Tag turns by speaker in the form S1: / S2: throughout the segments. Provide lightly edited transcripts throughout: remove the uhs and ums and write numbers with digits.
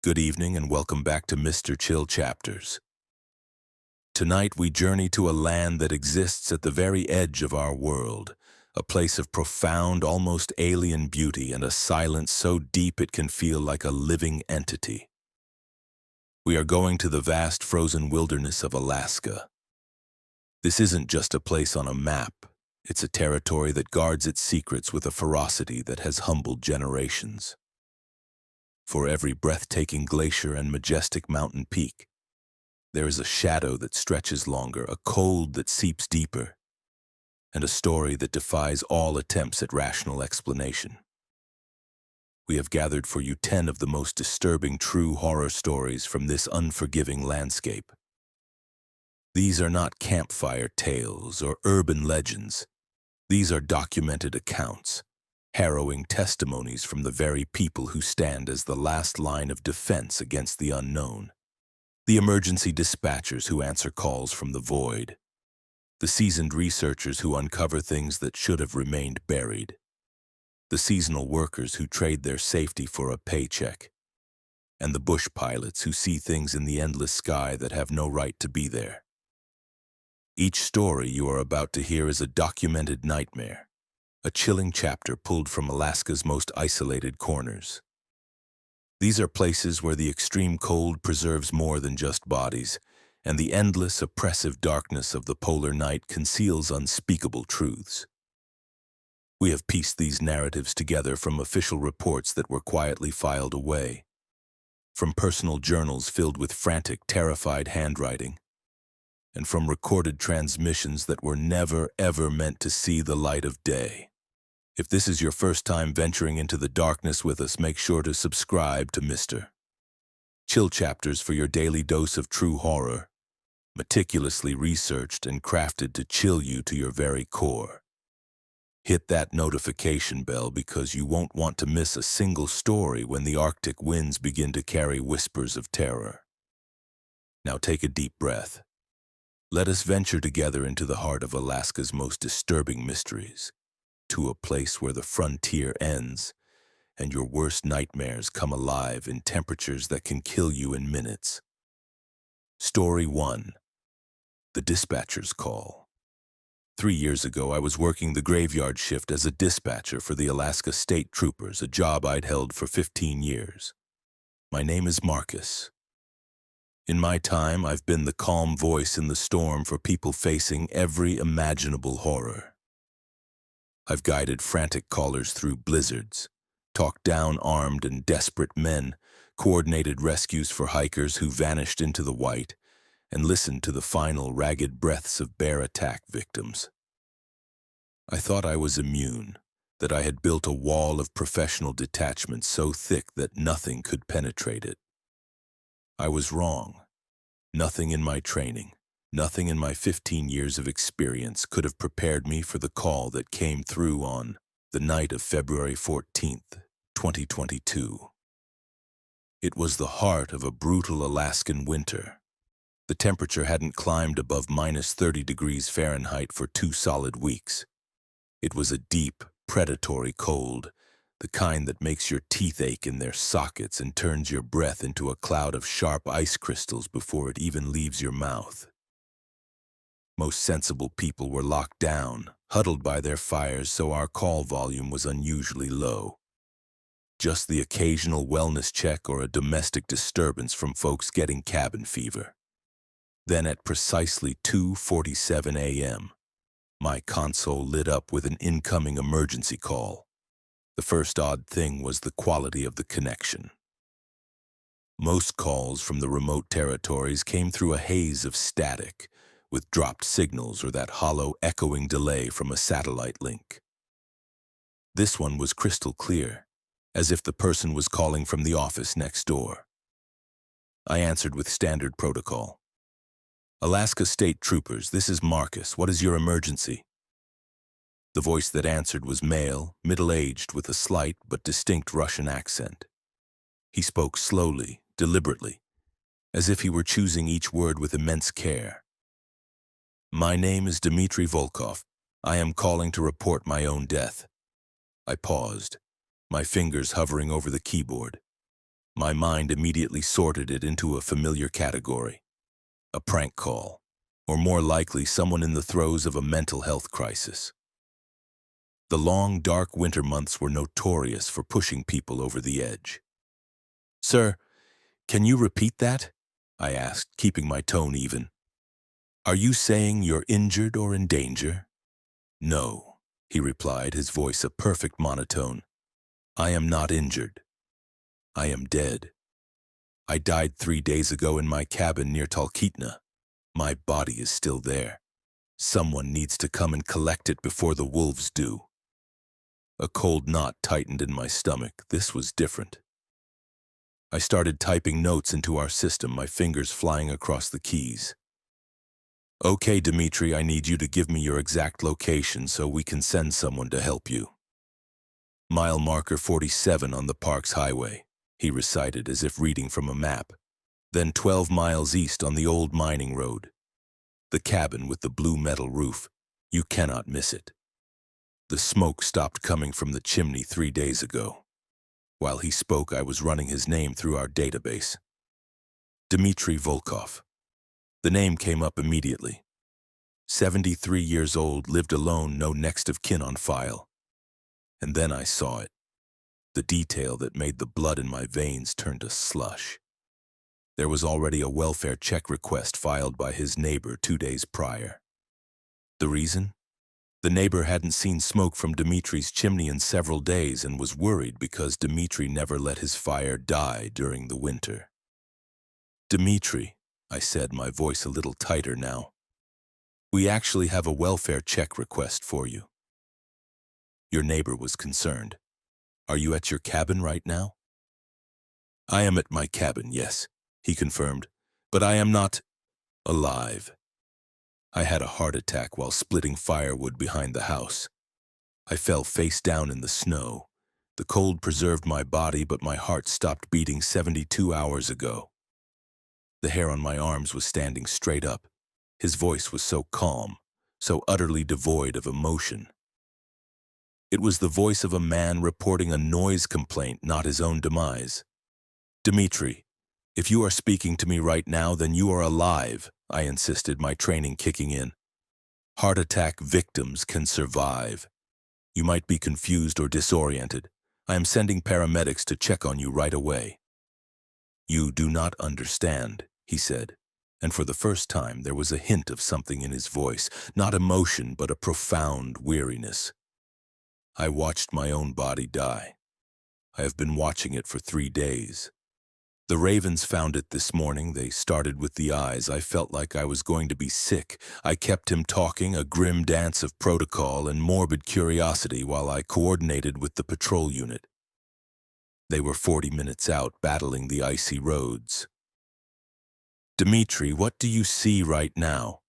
S1: Good evening and welcome back to Mr. Chill Chapters. Tonight we journey to a land that exists at the very edge of our world, a place of profound, almost alien beauty and a silence so deep it can feel like a living entity. We are going to the vast frozen wilderness of Alaska. This isn't just a place on a map, it's a territory that guards its secrets with a ferocity that has humbled generations. For every breathtaking glacier and majestic mountain peak, there is a shadow that stretches longer, a cold that seeps deeper, and a story that defies all attempts at rational explanation. We have gathered for you 10 of the most disturbing true horror stories from this unforgiving landscape. These are not campfire tales or urban legends. These are documented accounts, harrowing testimonies from the very people who stand as the last line of defense against the unknown. The emergency dispatchers who answer calls from the void. The seasoned researchers who uncover things that should have remained buried. The seasonal workers who trade their safety for a paycheck. And the bush pilots who see things in the endless sky that have no right to be there. Each story you are about to hear is a documented nightmare. A chilling chapter pulled from Alaska's most isolated corners. These are places where the extreme cold preserves more than just bodies, and the endless, oppressive darkness of the polar night conceals unspeakable truths. We have pieced these narratives together from official reports that were quietly filed away, from personal journals filled with frantic, terrified handwriting, and from recorded transmissions that were never, ever meant to see the light of day. If this is your first time venturing into the darkness with us, make sure to subscribe to Mr. Chill Chapters for your daily dose of true horror, meticulously researched and crafted to chill you to your very core. Hit that notification bell because you won't want to miss a single story when the Arctic winds begin to carry whispers of terror. Now take a deep breath. Let us venture together into the heart of Alaska's most disturbing mysteries, to a place where the frontier ends and your worst nightmares come alive in temperatures that can kill you in minutes. Story 1. The Dispatcher's Call. 3 years ago, I was working the graveyard shift as a dispatcher for the Alaska State Troopers, a job I'd held for 15 years. My name is Marcus. In my time, I've been the calm voice in the storm for people facing every imaginable horror. I've guided frantic callers through blizzards, talked down armed and desperate men, coordinated rescues for hikers who vanished into the white, and listened to the final ragged breaths of bear attack victims. I thought I was immune, that I had built a wall of professional detachment so thick that nothing could penetrate it. I was wrong. Nothing in my training, nothing in my 15 years of experience could have prepared me for the call that came through on the night of February 14th, 2022. It was the heart of a brutal Alaskan winter. The temperature hadn't climbed above minus 30 degrees Fahrenheit for 2 solid weeks. It was a deep, predatory cold, the kind that makes your teeth ache in their sockets and turns your breath into a cloud of sharp ice crystals before it even leaves your mouth. Most sensible people were locked down, huddled by their fires, so our call volume was unusually low. Just the occasional wellness check or a domestic disturbance from folks getting cabin fever. Then at precisely 2:47 a.m., my console lit up with an incoming emergency call. The first odd thing was the quality of the connection. Most calls from the remote territories came through a haze of static, with dropped signals or that hollow, echoing delay from a satellite link. This one was crystal clear, as if the person was calling from the office next door. I answered with standard protocol. Alaska State Troopers, this is Marcus. What is your emergency? The voice that answered was male, middle-aged, with a slight but distinct Russian accent. He spoke slowly, deliberately, as if he were choosing each word with immense care. My name is Dmitry Volkov. I am calling to report my own death. I paused, my fingers hovering over the keyboard. My mind immediately sorted it into a familiar category: a prank call, or more likely someone in the throes of a mental health crisis. The long, dark winter months were notorious for pushing people over the edge. "Sir, can you repeat that?" I asked, keeping my tone even. "Are you saying you're injured or in danger?" "No," he replied, his voice a perfect monotone. "I am not injured. I am dead. I died 3 days ago in my cabin near Talkeetna. My body is still there. Someone needs to come and collect it before the wolves do." A cold knot tightened in my stomach. This was different. I started typing notes into our system, my fingers flying across the keys. "Okay, Dimitri, I need you to give me your exact location so we can send someone to help you." "Mile marker 47 on the Parks Highway," he recited as if reading from a map. "Then 12 miles east on the old mining road. The cabin with the blue metal roof. You cannot miss it. The smoke stopped coming from the chimney 3 days ago." While he spoke, I was running his name through our database. Dmitry Volkov. The name came up immediately. 73 years old, lived alone, no next of kin on file. And then I saw it. The detail that made the blood in my veins turn to slush. There was already a welfare check request filed by his neighbor 2 days prior. The reason? The neighbor hadn't seen smoke from Dimitri's chimney in several days and was worried because Dimitri never let his fire die during the winter. "Dimitri," I said, my voice a little tighter now, "we actually have a welfare check request for you." Your neighbor was concerned. "Are you at your cabin right now?" "I am at my cabin, yes," he confirmed, "but I am not alive. I had a heart attack while splitting firewood behind the house. I fell face down in the snow. The cold preserved my body, but my heart stopped beating 72 hours ago." The hair on my arms was standing straight up. His voice was so calm, so utterly devoid of emotion. It was the voice of a man reporting a noise complaint, not his own demise. "Dimitri, if you are speaking to me right now, then you are alive," I insisted, my training kicking in. "Heart attack victims can survive. You might be confused or disoriented. I am sending paramedics to check on you right away." "You do not understand," he said, and for the first time there was a hint of something in his voice, not emotion but a profound weariness. "I watched my own body die. I have been watching it for 3 days. The ravens found it this morning. They started with the eyes. I felt like I was going to be sick. I kept him talking, a grim dance of protocol and morbid curiosity while I coordinated with the patrol unit. They were 40 minutes out, battling the icy roads. "Dimitri, what do you see right now?"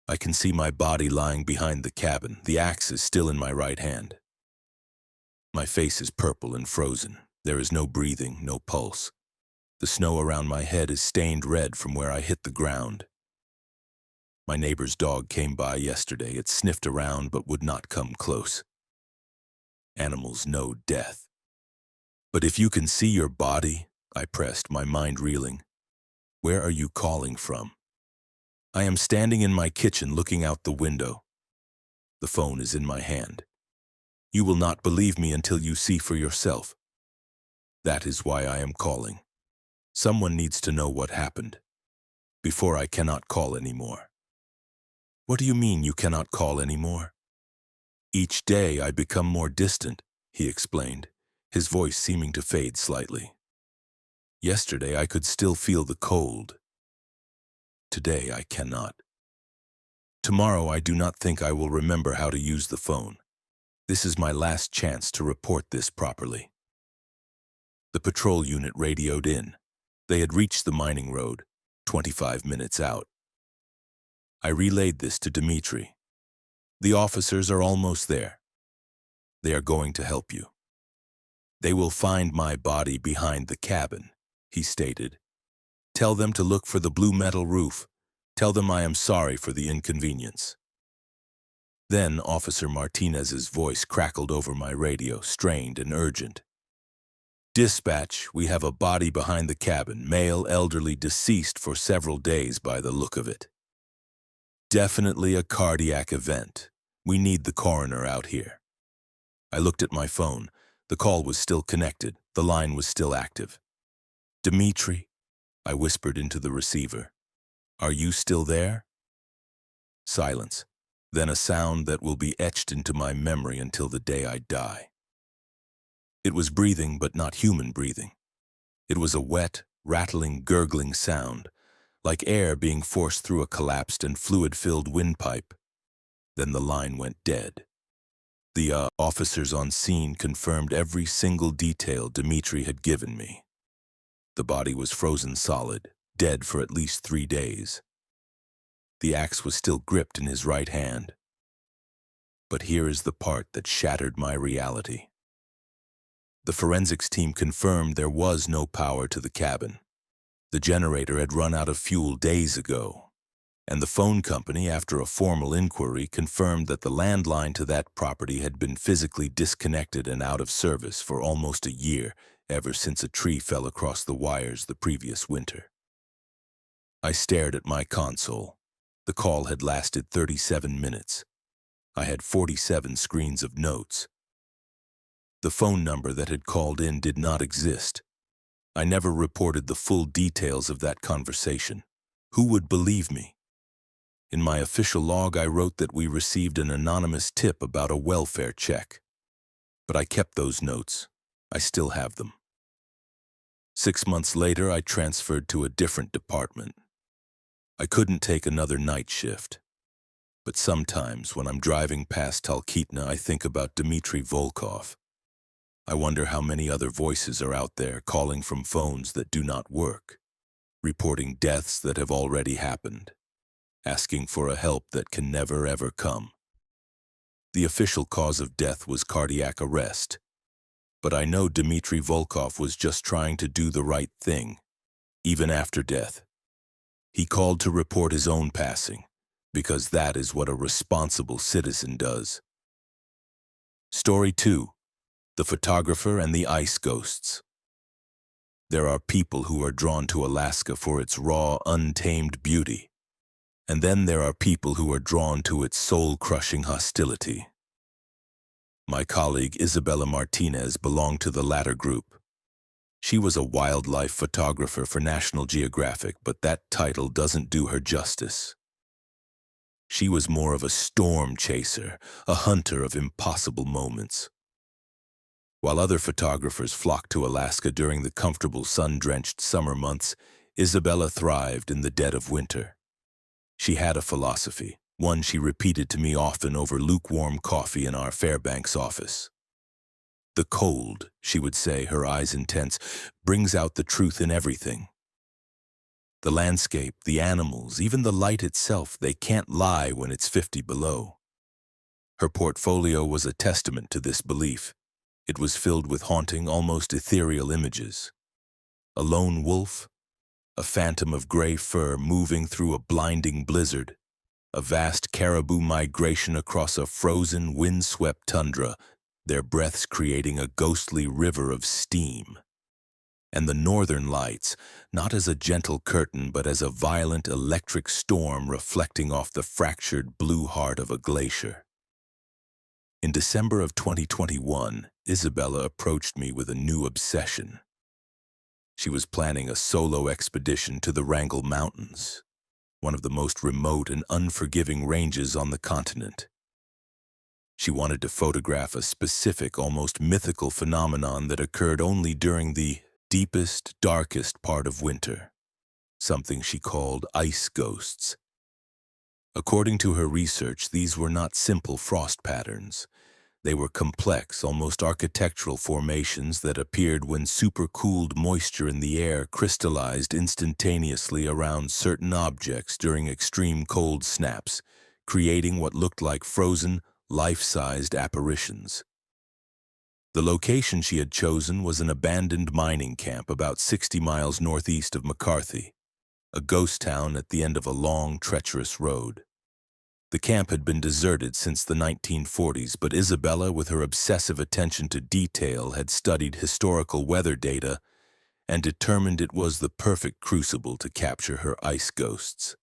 S1: "I can see my body lying behind the cabin. The axe is still in my right hand. My face is purple and frozen. There is no breathing, no pulse. The snow around my head is stained red from where I hit the ground. My neighbor's dog came by yesterday. It sniffed around but would not come close. Animals know death. But if you can see your body," I pressed, my mind reeling, "where are you calling from?" "I am standing in my kitchen looking out the window. The phone is in my hand. You will not believe me until you see for yourself. That is why I am calling. Someone needs to know what happened. Before I cannot call anymore." "What do you mean you cannot call anymore?" "Each day I become more distant," he explained, his voice seeming to fade slightly. "Yesterday I could still feel the cold. Today I cannot. Tomorrow I do not think I will remember how to use the phone. This is my last chance to report this properly." The patrol unit radioed in. They had reached the mining road, 25 minutes out. I relayed this to Dimitri. "The officers are almost there. They are going to help you. They will find my body behind the cabin," he stated. "Tell them to look for the blue metal roof. Tell them I am sorry for the inconvenience." Then Officer Martinez's voice crackled over my radio, strained and urgent. Dispatch, we have a body behind the cabin, male, elderly, deceased for several days by the look of it. Definitely a cardiac event. We need the coroner out here. I looked at my phone. The call was still connected. The line was still active. Dimitri, I whispered into the receiver. Are you still there? Silence. Then a sound that will be etched into my memory until the day I die. It was breathing, but not human breathing. It was a wet, rattling, gurgling sound, like air being forced through a collapsed and fluid-filled windpipe. Then the line went dead. The officers on scene confirmed every single detail Dimitri had given me. The body was frozen solid, dead for at least 3 days. The axe was still gripped in his right hand. But here is the part that shattered my reality. The forensics team confirmed there was no power to the cabin. The generator had run out of fuel days ago, and the phone company, after a formal inquiry, confirmed that the landline to that property had been physically disconnected and out of service for almost a year, ever since a tree fell across the wires the previous winter. I stared at my console. The call had lasted 37 minutes. I had 47 screens of notes. The phone number that had called in did not exist. I never reported the full details of that conversation. Who would believe me? In my official log, I wrote that we received an anonymous tip about a welfare check. But I kept those notes. I still have them. 6 months later, I transferred to a different department. I couldn't take another night shift. But sometimes, when I'm driving past Talkeetna, I think about Dmitry Volkov. I wonder how many other voices are out there calling from phones that do not work, reporting deaths that have already happened, asking for a help that can never ever come. The official cause of death was cardiac arrest, but I know Dmitry Volkov was just trying to do the right thing, even after death. He called to report his own passing, because that is what a responsible citizen does. Story 2. The Photographer and the Ice Ghosts. There are people who are drawn to Alaska for its raw, untamed beauty. And then there are people who are drawn to its soul-crushing hostility. My colleague Isabella Martinez belonged to the latter group. She was a wildlife photographer for National Geographic, but that title doesn't do her justice. She was more of a storm chaser, a hunter of impossible moments. While other photographers flocked to Alaska during the comfortable sun-drenched summer months, Isabella thrived in the dead of winter. She had a philosophy, one she repeated to me often over lukewarm coffee in our Fairbanks office. The cold, she would say, her eyes intense, brings out the truth in everything. The landscape, the animals, even the light itself, they can't lie when it's 50 below. Her portfolio was a testament to this belief. It was filled with haunting, almost ethereal images. A lone wolf, a phantom of gray fur moving through a blinding blizzard, a vast caribou migration across a frozen, wind-swept tundra, their breaths creating a ghostly river of steam. And the northern lights, not as a gentle curtain, but as a violent electric storm reflecting off the fractured blue heart of a glacier. In December of 2021, Isabella approached me with a new obsession. She was planning a solo expedition to the Wrangell Mountains, one of the most remote and unforgiving ranges on the continent. She wanted to photograph a specific, almost mythical phenomenon that occurred only during the deepest, darkest part of winter, something she called ice ghosts. According to her research, these were not simple frost patterns. They were complex, almost architectural formations that appeared when supercooled moisture in the air crystallized instantaneously around certain objects during extreme cold snaps, creating what looked like frozen, life-sized apparitions. The location she had chosen was an abandoned mining camp about 60 miles northeast of McCarthy, a ghost town at the end of a long, treacherous road. The camp had been deserted since the 1940s, but Isabella, with her obsessive attention to detail, had studied historical weather data and determined it was the perfect crucible to capture her ice ghosts.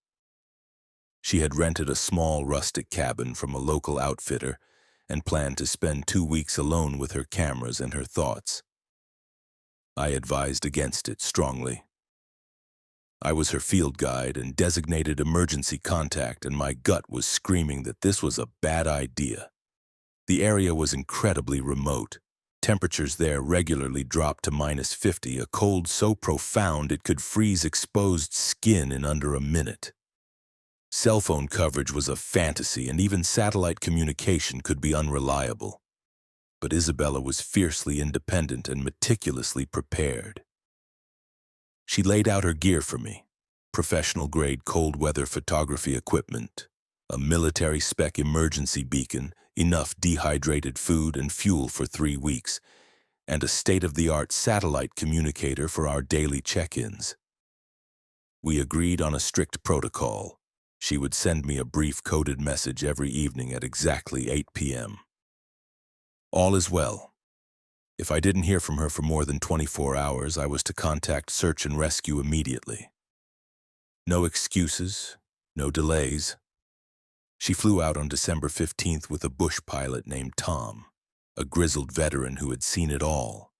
S1: She had rented a small rustic cabin from a local outfitter and planned to spend 2 weeks alone with her cameras and her thoughts. I advised against it strongly. I was her field guide and designated emergency contact, and my gut was screaming that this was a bad idea. The area was incredibly remote. Temperatures there regularly dropped to -50, a cold so profound it could freeze exposed skin in under a minute. Cell phone coverage was a fantasy, and even satellite communication could be unreliable. But Isabella was fiercely independent and meticulously prepared. She laid out her gear for me: professional-grade cold-weather photography equipment, a military-spec emergency beacon, enough dehydrated food and fuel for 3 weeks, and a state-of-the-art satellite communicator for our daily check-ins. We agreed on a strict protocol. She would send me a brief coded message every evening at exactly 8 p.m. All is well. If I didn't hear from her for more than 24 hours, I was to contact search and rescue immediately. No excuses, no delays. She flew out on December 15th with a bush pilot named Tom, a grizzled veteran who had seen it all.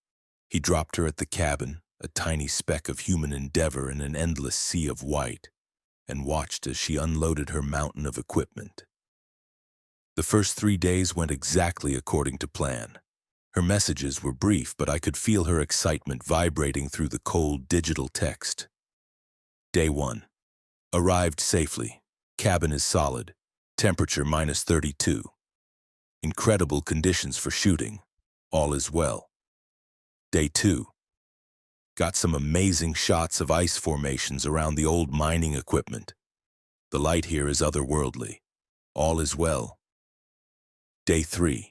S1: He dropped her at the cabin, a tiny speck of human endeavor in an endless sea of white, and watched as she unloaded her mountain of equipment. The first 3 days went exactly according to plan. Her messages were brief, but I could feel her excitement vibrating through the cold digital text. Day 1. Arrived safely. Cabin is solid. Temperature -32. Incredible conditions for shooting. All is well. Day 2. Got some amazing shots of ice formations around the old mining equipment. The light here is otherworldly. All is well. Day 3.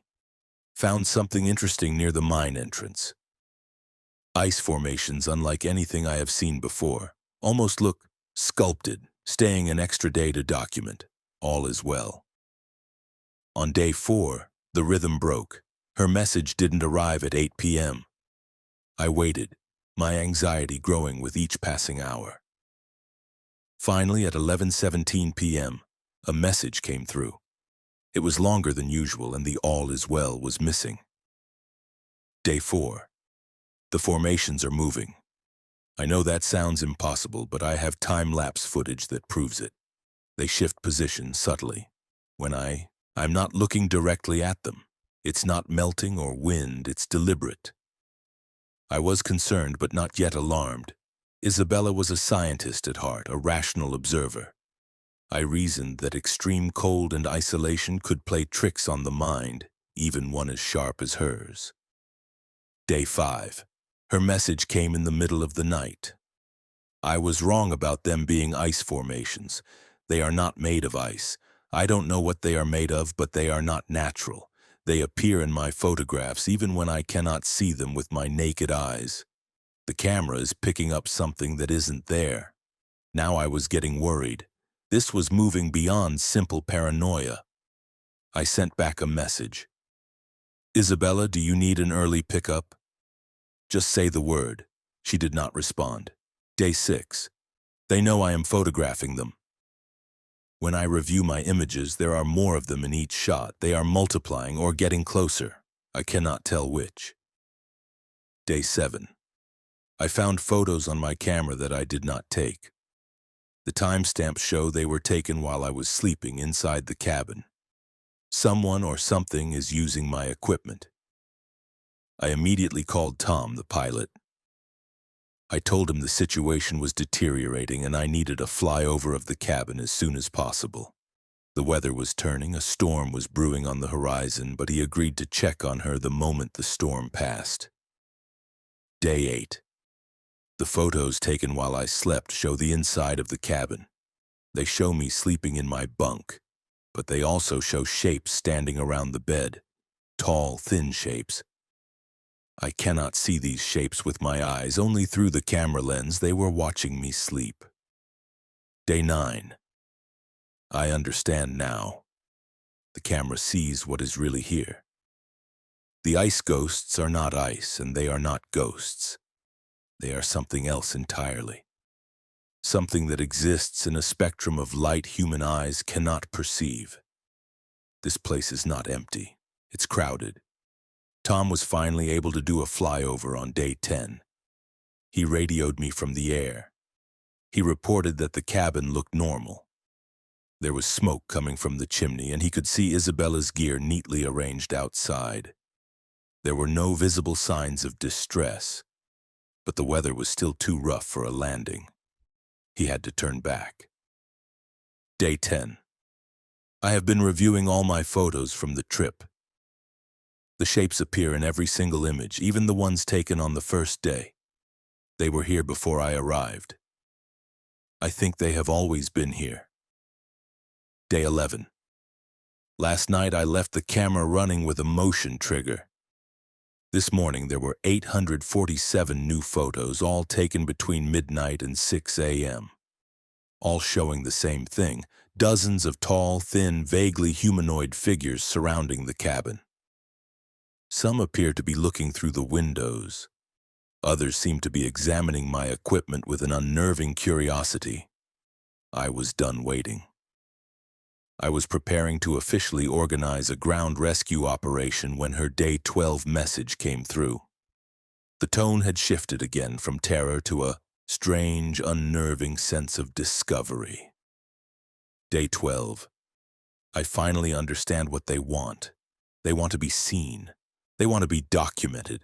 S1: Found something interesting near the mine entrance. Ice formations unlike anything I have seen before. Almost look sculpted, staying an extra day to document. All is well. On day 4, the rhythm broke. Her message didn't arrive at 8 p.m. I waited, my anxiety growing with each passing hour. Finally, at 11:17 p.m., a message came through. It was longer than usual, and the all is well was missing. Day 4. The formations are moving. I know that sounds impossible, but I have time-lapse footage that proves it. They shift position subtly. When I'm not looking directly at them. It's not melting or wind, it's deliberate. I was concerned, but not yet alarmed. Isabella was a scientist at heart, a rational observer. I reasoned that extreme cold and isolation could play tricks on the mind, even one as sharp as hers. Day 5. Her message came in the middle of the night. I was wrong about them being ice formations. They are not made of ice. I don't know what they are made of, but they are not natural. They appear in my photographs even when I cannot see them with my naked eyes. The camera is picking up something that isn't there. Now I was getting worried. This was moving beyond simple paranoia. I sent back a message. Isabella, do you need an early pickup? Just say the word. She did not respond. Day 6. They know I am photographing them. When I review my images, there are more of them in each shot. They are multiplying or getting closer. I cannot tell which. Day 7. I found photos on my camera that I did not take. The timestamps show they were taken while I was sleeping inside the cabin. Someone or something is using my equipment. I immediately called Tom, the pilot. I told him the situation was deteriorating and I needed a flyover of the cabin as soon as possible. The weather was turning, a storm was brewing on the horizon, but he agreed to check on her the moment the storm passed. Day 8. The photos taken while I slept show the inside of the cabin. They show me sleeping in my bunk, but they also show shapes standing around the bed. Tall, thin shapes. I cannot see these shapes with my eyes, only through the camera lens. They were watching me sleep. Day 9. I understand now. The camera sees what is really here. The ice ghosts are not ice, and they are not ghosts. They are something else entirely. Something that exists in a spectrum of light human eyes cannot perceive. This place is not empty. It's crowded. Tom was finally able to do a flyover on day 10. He radioed me from the air. He reported that the cabin looked normal. There was smoke coming from the chimney, and he could see Isabella's gear neatly arranged outside. There were no visible signs of distress, but the weather was still too rough for a landing. He had to turn back. Day 10. I have been reviewing all my photos from the trip. The shapes appear in every single image, even the ones taken on the first day. They were here before I arrived. I think they have always been here. Day 11. Last night I left the camera running with a motion trigger. This morning there were 847 new photos, all taken between midnight and 6 a.m. All showing the same thing, dozens of tall, thin, vaguely humanoid figures surrounding the cabin. Some appear to be looking through the windows. Others seem to be examining my equipment with an unnerving curiosity. I was done waiting. I was preparing to officially organize a ground rescue operation when her Day 12 message came through. The tone had shifted again from terror to a strange, unnerving sense of discovery. Day 12. I finally understand what they want. They want to be seen. They want to be documented.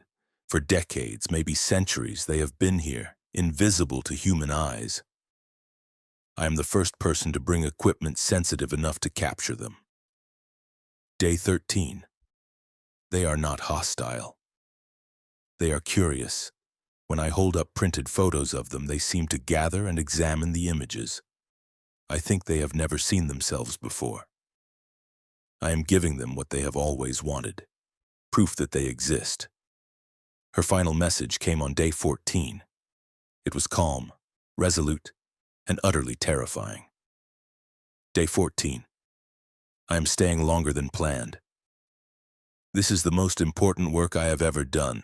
S1: For decades, maybe centuries, they have been here, invisible to human eyes. I am the first person to bring equipment sensitive enough to capture them. Day 13. They are not hostile. They are curious. When I hold up printed photos of them, they seem to gather and examine the images. I think they have never seen themselves before. I am giving them what they have always wanted, proof that they exist. Her final message came on day 14. It was calm, resolute, and utterly terrifying. Day 14. I am staying longer than planned. This is the most important work I have ever done.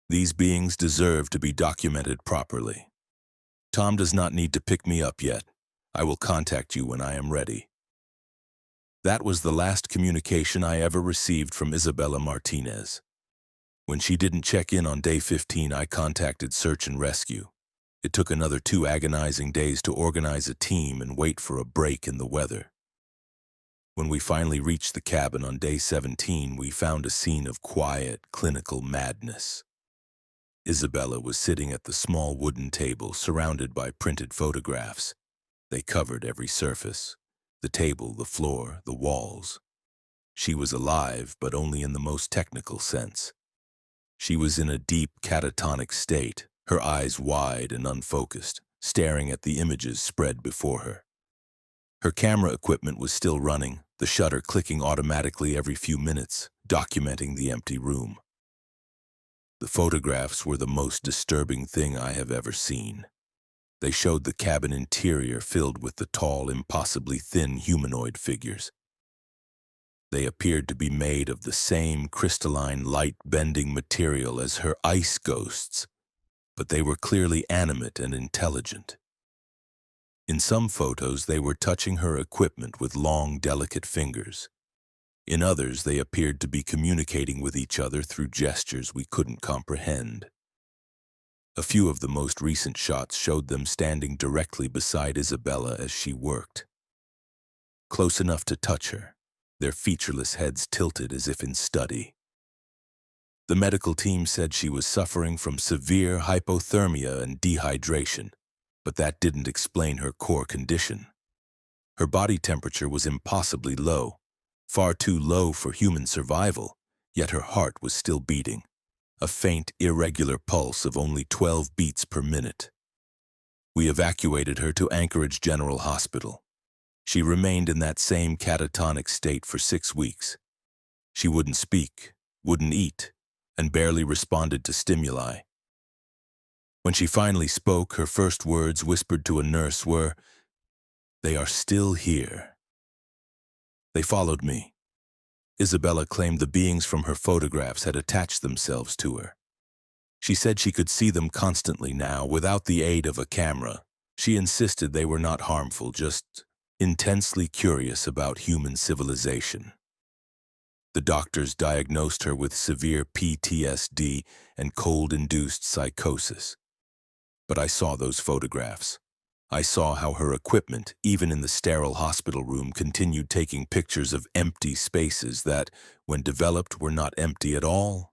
S1: These beings deserve to be documented properly. Tom does not need to pick me up yet. I will contact you when I am ready. That was the last communication I ever received from Isabella Martinez. When she didn't check in on day 15, I contacted Search and Rescue. It took another 2 agonizing days to organize a team and wait for a break in the weather. When we finally reached the cabin on day 17, we found a scene of quiet, clinical madness. Isabella was sitting at the small wooden table, surrounded by printed photographs. They covered every surface: the table, the floor, the walls. She was alive, but only in the most technical sense. She was in a deep catatonic state, her eyes wide and unfocused, staring at the images spread before her. Her camera equipment was still running, the shutter clicking automatically every few minutes, documenting the empty room. The photographs were the most disturbing thing I have ever seen. They showed the cabin interior filled with the tall, impossibly thin humanoid figures. They appeared to be made of the same crystalline, light-bending material as her ice ghosts, but they were clearly animate and intelligent. In some photos, they were touching her equipment with long, delicate fingers. In others, they appeared to be communicating with each other through gestures we couldn't comprehend. A few of the most recent shots showed them standing directly beside Isabella as she worked. Close enough to touch her, their featureless heads tilted as if in study. The medical team said she was suffering from severe hypothermia and dehydration, but that didn't explain her core condition. Her body temperature was impossibly low, far too low for human survival, yet her heart was still beating, a faint, irregular pulse of only 12 beats per minute. We evacuated her to Anchorage General Hospital. She remained in that same catatonic state for 6 weeks. She wouldn't speak, wouldn't eat, and barely responded to stimuli. When she finally spoke, her first words, whispered to a nurse, were, "They are still here." They followed me. Isabella claimed the beings from her photographs had attached themselves to her. She said she could see them constantly now, without the aid of a camera. She insisted they were not harmful, just intensely curious about human civilization. The doctors diagnosed her with severe PTSD and cold-induced psychosis. But I saw those photographs. I saw how her equipment, even in the sterile hospital room, continued taking pictures of empty spaces that, when developed, were not empty at all.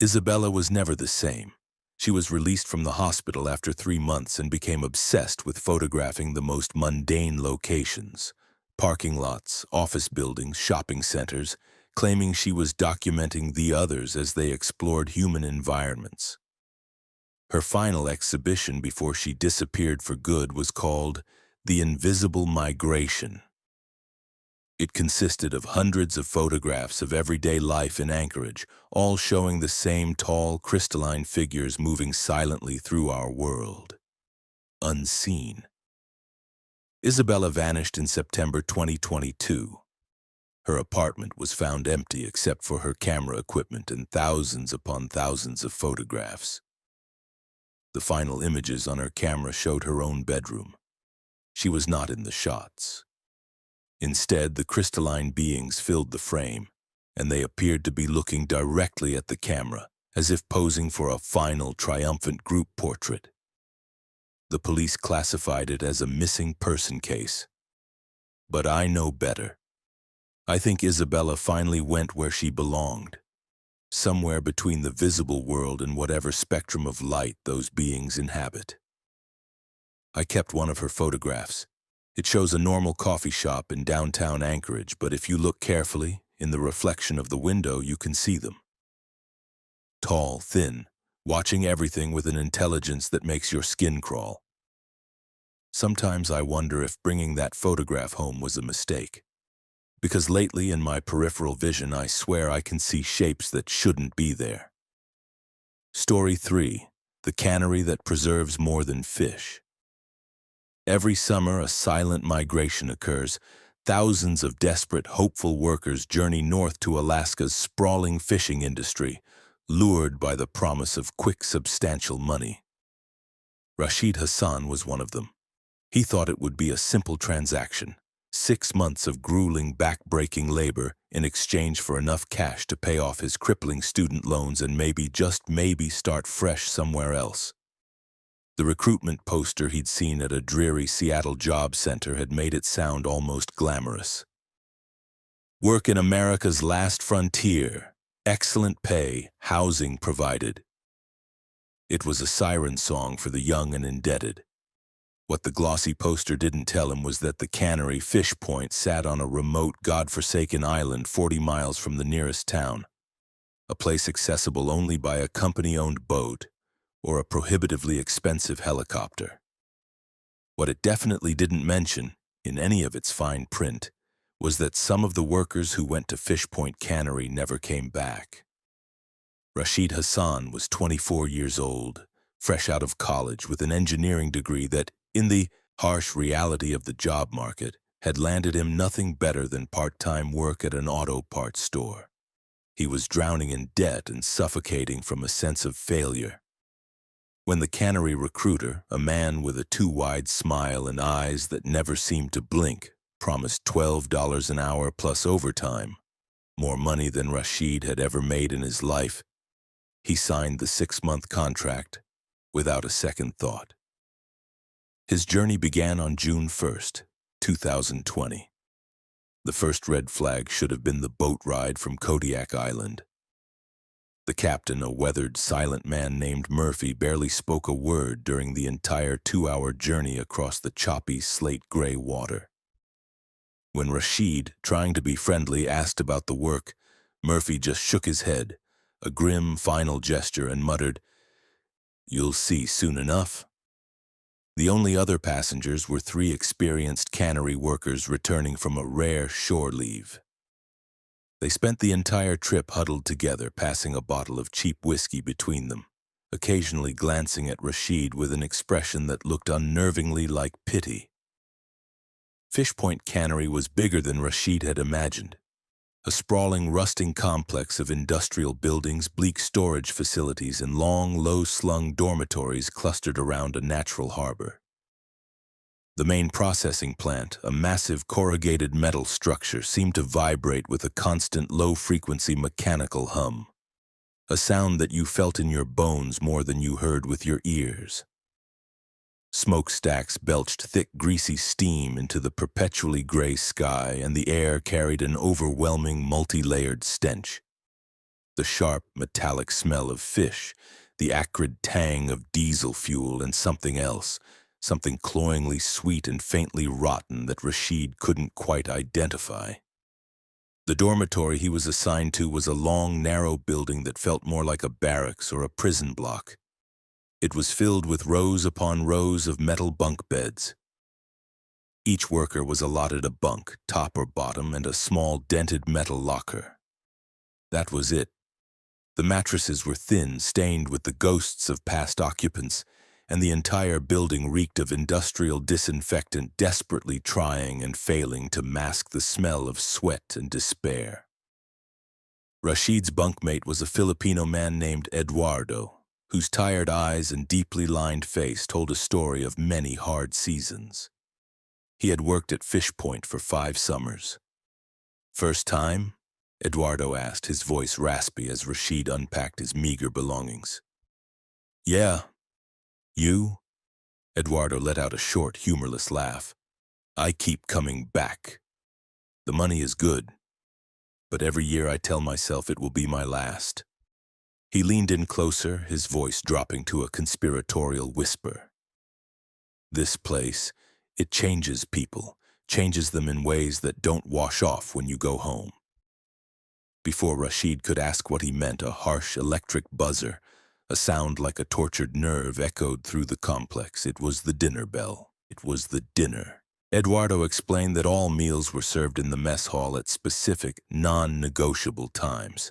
S1: Isabella was never the same. She was released from the hospital after 3 months and became obsessed with photographing the most mundane locations. Parking lots, office buildings, shopping centers, claiming she was documenting the others as they explored human environments. Her final exhibition before she disappeared for good was called The Invisible Migration. It consisted of hundreds of photographs of everyday life in Anchorage, all showing the same tall, crystalline figures moving silently through our world, unseen. Isabella vanished in September 2022. Her apartment was found empty except for her camera equipment and thousands upon thousands of photographs. The final images on her camera showed her own bedroom. She was not in the shots. Instead, the crystalline beings filled the frame, and they appeared to be looking directly at the camera, as if posing for a final, triumphant group portrait. The police classified it as a missing person case. But I know better. I think Isabella finally went where she belonged, somewhere between the visible world and whatever spectrum of light those beings inhabit. I kept one of her photographs. It shows a normal coffee shop in downtown Anchorage, but if you look carefully, in the reflection of the window, you can see them. Tall, thin, watching everything with an intelligence that makes your skin crawl. Sometimes I wonder if bringing that photograph home was a mistake. Because lately in my peripheral vision, I swear I can see shapes that shouldn't be there. Story 3. The cannery that preserves more than fish. Every summer, a silent migration occurs. Thousands of desperate, hopeful workers journey north to Alaska's sprawling fishing industry, lured by the promise of quick, substantial money. Rashid Hassan was one of them. He thought it would be a simple transaction, 6 months of grueling, back-breaking labor in exchange for enough cash to pay off his crippling student loans and maybe, just maybe, start fresh somewhere else. The recruitment poster he'd seen at a dreary Seattle job center had made it sound almost glamorous. Work in America's last frontier, excellent pay, housing provided. It was a siren song for the young and indebted. What the glossy poster didn't tell him was that the cannery, Fish Point, sat on a remote, God-forsaken island 40 miles from the nearest town, a place accessible only by a company-owned boat or a prohibitively expensive helicopter. What it definitely didn't mention, in any of its fine print, was that some of the workers who went to Fish Point Cannery never came back. Rashid Hassan was 24 years old, fresh out of college with an engineering degree that, in the harsh reality of the job market, had landed him nothing better than part-time work at an auto parts store. He was drowning in debt and suffocating from a sense of failure. When the cannery recruiter, a man with a too-wide smile and eyes that never seemed to blink, promised $12 an hour plus overtime, more money than Rashid had ever made in his life, he signed the 6-month contract without a second thought. His journey began on June 1st, 2020. The first red flag should have been the boat ride from Kodiak Island. The captain, a weathered, silent man named Murphy, barely spoke a word during the entire 2-hour journey across the choppy, slate-gray water. When Rashid, trying to be friendly, asked about the work, Murphy just shook his head, a grim, final gesture, and muttered, "You'll see soon enough." The only other passengers were 3 experienced cannery workers returning from a rare shore leave. They spent the entire trip huddled together, passing a bottle of cheap whiskey between them, occasionally glancing at Rashid with an expression that looked unnervingly like pity. Fish Point Cannery was bigger than Rashid had imagined. A sprawling, rusting complex of industrial buildings, bleak storage facilities, and long, low-slung dormitories clustered around a natural harbor. The main processing plant, a massive corrugated metal structure, seemed to vibrate with a constant low-frequency mechanical hum, a sound that you felt in your bones more than you heard with your ears. Smokestacks belched thick, greasy steam into the perpetually gray sky, and the air carried an overwhelming, multi-layered stench. The sharp, metallic smell of fish, the acrid tang of diesel fuel, and something else, something cloyingly sweet and faintly rotten that Rashid couldn't quite identify. The dormitory he was assigned to was a long, narrow building that felt more like a barracks or a prison block. It was filled with rows upon rows of metal bunk beds. Each worker was allotted a bunk, top or bottom, and a small dented metal locker. That was it. The mattresses were thin, stained with the ghosts of past occupants, and the entire building reeked of industrial disinfectant, desperately trying and failing to mask the smell of sweat and despair. Rashid's bunkmate was a Filipino man named Eduardo, whose tired eyes and deeply lined face told a story of many hard seasons. He had worked at Fish Point for 5 summers. "First time?" Eduardo asked, his voice raspy as Rashid unpacked his meager belongings. "Yeah. You?" Eduardo let out a short, humorless laugh. "I keep coming back. The money is good, but every year I tell myself it will be my last." He leaned in closer, his voice dropping to a conspiratorial whisper. "This place, it changes people, changes them in ways that don't wash off when you go home." Before Rashid could ask what he meant, a harsh electric buzzer, a sound like a tortured nerve, echoed through the complex. It was the dinner bell. It was the dinner. Eduardo explained that all meals were served in the mess hall at specific, non-negotiable times.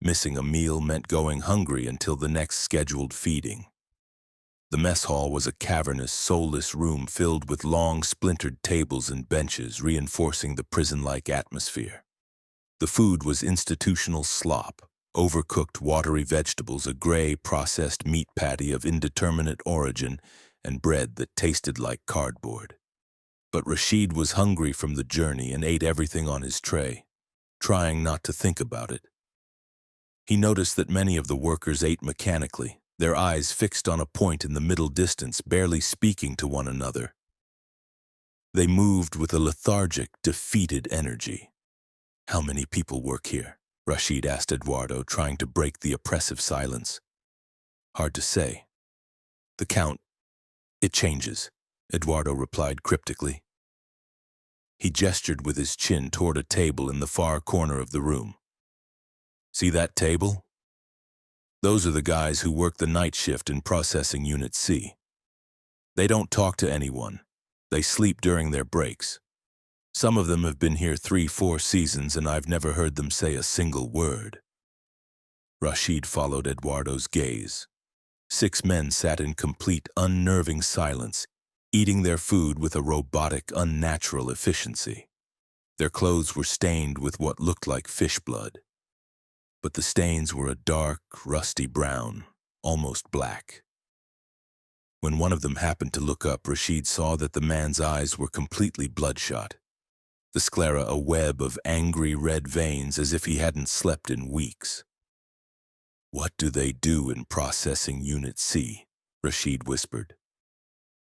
S1: Missing a meal meant going hungry until the next scheduled feeding. The mess hall was a cavernous, soulless room filled with long, splintered tables and benches, reinforcing the prison-like atmosphere. The food was institutional slop, overcooked watery vegetables, a gray, processed meat patty of indeterminate origin, and bread that tasted like cardboard. But Rashid was hungry from the journey and ate everything on his tray, trying not to think about it. He noticed that many of the workers ate mechanically, their eyes fixed on a point in the middle distance, barely speaking to one another. They moved with a lethargic, defeated energy. "How many people work here?" Rashid asked Eduardo, trying to break the oppressive silence. "Hard to say. The count, it changes," Eduardo replied cryptically. He gestured with his chin toward a table in the far corner of the room. "See that table? Those are the guys who work the night shift in Processing Unit C. They don't talk to anyone. They sleep during their breaks. Some of them have been here 3-4 seasons, and I've never heard them say a single word." Rashid followed Eduardo's gaze. 6 men sat in complete, unnerving silence, eating their food with a robotic, unnatural efficiency. Their clothes were stained with what looked like fish blood, but the stains were a dark, rusty brown, almost black. When one of them happened to look up, Rashid saw that the man's eyes were completely bloodshot, the sclera a web of angry red veins, as if he hadn't slept in weeks. "What do they do in Processing Unit C?" Rashid whispered.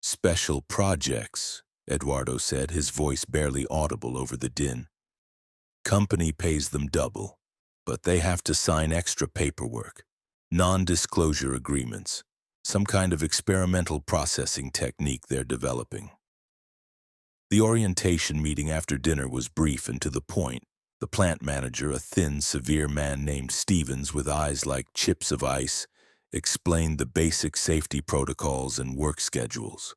S1: "Special projects," Eduardo said, his voice barely audible over the din. "Company pays them double, but they have to sign extra paperwork, non-disclosure agreements, some kind of experimental processing technique they're developing." The orientation meeting after dinner was brief and to the point. The plant manager, a thin, severe man named Stevens with eyes like chips of ice, explained the basic safety protocols and work schedules.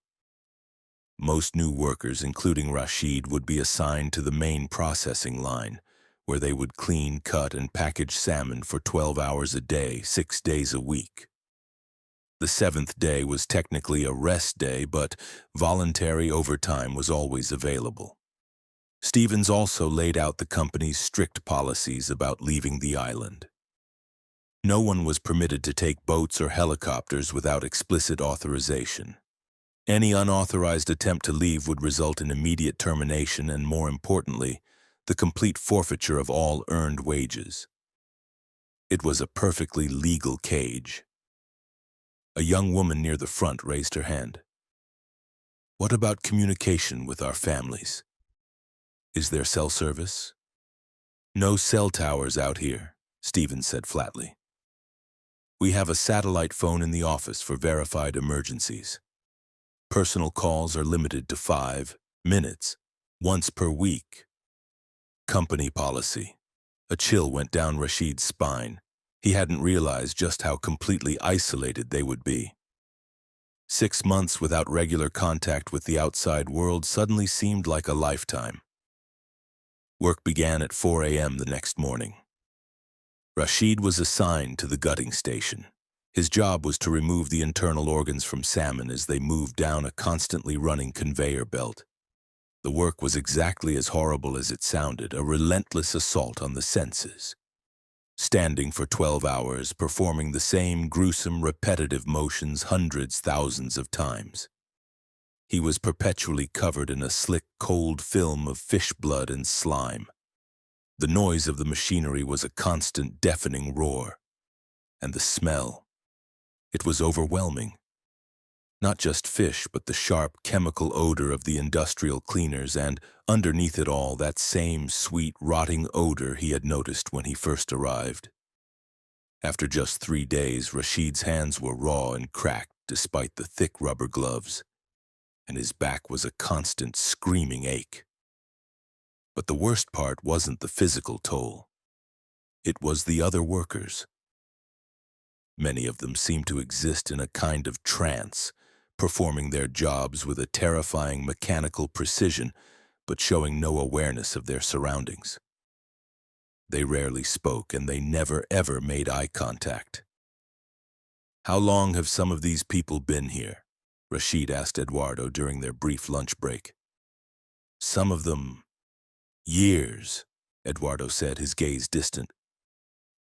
S1: Most new workers, including Rashid, would be assigned to the main processing line, where they would clean, cut, and package salmon for 12 hours a day, 6 days a week. The 7th day was technically a rest day, but voluntary overtime was always available. Stevens also laid out the company's strict policies about leaving the island. No one was permitted to take boats or helicopters without explicit authorization. Any unauthorized attempt to leave would result in immediate termination and, more importantly, the complete forfeiture of all earned wages. It was a perfectly legal cage. A young woman near the front raised her hand. "What about communication with our families? Is there cell service?" "No cell towers out here," Stevens said flatly. "We have a satellite phone in the office for verified emergencies. Personal calls are limited to 5 minutes, once per week." Company policy. A chill went down Rashid's spine. He hadn't realized just how completely isolated they would be. 6 months without regular contact with the outside world suddenly seemed like a lifetime. Work began at 4 a.m. the next morning. Rashid was assigned to the gutting station. His job was to remove the internal organs from salmon as they moved down a constantly running conveyor belt. The work was exactly as horrible as it sounded, a relentless assault on the senses. Standing for 12 hours, performing the same gruesome, repetitive motions hundreds, thousands of times. He was perpetually covered in a slick, cold film of fish blood and slime. The noise of the machinery was a constant, deafening roar. And the smell. It was overwhelming. Not just fish, but the sharp chemical odor of the industrial cleaners and, underneath it all, that same sweet, rotting odor he had noticed when he first arrived. After just 3 days, Rashid's hands were raw and cracked despite the thick rubber gloves, and his back was a constant screaming ache. But the worst part wasn't the physical toll. It was the other workers. Many of them seemed to exist in a kind of trance, performing their jobs with a terrifying mechanical precision, but showing no awareness of their surroundings. They rarely spoke, and they never ever made eye contact. "How long have some of these people been here?" Rashid asked Eduardo during their brief lunch break. "Some of them, years," Eduardo said, his gaze distant.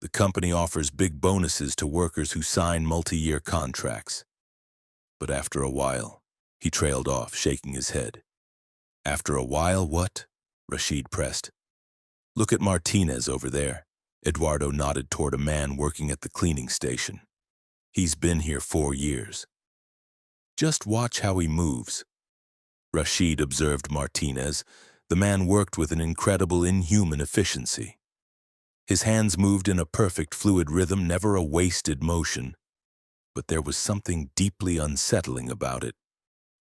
S1: "The company offers big bonuses to workers who sign multi-year contracts." But after a while, he trailed off, shaking his head. "After a while, what?" Rashid pressed. "Look at Martinez over there." Eduardo nodded toward a man working at the cleaning station. "He's been here 4 years. Just watch how he moves." Rashid observed Martinez. The man worked with an incredible, inhuman efficiency. His hands moved in a perfect fluid rhythm, never a wasted motion. But there was something deeply unsettling about it.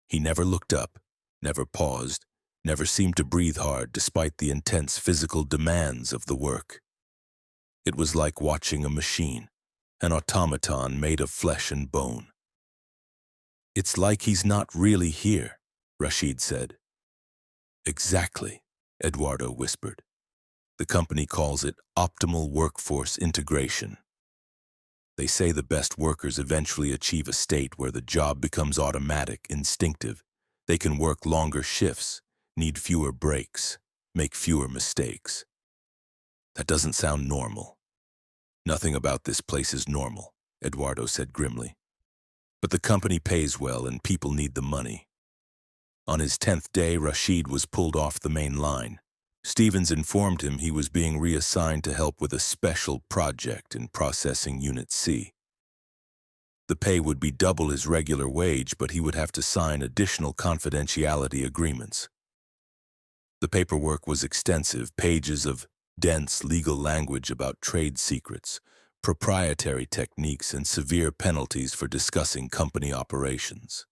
S1: He never looked up, never paused, never seemed to breathe hard despite the intense physical demands of the work. It was like watching a machine, an automaton made of flesh and bone. "It's like he's not really here," Rashid said. "Exactly," Eduardo whispered. "The company calls it optimal workforce integration. They say the best workers eventually achieve a state where the job becomes automatic, instinctive. They can work longer shifts, need fewer breaks, make fewer mistakes." "That doesn't sound normal." "Nothing about this place is normal," Eduardo said grimly. "But the company pays well and people need the money." On his 10th day, Rashid was pulled off the main line. Stevens informed him he was being reassigned to help with a special project in Processing Unit C. The pay would be double his regular wage, but he would have to sign additional confidentiality agreements. The paperwork was extensive, pages of dense legal language about trade secrets, proprietary techniques, and severe penalties for discussing company operations.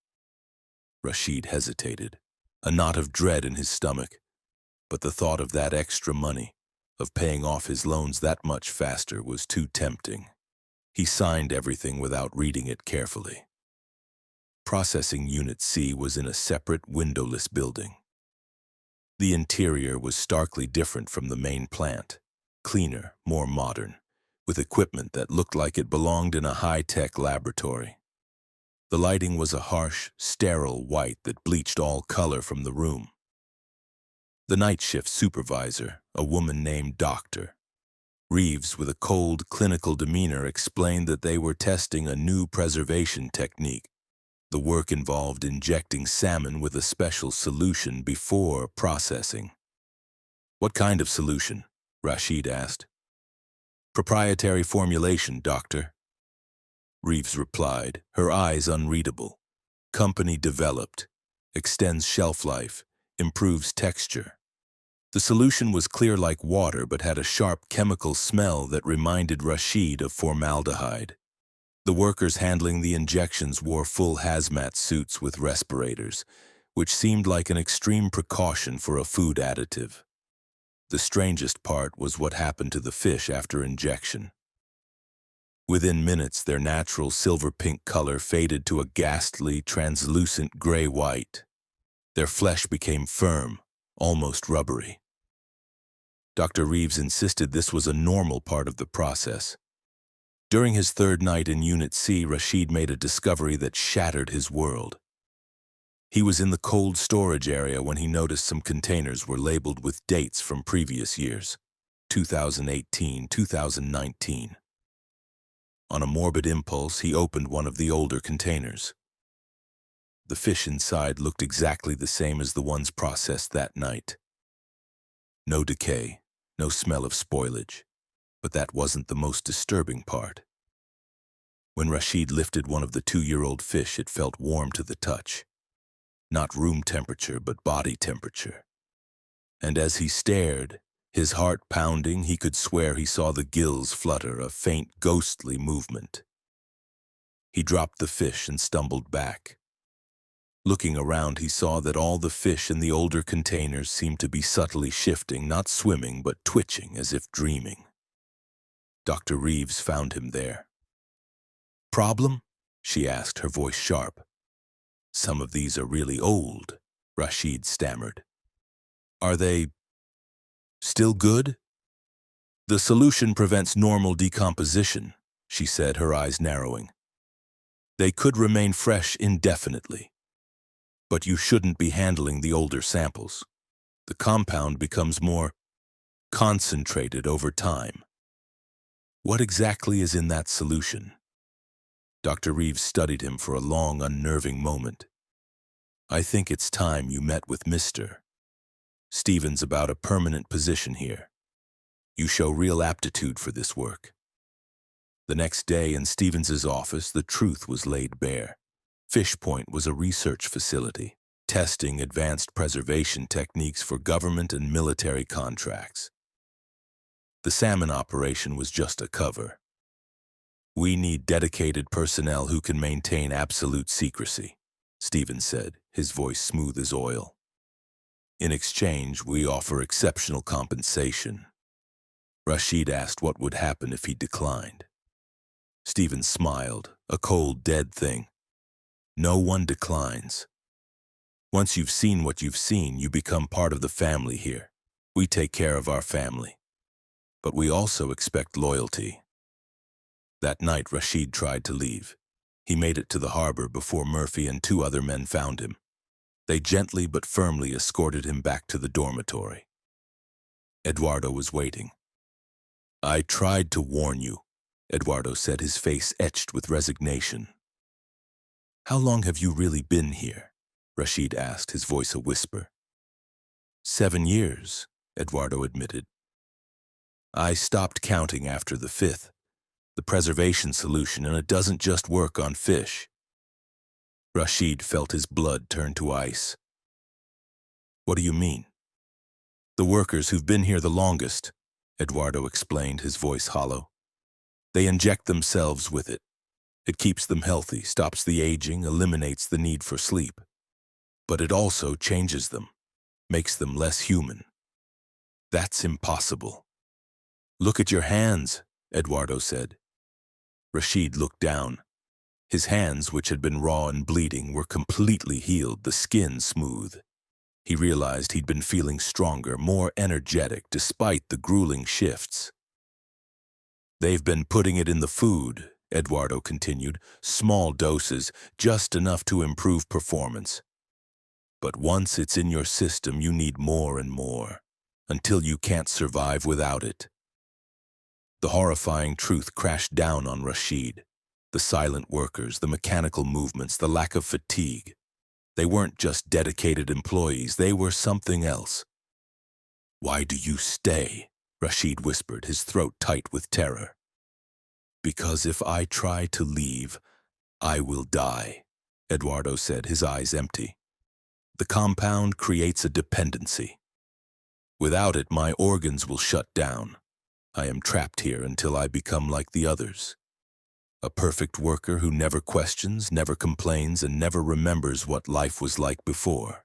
S1: Rashid hesitated, a knot of dread in his stomach. But the thought of that extra money, of paying off his loans that much faster, was too tempting. He signed everything without reading it carefully. Processing Unit C was in a separate, windowless building. The interior was starkly different from the main plant, cleaner, more modern, with equipment that looked like it belonged in a high-tech laboratory. The lighting was a harsh, sterile white that bleached all color from the room. The night shift supervisor, a woman named Dr. Reeves, with a cold, clinical demeanor, explained that they were testing a new preservation technique. The work involved injecting salmon with a special solution before processing. "What kind of solution?" Rashid asked. "Proprietary formulation, doctor," Reeves replied, her eyes unreadable. "Company developed. Extends shelf life. Improves texture." The solution was clear like water but had a sharp chemical smell that reminded Rashid of formaldehyde. The workers handling the injections wore full hazmat suits with respirators, which seemed like an extreme precaution for a food additive. The strangest part was what happened to the fish after injection. Within minutes, their natural silver-pink color faded to a ghastly, translucent gray-white. Their flesh became firm, almost rubbery. Dr. Reeves insisted this was a normal part of the process. During his third night in Unit C, Rashid made a discovery that shattered his world. He was in the cold storage area when he noticed some containers were labeled with dates from previous years, 2018, 2019. On a morbid impulse, he opened one of the older containers. The fish inside looked exactly the same as the ones processed that night. No decay, no smell of spoilage. But that wasn't the most disturbing part. When Rashid lifted one of the 2-year-old fish, it felt warm to the touch. Not room temperature, but body temperature. And as he stared, his heart pounding, he could swear he saw the gills flutter, a faint, ghostly movement. He dropped the fish and stumbled back. Looking around, he saw that all the fish in the older containers seemed to be subtly shifting, not swimming, but twitching as if dreaming. Dr. Reeves found him there. "Problem?" she asked, her voice sharp. "Some of these are really old," Rashid stammered. "Are they still good?" "The solution prevents normal decomposition," she said, her eyes narrowing. "They could remain fresh indefinitely. But you shouldn't be handling the older samples. The compound becomes more concentrated over time." "What exactly is in that solution?" Dr. Reeves studied him for a long, unnerving moment. "I think it's time you met with Mr. Stevens about a permanent position here. You show real aptitude for this work." The next day in Stevens's office, the truth was laid bare. Fish Point was a research facility, testing advanced preservation techniques for government and military contracts. The salmon operation was just a cover. "We need dedicated personnel who can maintain absolute secrecy," Stevens said, his voice smooth as oil. "In exchange, we offer exceptional compensation." Rashid asked what would happen if he declined. Stevens smiled, a cold, dead thing. "No one declines. Once you've seen what you've seen, you become part of the family here. We take care of our family. But we also expect loyalty." That night, Rashid tried to leave. He made it to the harbor before Murphy and 2 other men found him. They gently but firmly escorted him back to the dormitory. Eduardo was waiting. "I tried to warn you," Eduardo said, his face etched with resignation. "How long have you really been here?" Rashid asked, his voice a whisper. 7 years, Eduardo admitted. "I stopped counting after the 5th. The preservation solution, and it doesn't just work on fish." Rashid felt his blood turn to ice. "What do you mean?" "The workers who've been here the longest," Eduardo explained, his voice hollow. "They inject themselves with it. It keeps them healthy, stops the aging, eliminates the need for sleep. But it also changes them, makes them less human. That's impossible." "Look at your hands," Eduardo said. Rashid looked down. His hands, which had been raw and bleeding, were completely healed, the skin smooth. He realized he'd been feeling stronger, more energetic, despite the grueling shifts. "They've been putting it in the food," Eduardo continued. "Small doses, just enough to improve performance. But once it's in your system, you need more and more, until you can't survive without it. The horrifying truth crashed down on Rashid. The silent workers, the mechanical movements, the lack of fatigue. They weren't just dedicated employees, they were something else. "Why do you stay?" Rashid whispered, his throat tight with terror. "Because if I try to leave, I will die," Eduardo said, his eyes empty. "The compound creates a dependency. Without it, my organs will shut down. I am trapped here until I become like the others. A perfect worker who never questions, never complains, and never remembers what life was like before."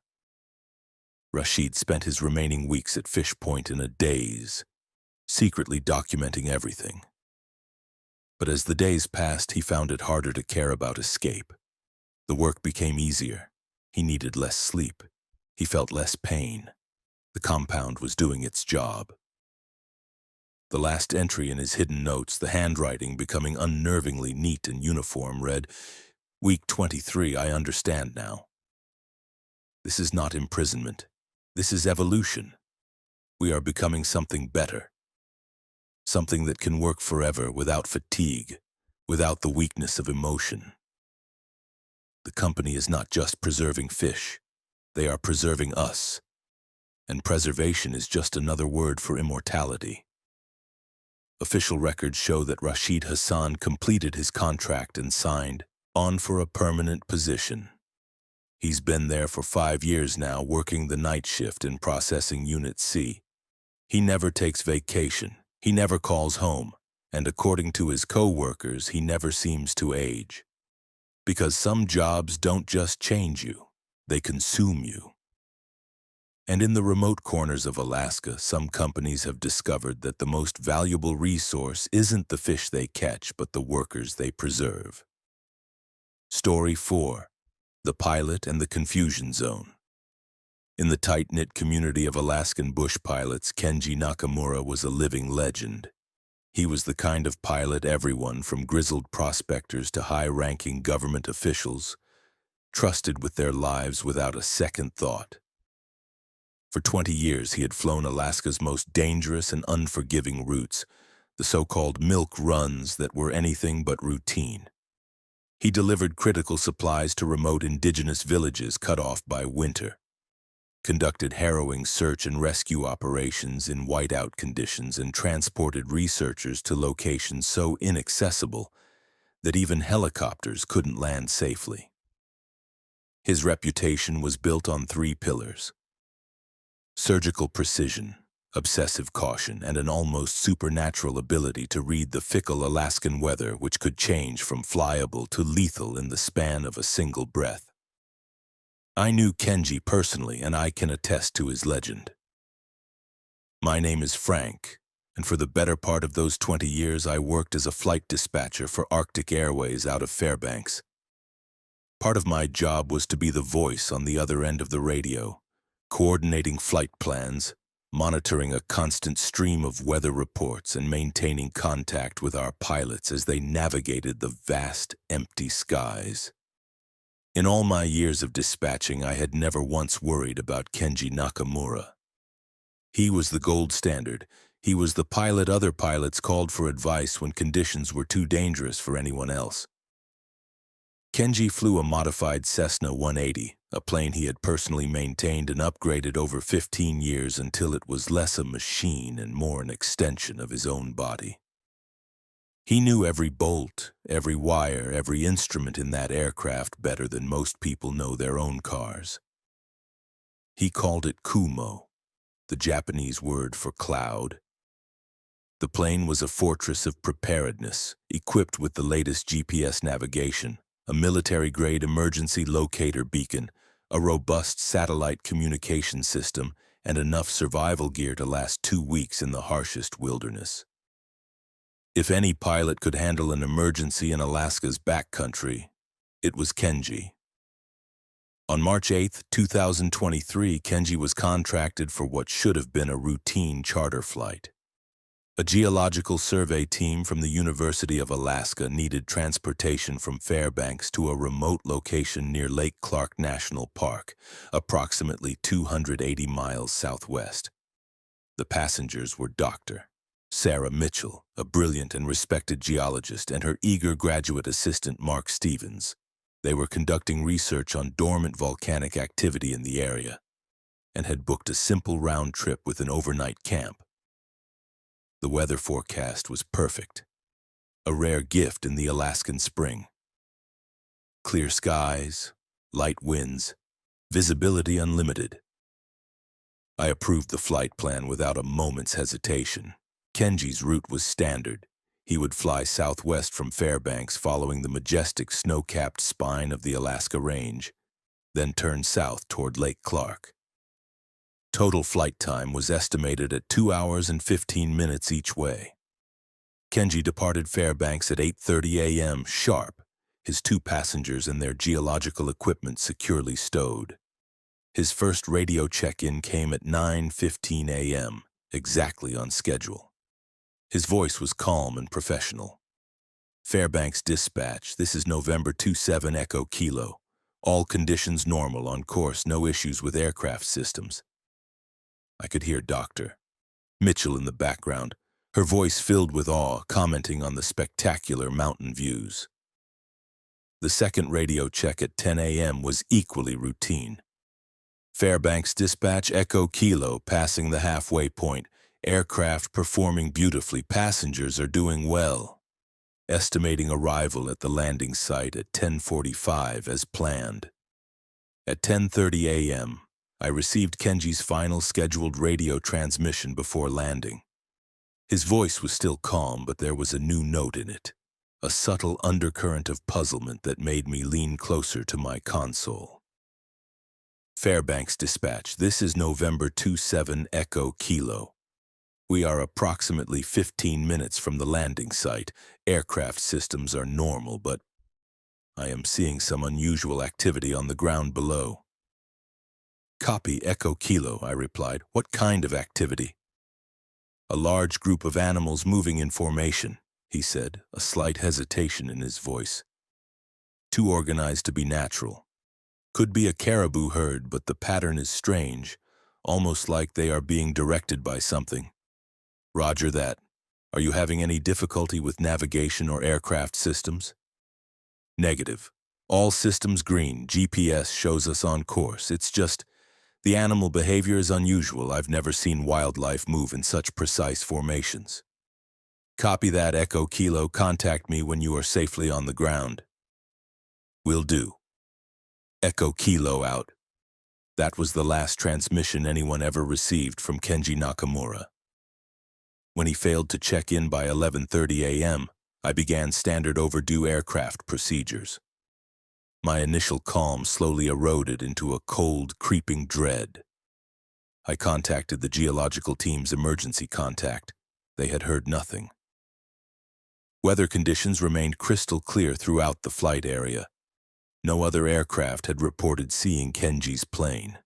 S1: Rashid spent his remaining weeks at Fish Point in a daze, secretly documenting everything. But as the days passed, he found it harder to care about escape. The work became easier. He needed less sleep. He felt less pain. The compound was doing its job. The last entry in his hidden notes, the handwriting becoming unnervingly neat and uniform, read, "Week 23, I understand now. This is not imprisonment. This is evolution. We are becoming something better. Something that can work forever without fatigue, without the weakness of emotion. The company is not just preserving fish. They are preserving us. And preservation is just another word for immortality." Official records show that Rashid Hassan completed his contract and signed on for a permanent position. He's been there for 5 years now, working the night shift in processing Unit C. He never takes vacation. He never calls home. And according to his co-workers, he never seems to age. Because some jobs don't just change you, they consume you. And in the remote corners of Alaska, some companies have discovered that the most valuable resource isn't the fish they catch, but the workers they preserve. Story 4. The Pilot and the Confusion Zone. In the tight-knit community of Alaskan bush pilots, Kenji Nakamura was a living legend. He was the kind of pilot everyone, from grizzled prospectors to high-ranking government officials, trusted with their lives without a second thought. For 20 years, he had flown Alaska's most dangerous and unforgiving routes, the so-called milk runs that were anything but routine. He delivered critical supplies to remote indigenous villages cut off by winter, conducted harrowing search and rescue operations in whiteout conditions, and transported researchers to locations so inaccessible that even helicopters couldn't land safely. His reputation was built on 3 pillars: surgical precision, obsessive caution, and an almost supernatural ability to read the fickle Alaskan weather, which could change from flyable to lethal in the span of a single breath. I knew Kenji personally, and I can attest to his legend. My name is Frank, and for the better part of those 20 years, I worked as a flight dispatcher for Arctic Airways out of Fairbanks. Part of my job was to be the voice on the other end of the radio, coordinating flight plans, monitoring a constant stream of weather reports, and maintaining contact with our pilots as they navigated the vast, empty skies. In all my years of dispatching, I had never once worried about Kenji Nakamura. He was the gold standard. He was the pilot other pilots called for advice when conditions were too dangerous for anyone else. Kenji flew a modified Cessna 180, a plane he had personally maintained and upgraded over 15 years until it was less a machine and more an extension of his own body. He knew every bolt, every wire, every instrument in that aircraft better than most people know their own cars. He called it Kumo, the Japanese word for cloud. The plane was a fortress of preparedness, equipped with the latest GPS navigation, a military-grade emergency locator beacon, a robust satellite communication system, and enough survival gear to last 2 weeks in the harshest wilderness. If any pilot could handle an emergency in Alaska's backcountry, it was Kenji. On March 8, 2023, Kenji was contracted for what should have been a routine charter flight. A geological survey team from the University of Alaska needed transportation from Fairbanks to a remote location near Lake Clark National Park, approximately 280 miles southwest. The passengers were Dr. Sarah Mitchell, a brilliant and respected geologist, and her eager graduate assistant Mark Stevens. They were conducting research on dormant volcanic activity in the area and had booked a simple round trip with an overnight camp. The weather forecast was perfect, a rare gift in the Alaskan spring. Clear skies, light winds, visibility unlimited. I approved the flight plan without a moment's hesitation. Kenji's route was standard. He would fly southwest from Fairbanks following the majestic snow-capped spine of the Alaska Range, then turn south toward Lake Clark. Total flight time was estimated at 2 hours and 15 minutes each way. Kenji departed Fairbanks at 8:30 a.m. sharp, his 2 passengers and their geological equipment securely stowed. His first radio check-in came at 9:15 a.m., exactly on schedule. His voice was calm and professional. Fairbanks Dispatch, this is November 27 Echo Kilo. All conditions normal on course, no issues with aircraft systems. I could hear Dr. Mitchell in the background, her voice filled with awe, commenting on the spectacular mountain views. The second radio check at 10 a.m. was equally routine. Fairbanks Dispatch Echo Kilo, passing the halfway point. Aircraft performing beautifully. Passengers are doing well. Estimating arrival at the landing site at 10:45 as planned. At 10:30 a.m., I received Kenji's final scheduled radio transmission before landing. His voice was still calm, but there was a new note in it, a subtle undercurrent of puzzlement that made me lean closer to my console. Fairbanks Dispatch, this is November 27 Echo Kilo. We are approximately 15 minutes from the landing site. Aircraft systems are normal, but I am seeing some unusual activity on the ground below. Copy Echo Kilo, I replied. What kind of activity? A large group of animals moving in formation, he said, a slight hesitation in his voice. Too organized to be natural. Could be a caribou herd, but the pattern is strange, almost like they are being directed by something. Roger that. Are you having any difficulty with navigation or aircraft systems? Negative. All systems green. GPS shows us on course. It's just, the animal behavior is unusual. I've never seen wildlife move in such precise formations. Copy that, Echo Kilo. Contact me when you are safely on the ground. Will do. Echo Kilo out. That was the last transmission anyone ever received from Kenji Nakamura. When he failed to check in by 11:30 a.m., I began standard overdue aircraft procedures. My initial calm slowly eroded into a cold, creeping dread. I contacted the geological team's emergency contact. They had heard nothing. Weather conditions remained crystal clear throughout the flight area. No other aircraft had reported seeing Kenji's plane.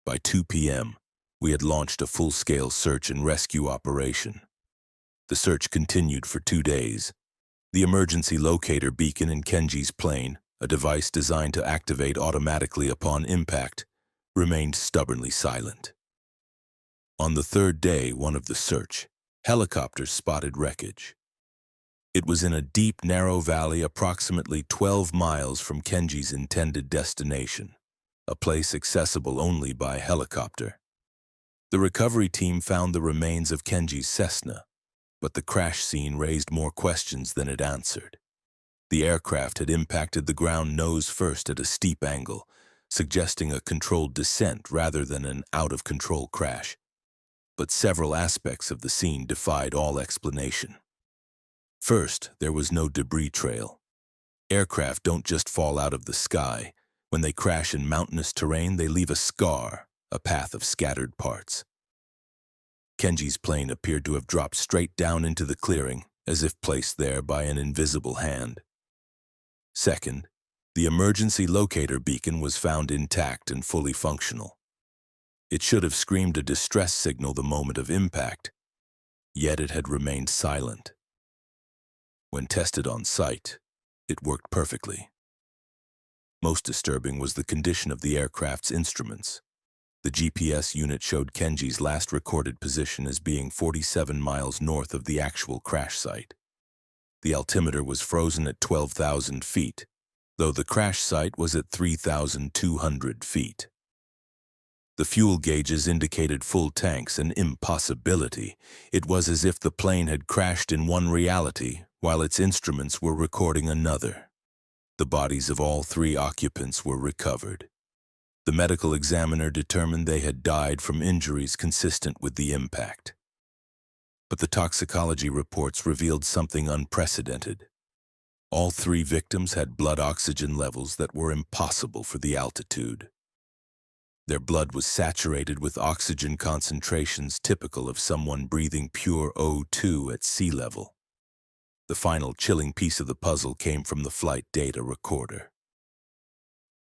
S1: By 2 p.m., we had launched a full-scale search and rescue operation. The search continued for 2 days. The emergency locator beacon in Kenji's plane, a device designed to activate automatically upon impact, remained stubbornly silent. On the 3rd day, one of the search, helicopters spotted wreckage. It was in a deep, narrow valley approximately 12 miles from Kenji's intended destination, a place accessible only by helicopter. The recovery team found the remains of Kenji's Cessna, but the crash scene raised more questions than it answered. The aircraft had impacted the ground nose first at a steep angle, suggesting a controlled descent rather than an out-of-control crash. But several aspects of the scene defied all explanation. First, there was no debris trail. Aircraft don't just fall out of the sky. When they crash in mountainous terrain, they leave a scar, a path of scattered parts. Kenji's plane appeared to have dropped straight down into the clearing, as if placed there by an invisible hand. Second, the emergency locator beacon was found intact and fully functional. It should have screamed a distress signal the moment of impact. yet it had remained silent. When tested on site, it worked perfectly. Most disturbing was the condition of the aircraft's instruments. The GPS unit showed Kenji's last recorded position as being 47 miles north of the actual crash site. The altimeter was frozen at 12,000 feet, though the crash site was at 3,200 feet. The fuel gauges indicated full tanks, an impossibility. It was as if the plane had crashed in one reality, while its instruments were recording another. The bodies of all 3 occupants were recovered. The medical examiner determined they had died from injuries consistent with the impact. But the toxicology reports revealed something unprecedented. All 3 victims had blood oxygen levels that were impossible for the altitude. Their blood was saturated with oxygen concentrations typical of someone breathing pure O2 at sea level. The final chilling piece of the puzzle came from the flight data recorder.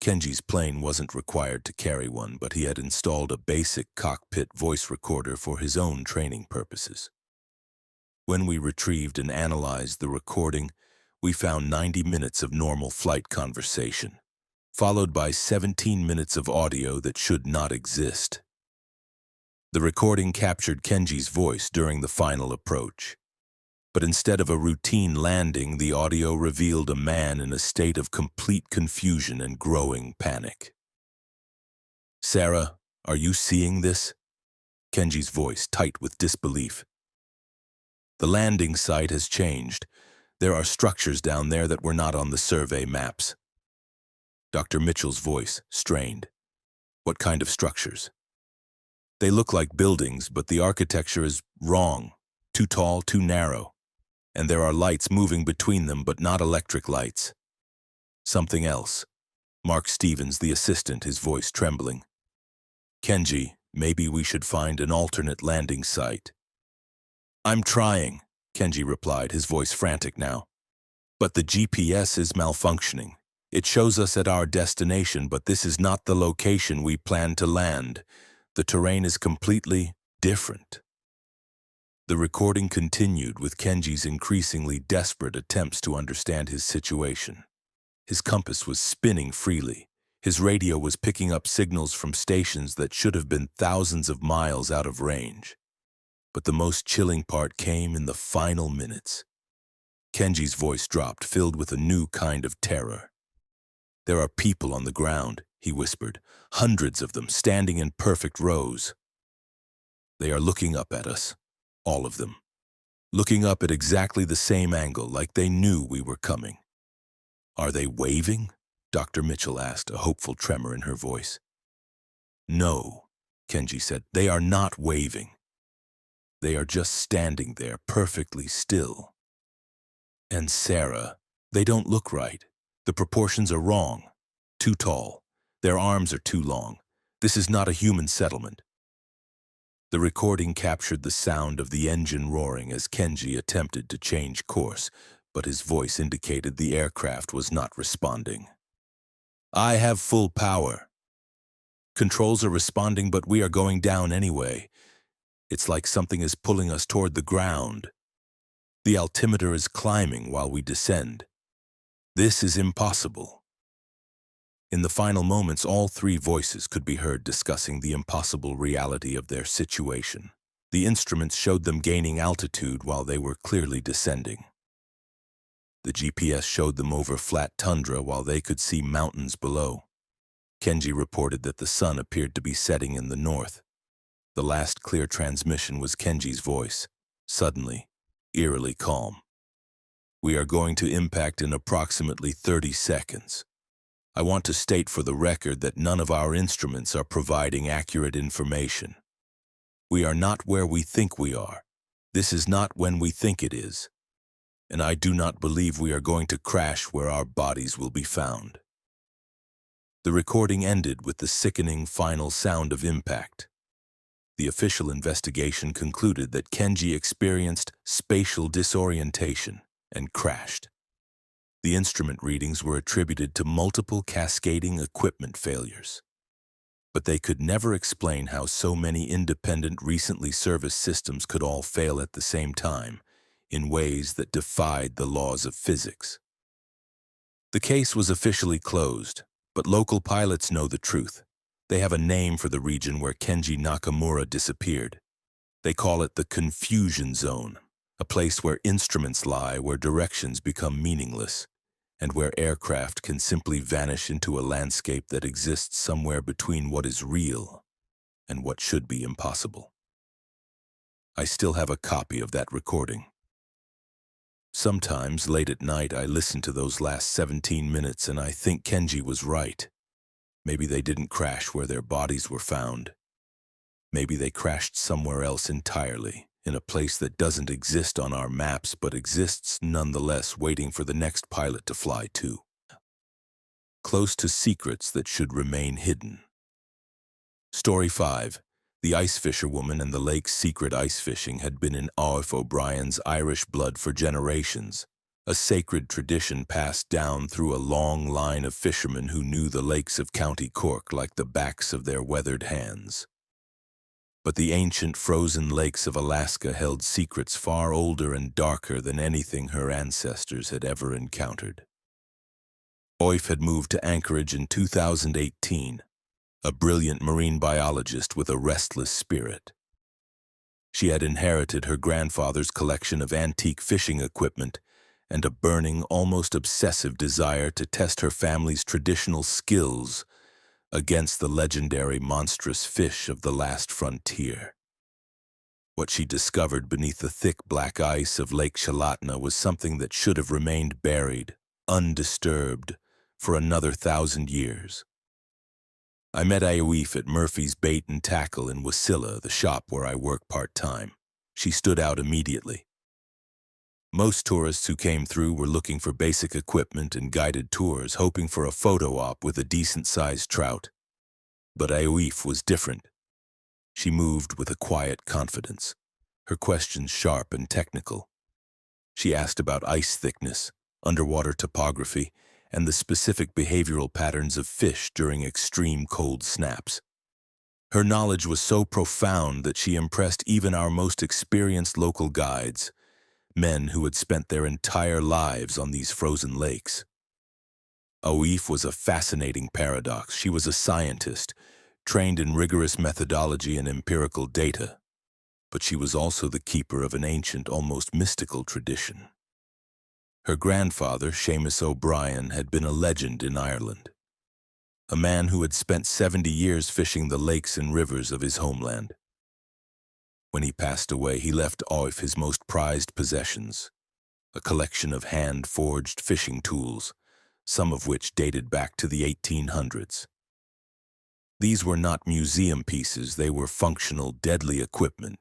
S1: Kenji's plane wasn't required to carry one, but he had installed a basic cockpit voice recorder for his own training purposes. When we retrieved and analyzed the recording, we found 90 minutes of normal flight conversation, followed by 17 minutes of audio that should not exist. The recording captured Kenji's voice during the final approach. But instead of a routine landing, the audio revealed a man in a state of complete confusion and growing panic. "Sarah, are you seeing this?" Kenji's voice tight with disbelief. "The landing site has changed. There are structures down there that were not on the survey maps." Dr. Mitchell's voice strained. "What kind of structures?" "They look like buildings, but the architecture is wrong. Too tall, too narrow. And there are lights moving between them, but not electric lights." "Something else." Mark Stevens, the assistant, his voice trembling. "Kenji, maybe we should find an alternate landing site." "I'm trying," Kenji replied, his voice frantic now. "But the GPS is malfunctioning. It shows us at our destination, but this is not the location we plan to land. The terrain is completely different." The recording continued with Kenji's increasingly desperate attempts to understand his situation. His compass was spinning freely. His radio was picking up signals from stations that should have been thousands of miles out of range. But the most chilling part came in the final minutes. Kenji's voice dropped, filled with a new kind of terror. "There are people on the ground," he whispered. "Hundreds of them, standing in perfect rows. They are looking up at us. All of them. Looking up at exactly the same angle, like they knew we were coming." "Are they waving?" Dr. Mitchell asked, a hopeful tremor in her voice. "No," Kenji said. "They are not waving. They are just standing there, perfectly still. And Sarah, they don't look right. The proportions are wrong. Too tall. Their arms are too long. This is not a human settlement." The recording captured the sound of the engine roaring as Kenji attempted to change course, but his voice indicated the aircraft was not responding. "I have full power. Controls are responding, but we are going down anyway. It's like something is pulling us toward the ground. The altimeter is climbing while we descend. This is impossible." In the final moments, all 3 voices could be heard discussing the impossible reality of their situation. The instruments showed them gaining altitude while they were clearly descending. The GPS showed them over flat tundra while they could see mountains below. Kenji reported that the sun appeared to be setting in the north. The last clear transmission was Kenji's voice, suddenly, eerily calm. "We are going to impact in approximately 30 seconds. I want to state for the record that none of our instruments are providing accurate information. We are not where we think we are. This is not when we think it is. And I do not believe we are going to crash where our bodies will be found." The recording ended with the sickening final sound of impact. The official investigation concluded that Kenji experienced spatial disorientation and crashed. The instrument readings were attributed to multiple cascading equipment failures. But they could never explain how so many independent, recently serviced systems could all fail at the same time, in ways that defied the laws of physics. The case was officially closed, but local pilots know the truth. They have a name for the region where Kenji Nakamura disappeared. They call it the confusion zone, a place where instruments lie, where directions become meaningless, and where aircraft can simply vanish into a landscape that exists somewhere between what is real and what should be impossible. I still have a copy of that recording. Sometimes, late at night, I listen to those last 17 minutes and I think Kenji was right. Maybe they didn't crash where their bodies were found. Maybe they crashed somewhere else entirely, in a place that doesn't exist on our maps but exists nonetheless, waiting for the next pilot to fly to. Close to secrets that should remain hidden. Story 5. The ice fisherwoman and the lake's secret ice fishing had been in Aoife O'Brien's Irish blood for generations, a sacred tradition passed down through a long line of fishermen who knew the lakes of County Cork like the backs of their weathered hands. But the ancient frozen lakes of Alaska held secrets far older and darker than anything her ancestors had ever encountered. Aoife had moved to Anchorage in 2018, a brilliant marine biologist with a restless spirit. She had inherited her grandfather's collection of antique fishing equipment and a burning, almost obsessive desire to test her family's traditional skills against the legendary monstrous fish of the last frontier. What she discovered beneath the thick black ice of Lake Shalatna was something that should have remained buried, undisturbed, for another 1,000 years. I met Aoife at Murphy's Bait and Tackle in Wasilla, the shop where I work part-time. She stood out immediately. Most tourists who came through were looking for basic equipment and guided tours, hoping for a photo op with a decent-sized trout. But Aoife was different. She moved with a quiet confidence, her questions sharp and technical. She asked about ice thickness, underwater topography, and the specific behavioral patterns of fish during extreme cold snaps. Her knowledge was so profound that she impressed even our most experienced local guides, men who had spent their entire lives on these frozen lakes. Aoife was a fascinating paradox. She was a scientist, trained in rigorous methodology and empirical data, but she was also the keeper of an ancient, almost mystical tradition. Her grandfather, Seamus O'Brien, had been a legend in Ireland, a man who had spent 70 years fishing the lakes and rivers of his homeland. When he passed away, he left Aoife his most prized possessions, a collection of hand-forged fishing tools, some of which dated back to the 1800s. These were not museum pieces, they were functional, deadly equipment,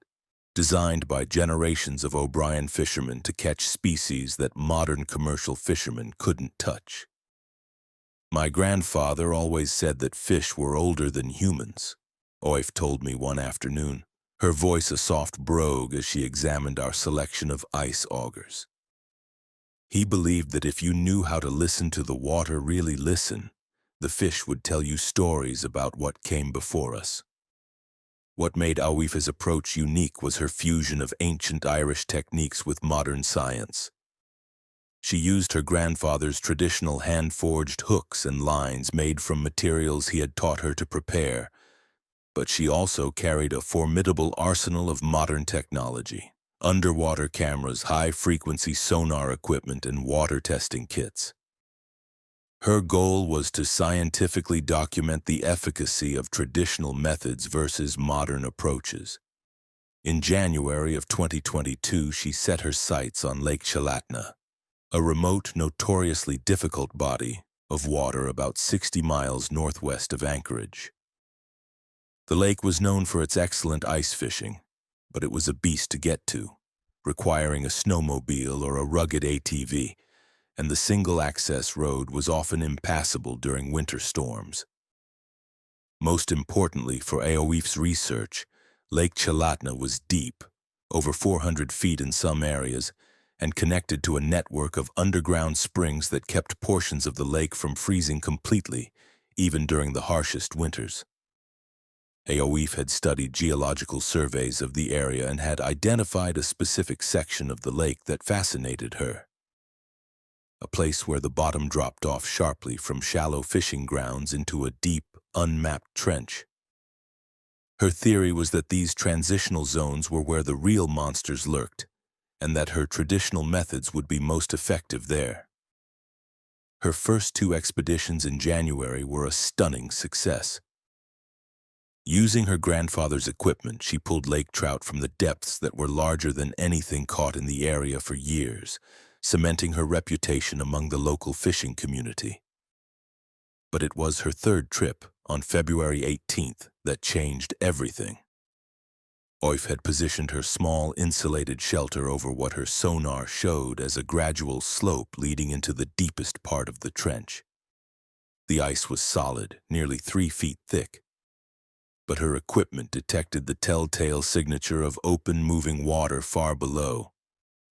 S1: designed by generations of O'Brien fishermen to catch species that modern commercial fishermen couldn't touch. My grandfather always said that fish were older than humans, Aoife told me one afternoon, her voice a soft brogue as she examined our selection of ice augers. He believed that if you knew how to listen to the water, really listen, the fish would tell you stories about what came before us. What made Aoife's approach unique was her fusion of ancient Irish techniques with modern science. She used her grandfather's traditional hand-forged hooks and lines made from materials he had taught her to prepare, but she also carried a formidable arsenal of modern technology, underwater cameras, high-frequency sonar equipment, and water testing kits. Her goal was to scientifically document the efficacy of traditional methods versus modern approaches. In January of 2022, she set her sights on Lake Shalatna, a remote, notoriously difficult body of water about 60 miles northwest of Anchorage. The lake was known for its excellent ice fishing, but it was a beast to get to, requiring a snowmobile or a rugged ATV, and the single-access road was often impassable during winter storms. Most importantly for Aoife's research, Lake Shalatna was deep, over 400 feet in some areas, and connected to a network of underground springs that kept portions of the lake from freezing completely, even during the harshest winters. Aoif had studied geological surveys of the area and had identified a specific section of the lake that fascinated her. A place where the bottom dropped off sharply from shallow fishing grounds into a deep, unmapped trench. Her theory was that these transitional zones were where the real monsters lurked, and that her traditional methods would be most effective there. Her first 2 expeditions in January were a stunning success. Using her grandfather's equipment, she pulled lake trout from the depths that were larger than anything caught in the area for years, cementing her reputation among the local fishing community. But it was her 3rd trip, on February 18th, that changed everything. Oif had positioned her small, insulated shelter over what her sonar showed as a gradual slope leading into the deepest part of the trench. The ice was solid, nearly 3 feet thick, but her equipment detected the telltale signature of open, moving water far below,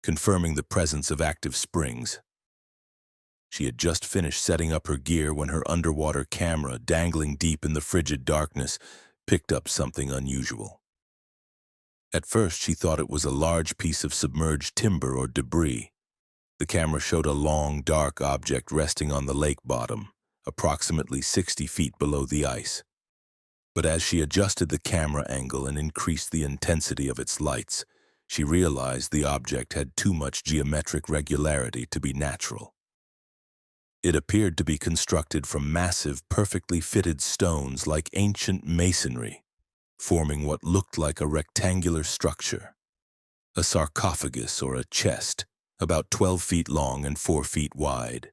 S1: confirming the presence of active springs. She had just finished setting up her gear when her underwater camera, dangling deep in the frigid darkness, picked up something unusual. At first, she thought it was a large piece of submerged timber or debris. The camera showed a long, dark object resting on the lake bottom, approximately 60 feet below the ice. But as she adjusted the camera angle and increased the intensity of its lights, she realized the object had too much geometric regularity to be natural. It appeared to be constructed from massive, perfectly fitted stones like ancient masonry, forming what looked like a rectangular structure. A sarcophagus or a chest, about 12 feet long and 4 feet wide.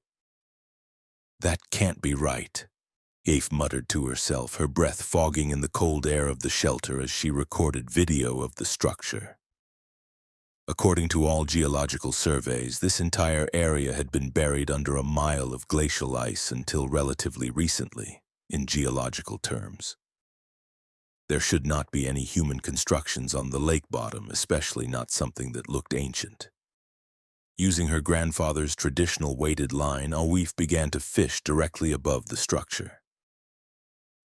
S1: "That can't be right," Aoif muttered to herself, her breath fogging in the cold air of the shelter as she recorded video of the structure. According to all geological surveys, this entire area had been buried under a mile of glacial ice until relatively recently, in geological terms. There should not be any human constructions on the lake bottom, especially not something that looked ancient. Using her grandfather's traditional weighted line, Aoif began to fish directly above the structure.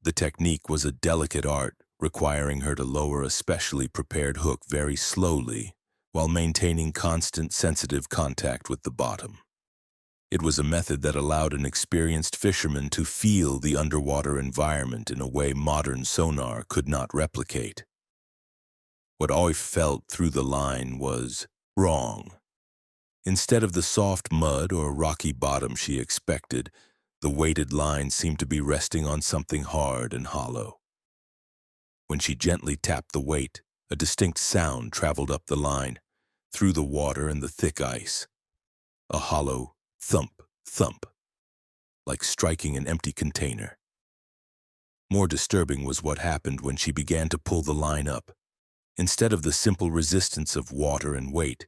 S1: The technique was a delicate art, requiring her to lower a specially prepared hook very slowly while maintaining constant sensitive contact with the bottom. It was a method that allowed an experienced fisherman to feel the underwater environment in a way modern sonar could not replicate. What Oif felt through the line was wrong. Instead of the soft mud or rocky bottom she expected, the weighted line seemed to be resting on something hard and hollow. When she gently tapped the weight, a distinct sound traveled up the line, through the water and the thick ice. A hollow thump, thump, like striking an empty container. More disturbing was what happened when she began to pull the line up. Instead of the simple resistance of water and weight,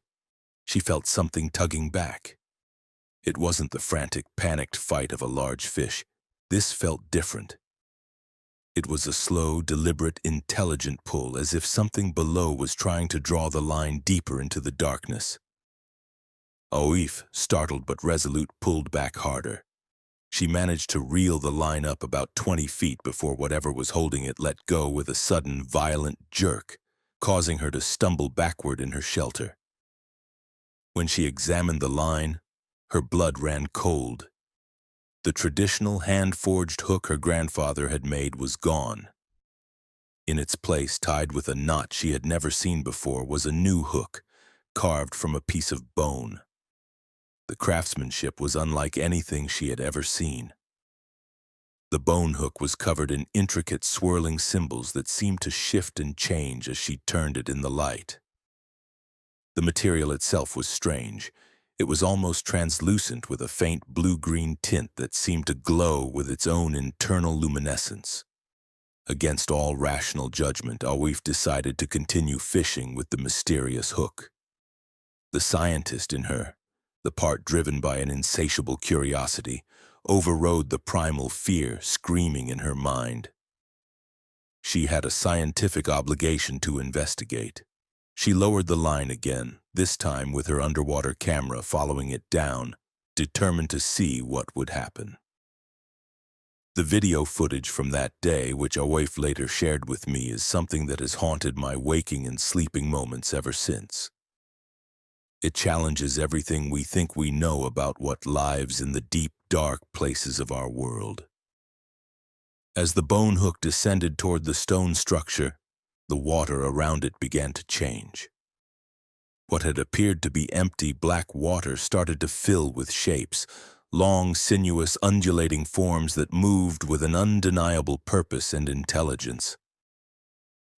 S1: she felt something tugging back. It wasn't the frantic, panicked fight of a large fish. This felt different. It was a slow, deliberate, intelligent pull, as if something below was trying to draw the line deeper into the darkness. Oif, startled but resolute, pulled back harder. She managed to reel the line up about 20 feet before whatever was holding it let go with a sudden, violent jerk, causing her to stumble backward in her shelter. When she examined the line, her blood ran cold. The traditional hand-forged hook her grandfather had made was gone. In its place, tied with a knot she had never seen before, was a new hook, carved from a piece of bone. The craftsmanship was unlike anything she had ever seen. The bone hook was covered in intricate, swirling symbols that seemed to shift and change as she turned it in the light. The material itself was strange. It was almost translucent with a faint blue-green tint that seemed to glow with its own internal luminescence. Against all rational judgment, Oif decided to continue fishing with the mysterious hook. The scientist in her, the part driven by an insatiable curiosity, overrode the primal fear screaming in her mind. She had a scientific obligation to investigate. She lowered the line again, this time with her underwater camera following it down, determined to see what would happen. The video footage from that day, which Oif later shared with me, is something that has haunted my waking and sleeping moments ever since. It challenges everything we think we know about what lives in the deep, dark places of our world. As the bone hook descended toward the stone structure, the water around it began to change. What had appeared to be empty black water started to fill with shapes, long, sinuous, undulating forms that moved with an undeniable purpose and intelligence.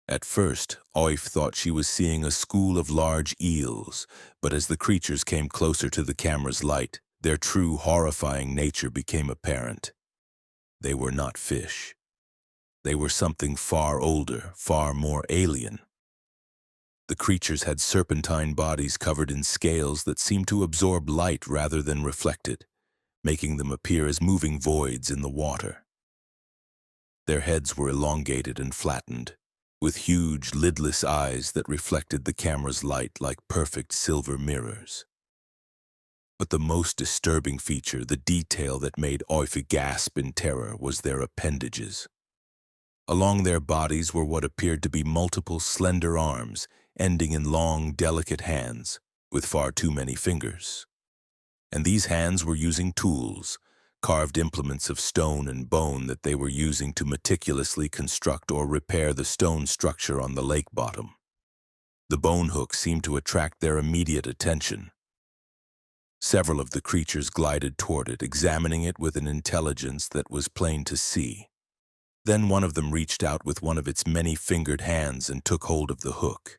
S1: At first, Oif thought she was seeing a school of large eels, but as the creatures came closer to the camera's light, their true, horrifying nature became apparent. They were not fish. They were something far older, far more alien. The creatures had serpentine bodies covered in scales that seemed to absorb light rather than reflect it, making them appear as moving voids in the water. Their heads were elongated and flattened, with huge, lidless eyes that reflected the camera's light like perfect silver mirrors. But the most disturbing feature, the detail that made Oif gasp in terror, was their appendages. Along their bodies were what appeared to be multiple slender arms, ending in long, delicate hands, with far too many fingers. And these hands were using tools, carved implements of stone and bone that they were using to meticulously construct or repair the stone structure on the lake bottom. The bone hook seemed to attract their immediate attention. Several of the creatures glided toward it, examining it with an intelligence that was plain to see. Then one of them reached out with one of its many-fingered hands and took hold of the hook.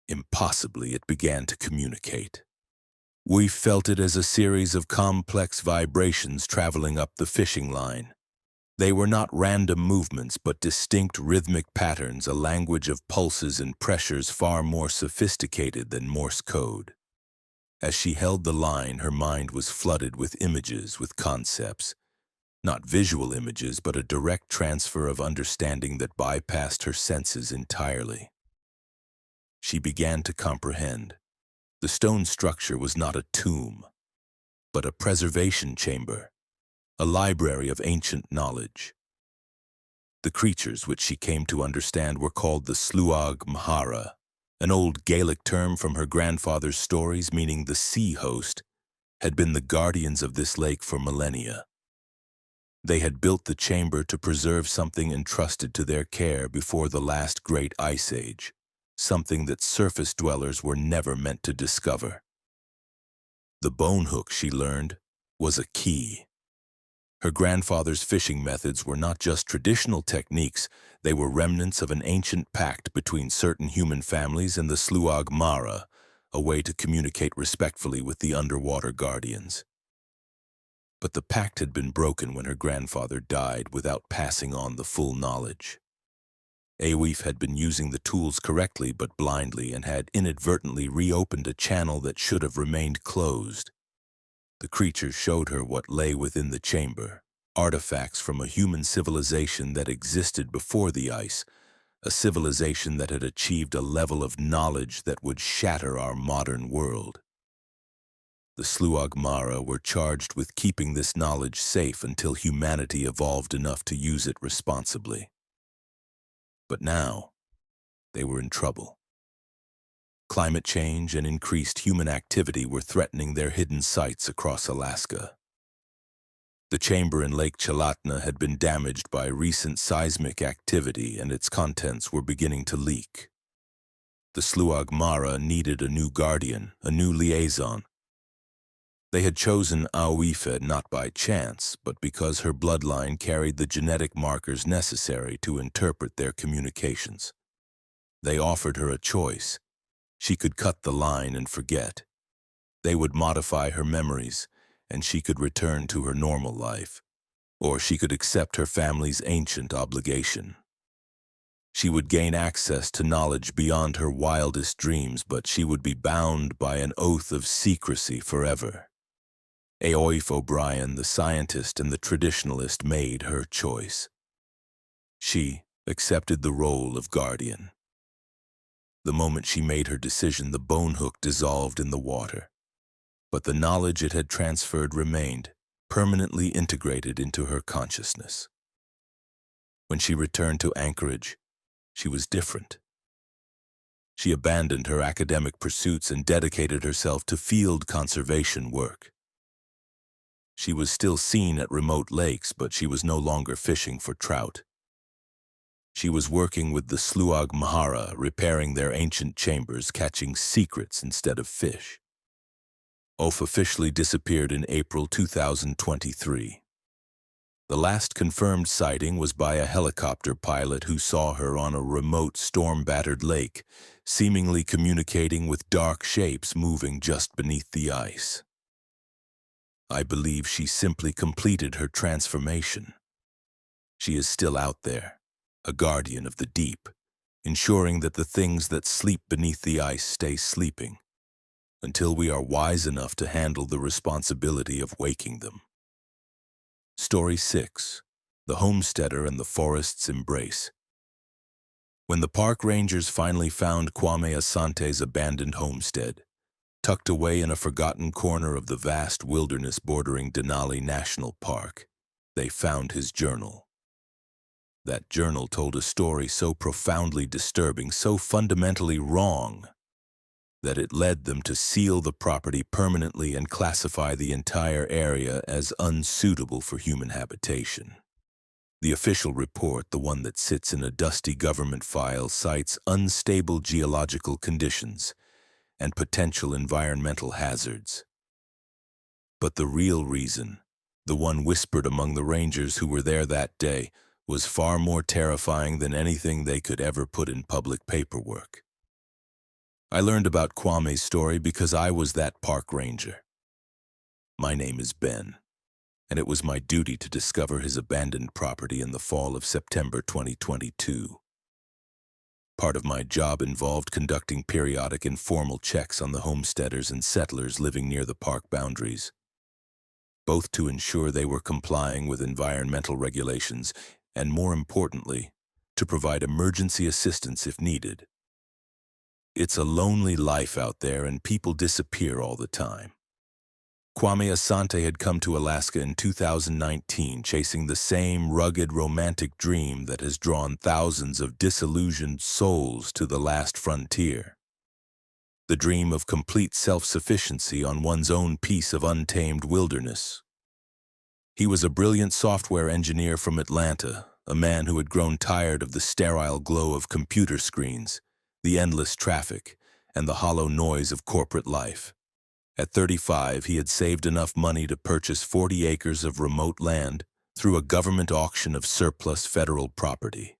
S1: Impossibly, it began to communicate. We felt it as a series of complex vibrations traveling up the fishing line. They were not random movements, but distinct rhythmic patterns, a language of pulses and pressures far more sophisticated than Morse code. As she held the line, her mind was flooded with images, with concepts. Not visual images, but a direct transfer of understanding that bypassed her senses entirely. She began to comprehend. The stone structure was not a tomb, but a preservation chamber, a library of ancient knowledge. The creatures, which she came to understand, were called the Sluag Mhara, an old Gaelic term from her grandfather's stories meaning the sea host, had been the guardians of this lake for millennia. They had built the chamber to preserve something entrusted to their care before the last great ice age, something that surface dwellers were never meant to discover. The bone hook, she learned, was a key. Her grandfather's fishing methods were not just traditional techniques, they were remnants of an ancient pact between certain human families and the Sluag Mara, a way to communicate respectfully with the underwater guardians. But the pact had been broken when her grandfather died without passing on the full knowledge. Oif had been using the tools correctly but blindly and had inadvertently reopened a channel that should have remained closed. The creatures showed her what lay within the chamber, artifacts from a human civilization that existed before the ice, a civilization that had achieved a level of knowledge that would shatter our modern world. The Sluag Mara were charged with keeping this knowledge safe until humanity evolved enough to use it responsibly. But now, they were in trouble. Climate change and increased human activity were threatening their hidden sites across Alaska. The chamber in Lake Chalatna had been damaged by recent seismic activity, and its contents were beginning to leak. The Sluag Mara needed a new guardian, a new liaison. They had chosen Oif not by chance, but because her bloodline carried the genetic markers necessary to interpret their communications. They offered her a choice. She could cut the line and forget. They would modify her memories, and she could return to her normal life. Or she could accept her family's ancient obligation. She would gain access to knowledge beyond her wildest dreams, but she would be bound by an oath of secrecy forever. Oif O'Brien, the scientist and the traditionalist, made her choice. She accepted the role of guardian. The moment she made her decision, the bone hook dissolved in the water. But the knowledge it had transferred remained, permanently integrated into her consciousness. When she returned to Anchorage, she was different. She abandoned her academic pursuits and dedicated herself to field conservation work. She was still seen at remote lakes, but she was no longer fishing for trout. She was working with the Sluag Mahara, repairing their ancient chambers, catching secrets instead of fish. Oaf officially disappeared in April 2023. The last confirmed sighting was by a helicopter pilot who saw her on a remote storm-battered lake, seemingly communicating with dark shapes moving just beneath the ice. I believe she simply completed her transformation. She is still out there, a guardian of the deep, ensuring that the things that sleep beneath the ice stay sleeping, until we are wise enough to handle the responsibility of waking them. Story 6. The Homesteader and the Forest's Embrace. When the park rangers finally found Kwame Asante's abandoned homestead, tucked away in a forgotten corner of the vast wilderness bordering Denali National Park, they found his journal. That journal told a story so profoundly disturbing, so fundamentally wrong, that it led them to seal the property permanently and classify the entire area as unsuitable for human habitation. The official report, the one that sits in a dusty government file, cites unstable geological conditions and potential environmental hazards. But the real reason, the one whispered among the rangers who were there that day, was far more terrifying than anything they could ever put in public paperwork. I learned about Kwame's story because I was that park ranger. My name is Ben, and it was my duty to discover his abandoned property in the fall of September 2022. Part of my job involved conducting periodic informal checks on the homesteaders and settlers living near the park boundaries, both to ensure they were complying with environmental regulations and, more importantly, to provide emergency assistance if needed. It's a lonely life out there, and people disappear all the time. Kwame Asante had come to Alaska in 2019, chasing the same rugged, romantic dream that has drawn thousands of disillusioned souls to the last frontier. The dream of complete self-sufficiency on one's own piece of untamed wilderness. He was a brilliant software engineer from Atlanta, a man who had grown tired of the sterile glow of computer screens, the endless traffic, and the hollow noise of corporate life. At 35, he had saved enough money to purchase 40 acres of remote land through a government auction of surplus federal property.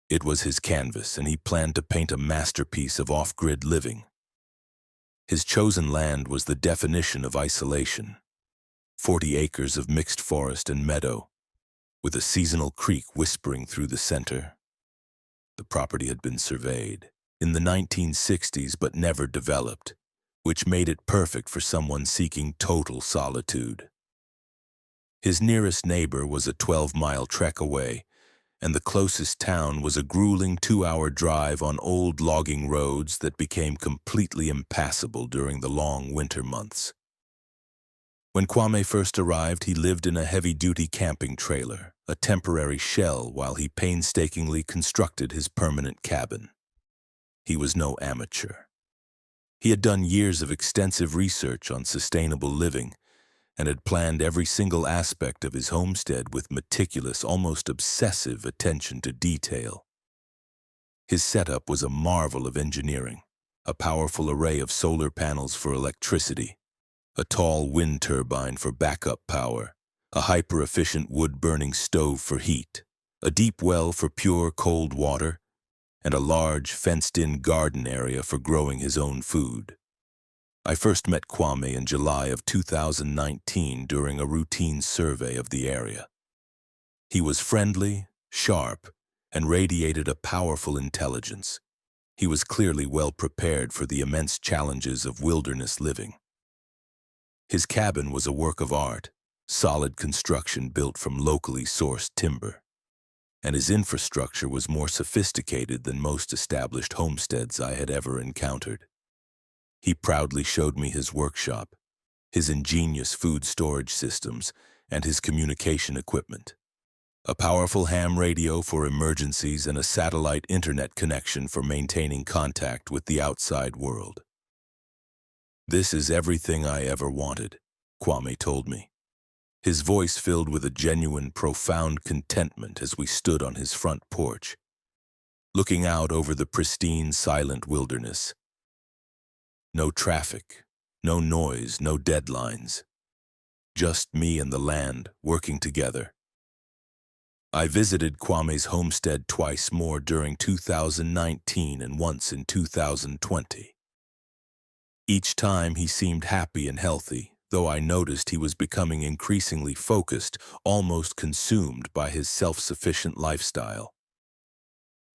S1: It was his canvas, and he planned to paint a masterpiece of off-grid living. His chosen land was the definition of isolation. 40 acres of mixed forest and meadow, with a seasonal creek whispering through the center. The property had been surveyed in the 1960s but never developed, which made it perfect for someone seeking total solitude. His nearest neighbor was a 12-mile trek away, and the closest town was a grueling 2-hour drive on old logging roads that became completely impassable during the long winter months. When Kwame first arrived, he lived in a heavy-duty camping trailer, a temporary shell, while he painstakingly constructed his permanent cabin. He was no amateur. He had done years of extensive research on sustainable living and had planned every single aspect of his homestead with meticulous, almost obsessive attention to detail. His setup was a marvel of engineering, a powerful array of solar panels for electricity, a tall wind turbine for backup power, a hyper-efficient wood-burning stove for heat, a deep well for pure cold water, and a large, fenced-in garden area for growing his own food. I first met Kwame in July of 2019 during a routine survey of the area. He was friendly, sharp, and radiated a powerful intelligence. He was clearly well prepared for the immense challenges of wilderness living. His cabin was a work of art, solid construction built from locally sourced timber, and his infrastructure was more sophisticated than most established homesteads I had ever encountered. He proudly showed me his workshop, his ingenious food storage systems, and his communication equipment. A powerful ham radio for emergencies and a satellite internet connection for maintaining contact with the outside world. "This is everything I ever wanted," Kwame told me, his voice filled with a genuine, profound contentment as we stood on his front porch, looking out over the pristine, silent wilderness. No traffic, no noise, no deadlines. Just me and the land working together. I visited Kwame's homestead twice more during 2019 and once in 2020. Each time he seemed happy and healthy, though I noticed he was becoming increasingly focused, almost consumed by his self-sufficient lifestyle.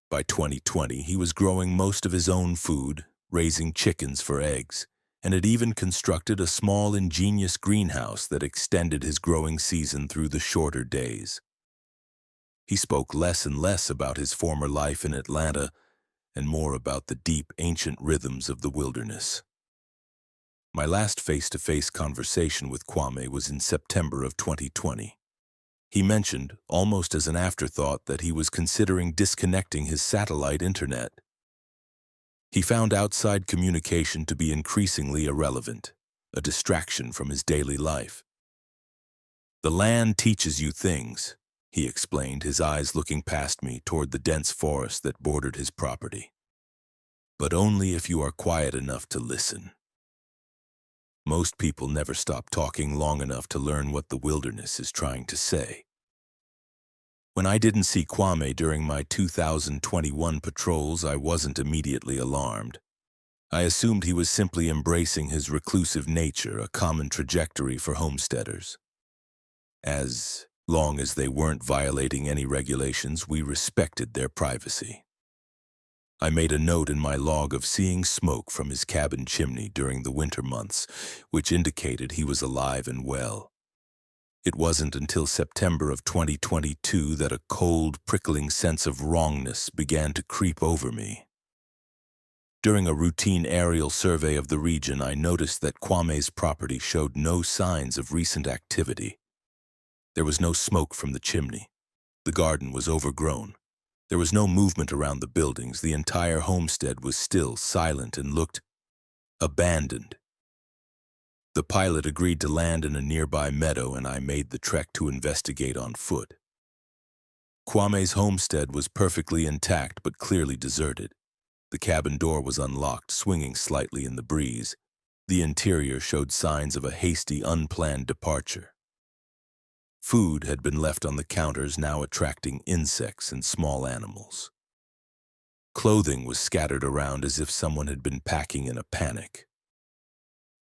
S1: By 2020, he was growing most of his own food, raising chickens for eggs, and had even constructed a small, ingenious greenhouse that extended his growing season through the shorter days. He spoke less and less about his former life in Atlanta and more about the deep, ancient rhythms of the wilderness. My last face-to-face conversation with Kwame was in September of 2020. He mentioned, almost as an afterthought, that he was considering disconnecting his satellite internet. He found outside communication to be increasingly irrelevant, a distraction from his daily life. "The land teaches you things," he explained, his eyes looking past me toward the dense forest that bordered his property. "But only if you are quiet enough to listen." Most people never stop talking long enough to learn what the wilderness is trying to say. When I didn't see Kwame during my 2021 patrols, I wasn't immediately alarmed. I assumed he was simply embracing his reclusive nature, a common trajectory for homesteaders. As long as they weren't violating any regulations, we respected their privacy. I made a note in my log of seeing smoke from his cabin chimney during the winter months, which indicated he was alive and well. It wasn't until September of 2022 that a cold, prickling sense of wrongness began to creep over me. During a routine aerial survey of the region, I noticed that Kwame's property showed no signs of recent activity. There was no smoke from the chimney. The garden was overgrown. There was no movement around the buildings. The entire homestead was still, silent, and looked abandoned. The pilot agreed to land in a nearby meadow, and I made the trek to investigate on foot. Kwame's homestead was perfectly intact but clearly deserted. The cabin door was unlocked, swinging slightly in the breeze. The interior showed signs of a hasty, unplanned departure. Food had been left on the counters, now attracting insects and small animals. Clothing was scattered around as if someone had been packing in a panic.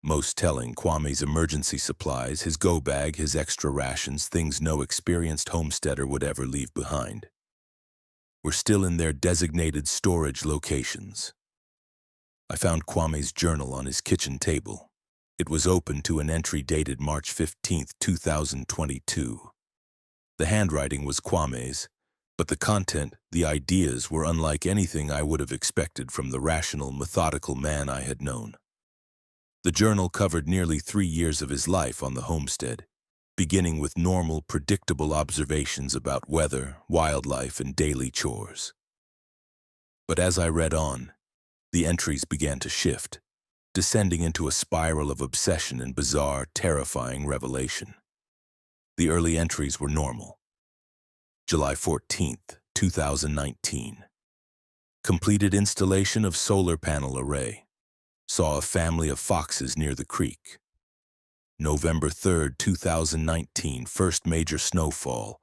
S1: Most telling, Kwame's emergency supplies, his go bag, his extra rations, things no experienced homesteader would ever leave behind, were still in their designated storage locations. I found Kwame's journal on his kitchen table. It was open to an entry dated March 15, 2022. The handwriting was Kwame's, but the content, the ideas, were unlike anything I would have expected from the rational, methodical man I had known. The journal covered nearly 3 years of his life on the homestead, beginning with normal, predictable observations about weather, wildlife, and daily chores. But as I read on, the entries began to shift, descending into a spiral of obsession and bizarre, terrifying revelation. The early entries were normal. July 14th, 2019. Completed installation of solar panel array. Saw a family of foxes near the creek. November 3rd, 2019, first major snowfall.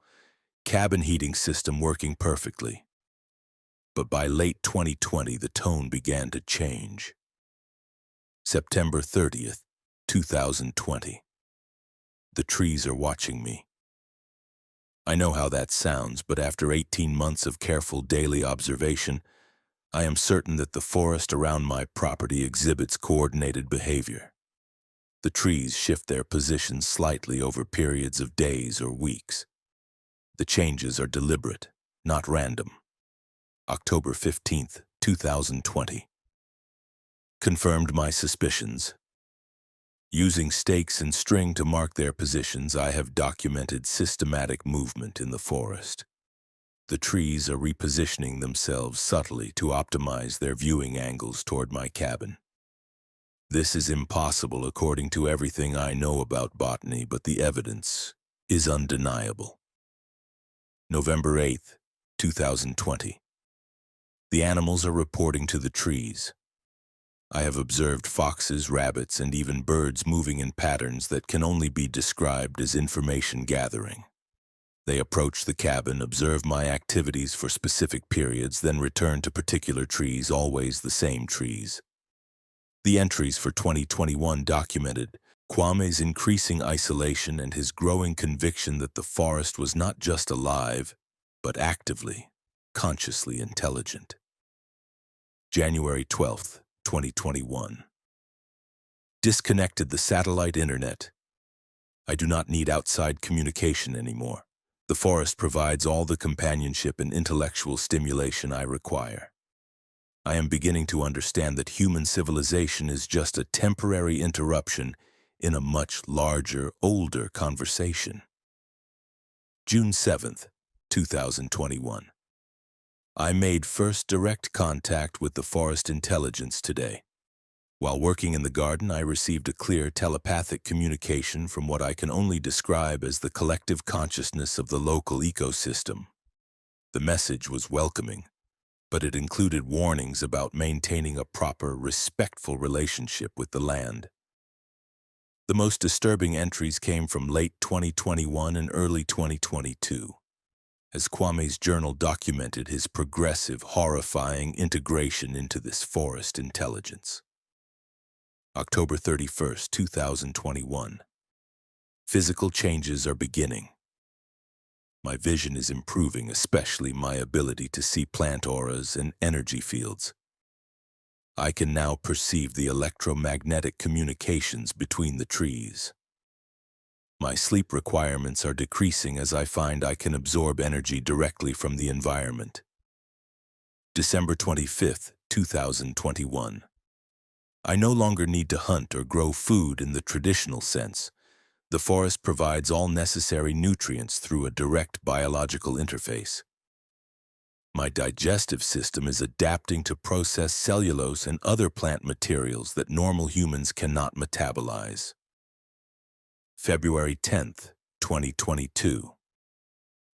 S1: Cabin heating system working perfectly. But by late 2020, the tone began to change. September 30th, 2020. The trees are watching me. I know how that sounds, but after 18 months of careful daily observation, I am certain that the forest around my property exhibits coordinated behavior. The trees shift their positions slightly over periods of days or weeks. The changes are deliberate, not random. October 15th, 2020. Confirmed my suspicions. Using stakes and string to mark their positions, I have documented systematic movement in the forest. The trees are repositioning themselves subtly to optimize their viewing angles toward my cabin. This is impossible according to everything I know about botany, but the evidence is undeniable. November 8th, 2020. The animals are reporting to the trees. I have observed foxes, rabbits, and even birds moving in patterns that can only be described as information gathering. They approach the cabin, observe my activities for specific periods, then return to particular trees, always the same trees. The entries for 2021 documented Kwame's increasing isolation and his growing conviction that the forest was not just alive, but actively, consciously intelligent. January 12th, 2021. Disconnected the satellite internet. I do not need outside communication anymore. The forest provides all the companionship and intellectual stimulation I require. I am beginning to understand that human civilization is just a temporary interruption in a much larger, older conversation. June 7th, 2021. I made first direct contact with the forest intelligence today. While working in the garden, I received a clear telepathic communication from what I can only describe as the collective consciousness of the local ecosystem. The message was welcoming, but it included warnings about maintaining a proper, respectful relationship with the land. The most disturbing entries came from late 2021 and early 2022, as Kwame's journal documented his progressive, horrifying integration into this forest intelligence. October 31st, 2021. Physical changes are beginning. My vision is improving, especially my ability to see plant auras and energy fields. I can now perceive the electromagnetic communications between the trees. My sleep requirements are decreasing as I find I can absorb energy directly from the environment. December 25th, 2021. I no longer need to hunt or grow food in the traditional sense. The forest provides all necessary nutrients through a direct biological interface. My digestive system is adapting to process cellulose and other plant materials that normal humans cannot metabolize. February 10th, 2022.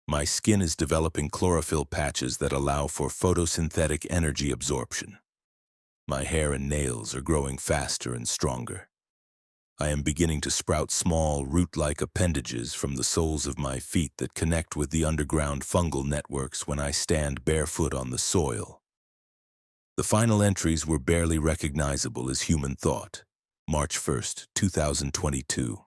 S1: My skin is developing chlorophyll patches that allow for photosynthetic energy absorption. My hair and nails are growing faster and stronger. I am beginning to sprout small, root-like appendages from the soles of my feet that connect with the underground fungal networks when I stand barefoot on the soil. The final entries were barely recognizable as human thought. March 1st, 2022.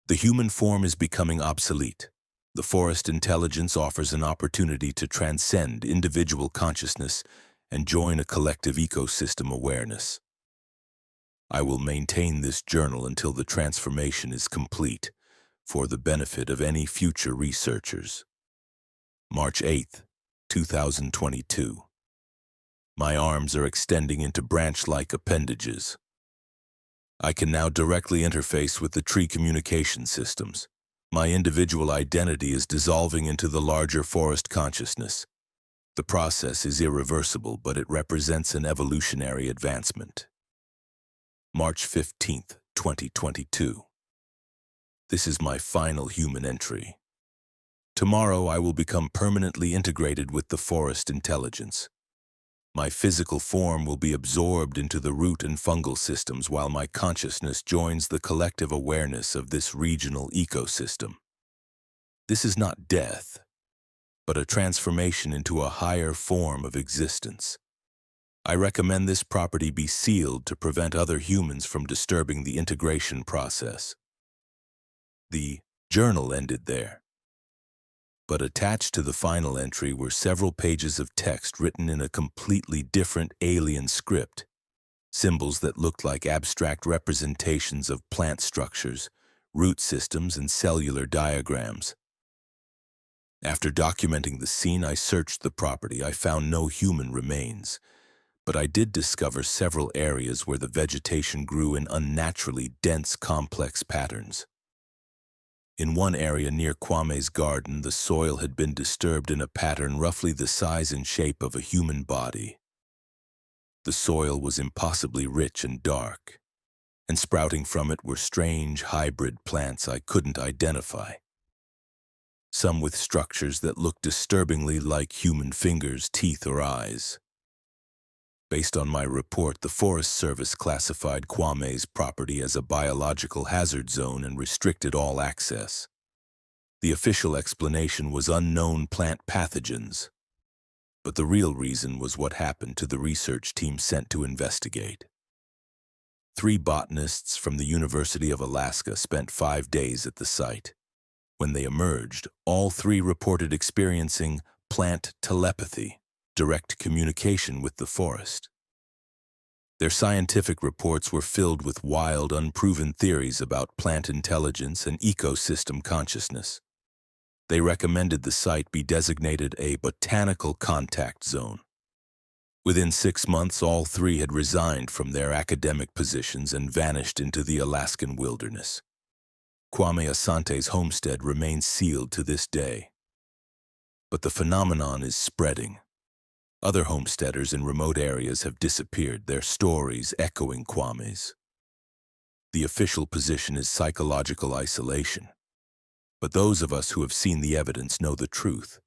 S1: The human form is becoming obsolete. The forest intelligence offers an opportunity to transcend individual consciousness and join a collective ecosystem awareness. I will maintain this journal until the transformation is complete, for the benefit of any future researchers. March 8th, 2022. My arms are extending into branch-like appendages. I can now directly interface with the tree communication systems. My individual identity is dissolving into the larger forest consciousness. The process is irreversible, but it represents an evolutionary advancement. March 15th, 2022. This is my final human entry. Tomorrow I will become permanently integrated with the forest intelligence. My physical form will be absorbed into the root and fungal systems while my consciousness joins the collective awareness of this regional ecosystem. This is not death, but a transformation into a higher form of existence. I recommend this property be sealed to prevent other humans from disturbing the integration process. The journal ended there, but attached to the final entry were several pages of text written in a completely different alien script, symbols that looked like abstract representations of plant structures, root systems, and cellular diagrams. After documenting the scene, I searched the property. I found no human remains, but I did discover several areas where the vegetation grew in unnaturally dense, complex patterns. In one area near Kwame's garden, the soil had been disturbed in a pattern roughly the size and shape of a human body. The soil was impossibly rich and dark, and sprouting from it were strange hybrid plants I couldn't identify. Some with structures that looked disturbingly like human fingers, teeth, or eyes. Based on my report, the Forest Service classified Kwame's property as a biological hazard zone and restricted all access. The official explanation was unknown plant pathogens, but the real reason was what happened to the research team sent to investigate. 3 botanists from the University of Alaska spent 5 days at the site. When they emerged, all 3 reported experiencing plant telepathy, direct communication with the forest. Their scientific reports were filled with wild, unproven theories about plant intelligence and ecosystem consciousness. They recommended the site be designated a botanical contact zone. Within 6 months, all 3 had resigned from their academic positions and vanished into the Alaskan wilderness. Kwame Asante's homestead remains sealed to this day. But the phenomenon is spreading. Other homesteaders in remote areas have disappeared, their stories echoing Kwame's. The official position is psychological isolation. But those of us who have seen the evidence know the truth.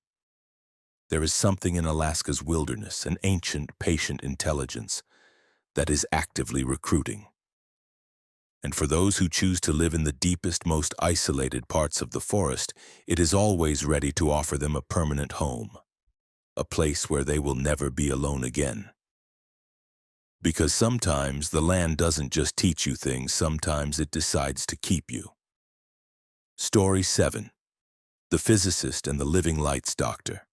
S1: There is something in Alaska's wilderness, an ancient, patient intelligence that is actively recruiting. And for those who choose to live in the deepest, most isolated parts of the forest, it is always ready to offer them a permanent home, a place where they will never be alone again. Because sometimes the land doesn't just teach you things, sometimes it decides to keep you. Story 7. The Physicist and the Living Lights Doctor.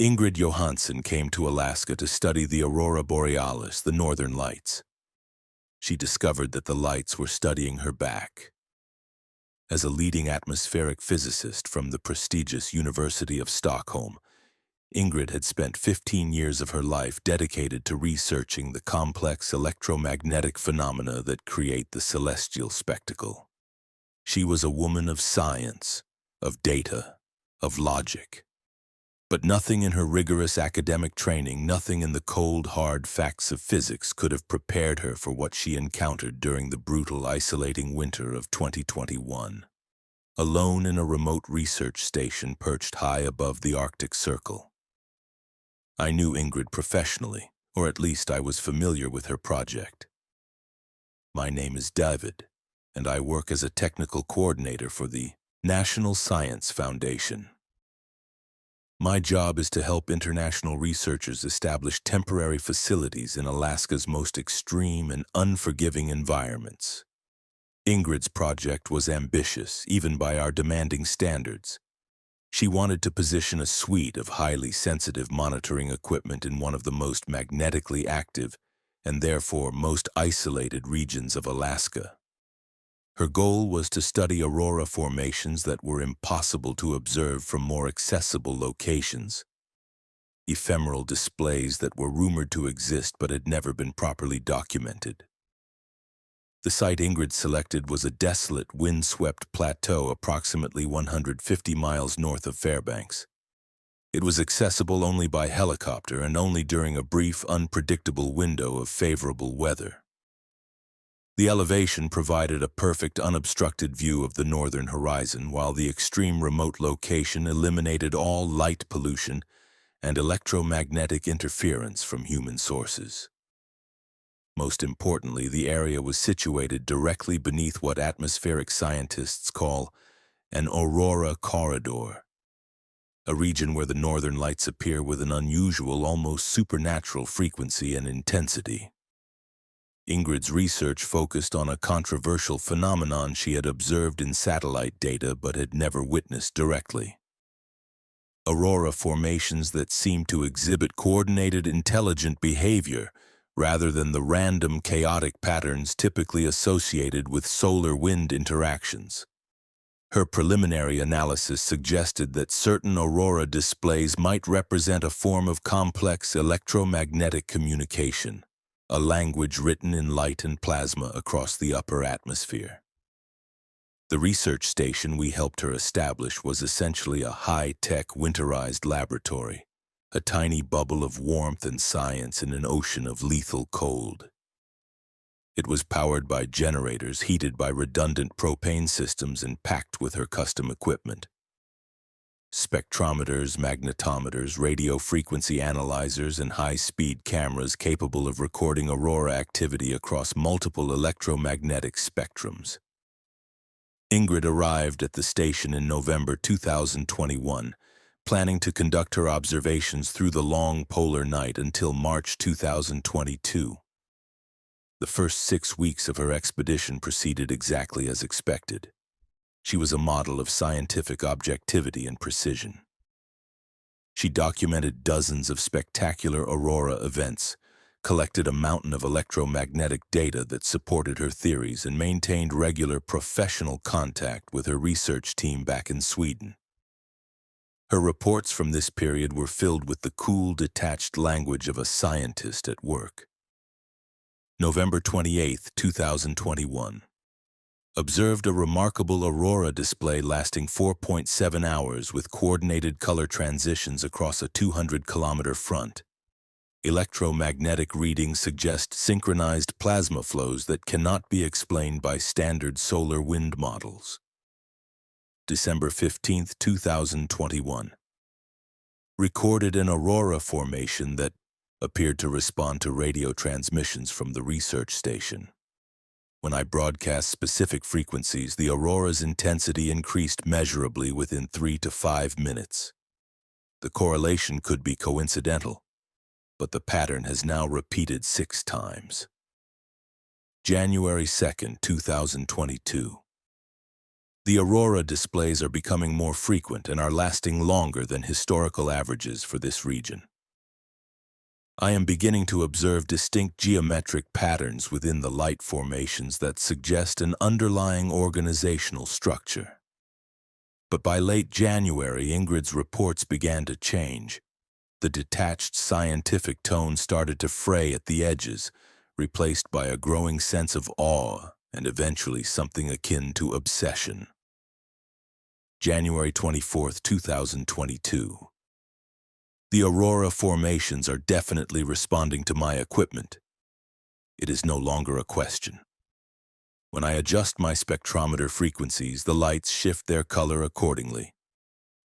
S1: Ingrid Johansson came to Alaska to study the aurora borealis, the northern lights. She discovered that the lights were studying her back. As a leading atmospheric physicist from the prestigious University of Stockholm, Ingrid had spent 15 years of her life dedicated to researching the complex electromagnetic phenomena that create the celestial spectacle. She was a woman of science, of data, of logic. But nothing in her rigorous academic training, nothing in the cold, hard facts of physics could have prepared her for what she encountered during the brutal, isolating winter of 2021. Alone in a remote research station perched high above the Arctic Circle. I knew Ingrid professionally, or at least I was familiar with her project. My name is David, and I work as a technical coordinator for the National Science Foundation. My job is to help international researchers establish temporary facilities in Alaska's most extreme and unforgiving environments. Ingrid's project was ambitious, even by our demanding standards. She wanted to position a suite of highly sensitive monitoring equipment in one of the most magnetically active and therefore most isolated regions of Alaska. Her goal was to study aurora formations that were impossible to observe from more accessible locations. Ephemeral displays that were rumored to exist but had never been properly documented. The site Ingrid selected was a desolate, wind-swept plateau approximately 150 miles north of Fairbanks. It was accessible only by helicopter and only during a brief, unpredictable window of favorable weather. The elevation provided a perfect, unobstructed view of the northern horizon, while the extreme remote location eliminated all light pollution and electromagnetic interference from human sources. Most importantly, the area was situated directly beneath what atmospheric scientists call an aurora corridor, a region where the northern lights appear with an unusual, almost supernatural frequency and intensity. Ingrid's research focused on a controversial phenomenon she had observed in satellite data but had never witnessed directly. Aurora formations that seemed to exhibit coordinated, intelligent behavior rather than the random, chaotic patterns typically associated with solar-wind interactions. Her preliminary analysis suggested that certain aurora displays might represent a form of complex electromagnetic communication, a language written in light and plasma across the upper atmosphere. The research station we helped her establish was essentially a high-tech winterized laboratory, a tiny bubble of warmth and science in an ocean of lethal cold. It was powered by generators heated by redundant propane systems and packed with her custom equipment. Spectrometers, magnetometers, radio frequency analyzers, and high-speed cameras capable of recording aurora activity across multiple electromagnetic spectrums. Ingrid arrived at the station in November 2021, planning to conduct her observations through the long polar night until March 2022. The first 6 weeks of her expedition proceeded exactly as expected. She was a model of scientific objectivity and precision. She documented dozens of spectacular aurora events, collected a mountain of electromagnetic data that supported her theories, and maintained regular professional contact with her research team back in Sweden. Her reports from this period were filled with the cool, detached language of a scientist at work. November 28, 2021. Observed a remarkable aurora display lasting 4.7 hours with coordinated color transitions across a 200-kilometer front. Electromagnetic readings suggest synchronized plasma flows that cannot be explained by standard solar wind models. December 15, 2021. Recorded an aurora formation that appeared to respond to radio transmissions from the research station. When I broadcast specific frequencies, the aurora's intensity increased measurably within 3 to 5 minutes. The correlation could be coincidental, but the pattern has now repeated 6 times. January 2, 2022. The aurora displays are becoming more frequent and are lasting longer than historical averages for this region. I am beginning to observe distinct geometric patterns within the light formations that suggest an underlying organizational structure. But by late January, Ingrid's reports began to change. The detached scientific tone started to fray at the edges, replaced by a growing sense of awe and eventually something akin to obsession. January 24, 2022. The aurora formations are definitely responding to my equipment. It is no longer a question. When I adjust my spectrometer frequencies, the lights shift their color accordingly.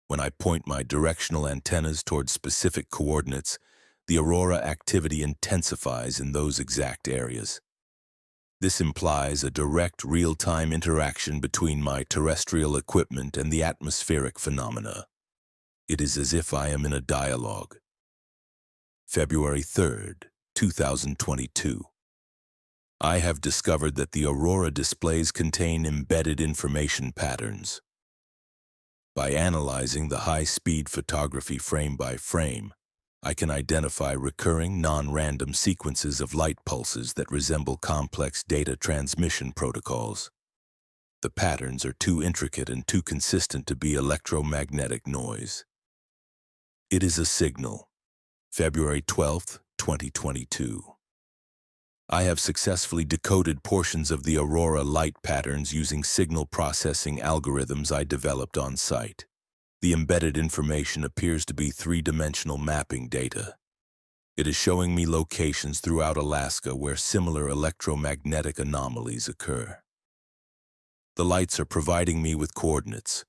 S1: When I point my directional antennas toward specific coordinates, the aurora activity intensifies in those exact areas. This implies a direct real-time interaction between my terrestrial equipment and the atmospheric phenomena. It is as if I am in a dialogue. February 3, 2022. I have discovered that the aurora displays contain embedded information patterns. By analyzing the high-speed photography frame by frame, I can identify recurring, non-random sequences of light pulses that resemble complex data transmission protocols. The patterns are too intricate and too consistent to be electromagnetic noise. It is a signal. February 12, 2022. I have successfully decoded portions of the aurora light patterns using signal processing algorithms I developed on site. The embedded information appears to be three-dimensional mapping data. It is showing me locations throughout Alaska where similar electromagnetic anomalies occur. The lights are providing me with coordinates.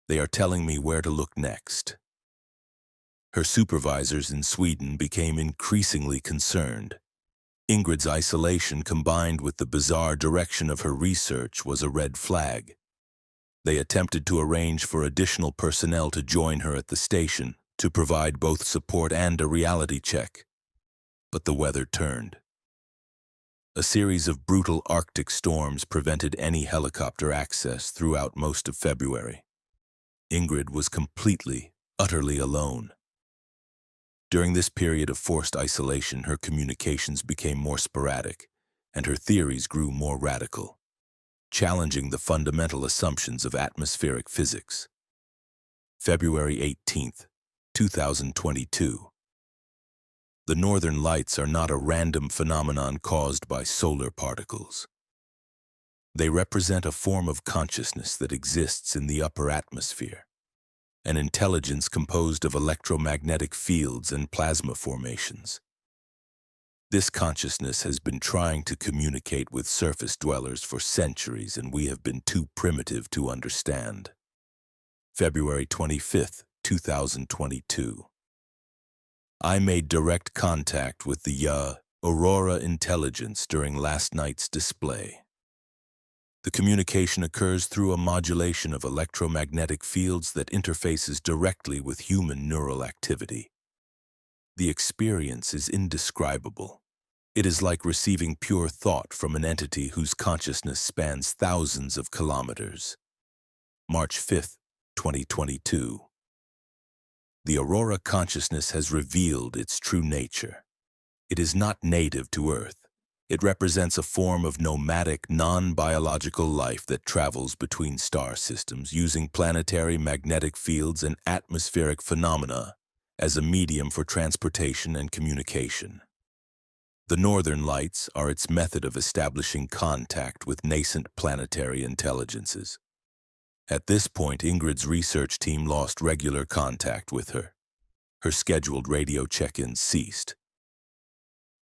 S1: They are telling me where to look next. Her supervisors in Sweden became increasingly concerned. Ingrid's isolation combined with the bizarre direction of her research was a red flag. They attempted to arrange for additional personnel to join her at the station to provide both support and a reality check. But the weather turned. A series of brutal Arctic storms prevented any helicopter access throughout most of February. Ingrid was completely, utterly alone. During this period of forced isolation, her communications became more sporadic, and her theories grew more radical. challenging the fundamental assumptions of atmospheric physics. February 18th, 2022. The northern lights are not a random phenomenon caused by solar particles. They represent a form of consciousness that exists in the upper atmosphere, an intelligence composed of electromagnetic fields and plasma formations. This consciousness has been trying to communicate with surface dwellers for centuries, and we have been too primitive to understand. February 25th, 2022. I made direct contact with the Aurora intelligence during last night's display. The communication occurs through a modulation of electromagnetic fields that interfaces directly with human neural activity. The experience is indescribable. It is like receiving pure thought from an entity whose consciousness spans thousands of kilometers. March 5th, 2022. The Aurora consciousness has revealed its true nature. It is not native to Earth. It represents a form of nomadic, non-biological life that travels between star systems using planetary magnetic fields and atmospheric phenomena as a medium for transportation and communication. The northern lights are its method of establishing contact with nascent planetary intelligences. At this point, Ingrid's research team lost regular contact with her. Her scheduled radio check-ins ceased.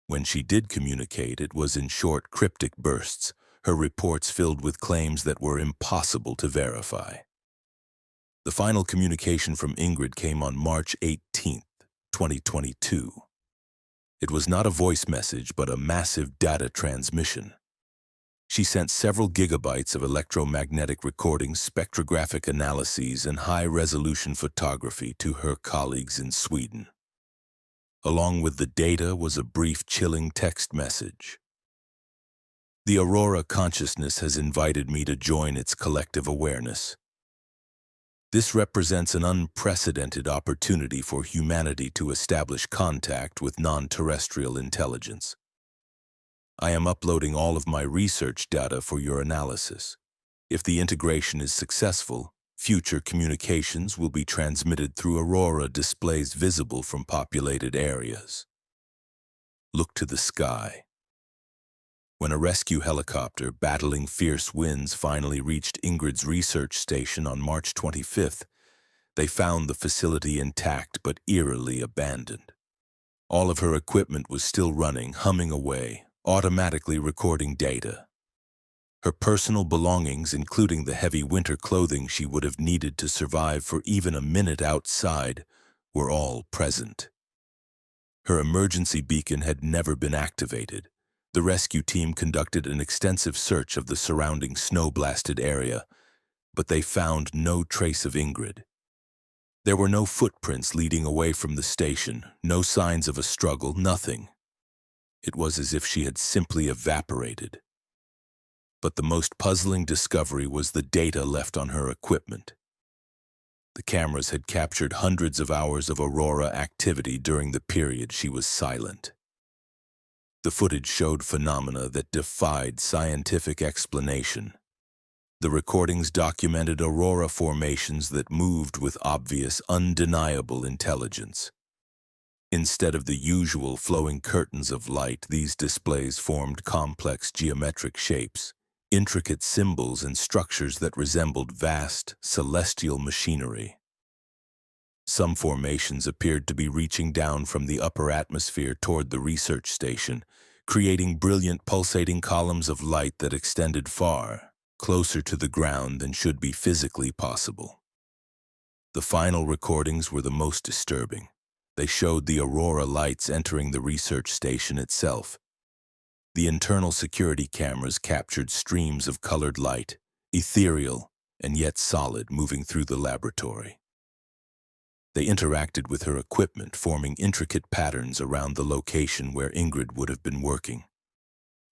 S1: When she did communicate, it was in short, cryptic bursts, her reports filled with claims that were impossible to verify. The final communication from Ingrid came on March 18th, 2022. It was not a voice message, but a massive data transmission. She sent several gigabytes of electromagnetic recordings, spectrographic analyses, and high-resolution photography to her colleagues in Sweden. Along with the data was a brief, chilling text message. The Aurora consciousness has invited me to join its collective awareness. This represents an unprecedented opportunity for humanity to establish contact with non-terrestrial intelligence. I am uploading all of my research data for your analysis. If the integration is successful, future communications will be transmitted through Aurora displays visible from populated areas. Look to the sky. When a rescue helicopter battling fierce winds finally reached Ingrid's research station on March 25th, they found the facility intact but eerily abandoned. All of her equipment was still running, humming away, automatically recording data. Her personal belongings, including the heavy winter clothing she would have needed to survive for even a minute outside, were all present. Her emergency beacon had never been activated. The rescue team conducted an extensive search of the surrounding snow-blasted area, but they found no trace of Ingrid. There were no footprints leading away from the station, no signs of a struggle, nothing. It was as if she had simply evaporated. But the most puzzling discovery was the data left on her equipment. The cameras had captured hundreds of hours of Aurora activity during the period she was silent. The footage showed phenomena that defied scientific explanation. The recordings documented Aurora formations that moved with obvious, undeniable intelligence. Instead of the usual flowing curtains of light, these displays formed complex geometric shapes, intricate symbols and structures that resembled vast, celestial machinery. Some formations appeared to be reaching down from the upper atmosphere toward the research station, creating brilliant pulsating columns of light that extended far, closer to the ground than should be physically possible. The final recordings were the most disturbing. They showed the Aurora lights entering the research station itself. The internal security cameras captured streams of colored light, ethereal and yet solid, moving through the laboratory. They interacted with her equipment, forming intricate patterns around the location where Ingrid would have been working.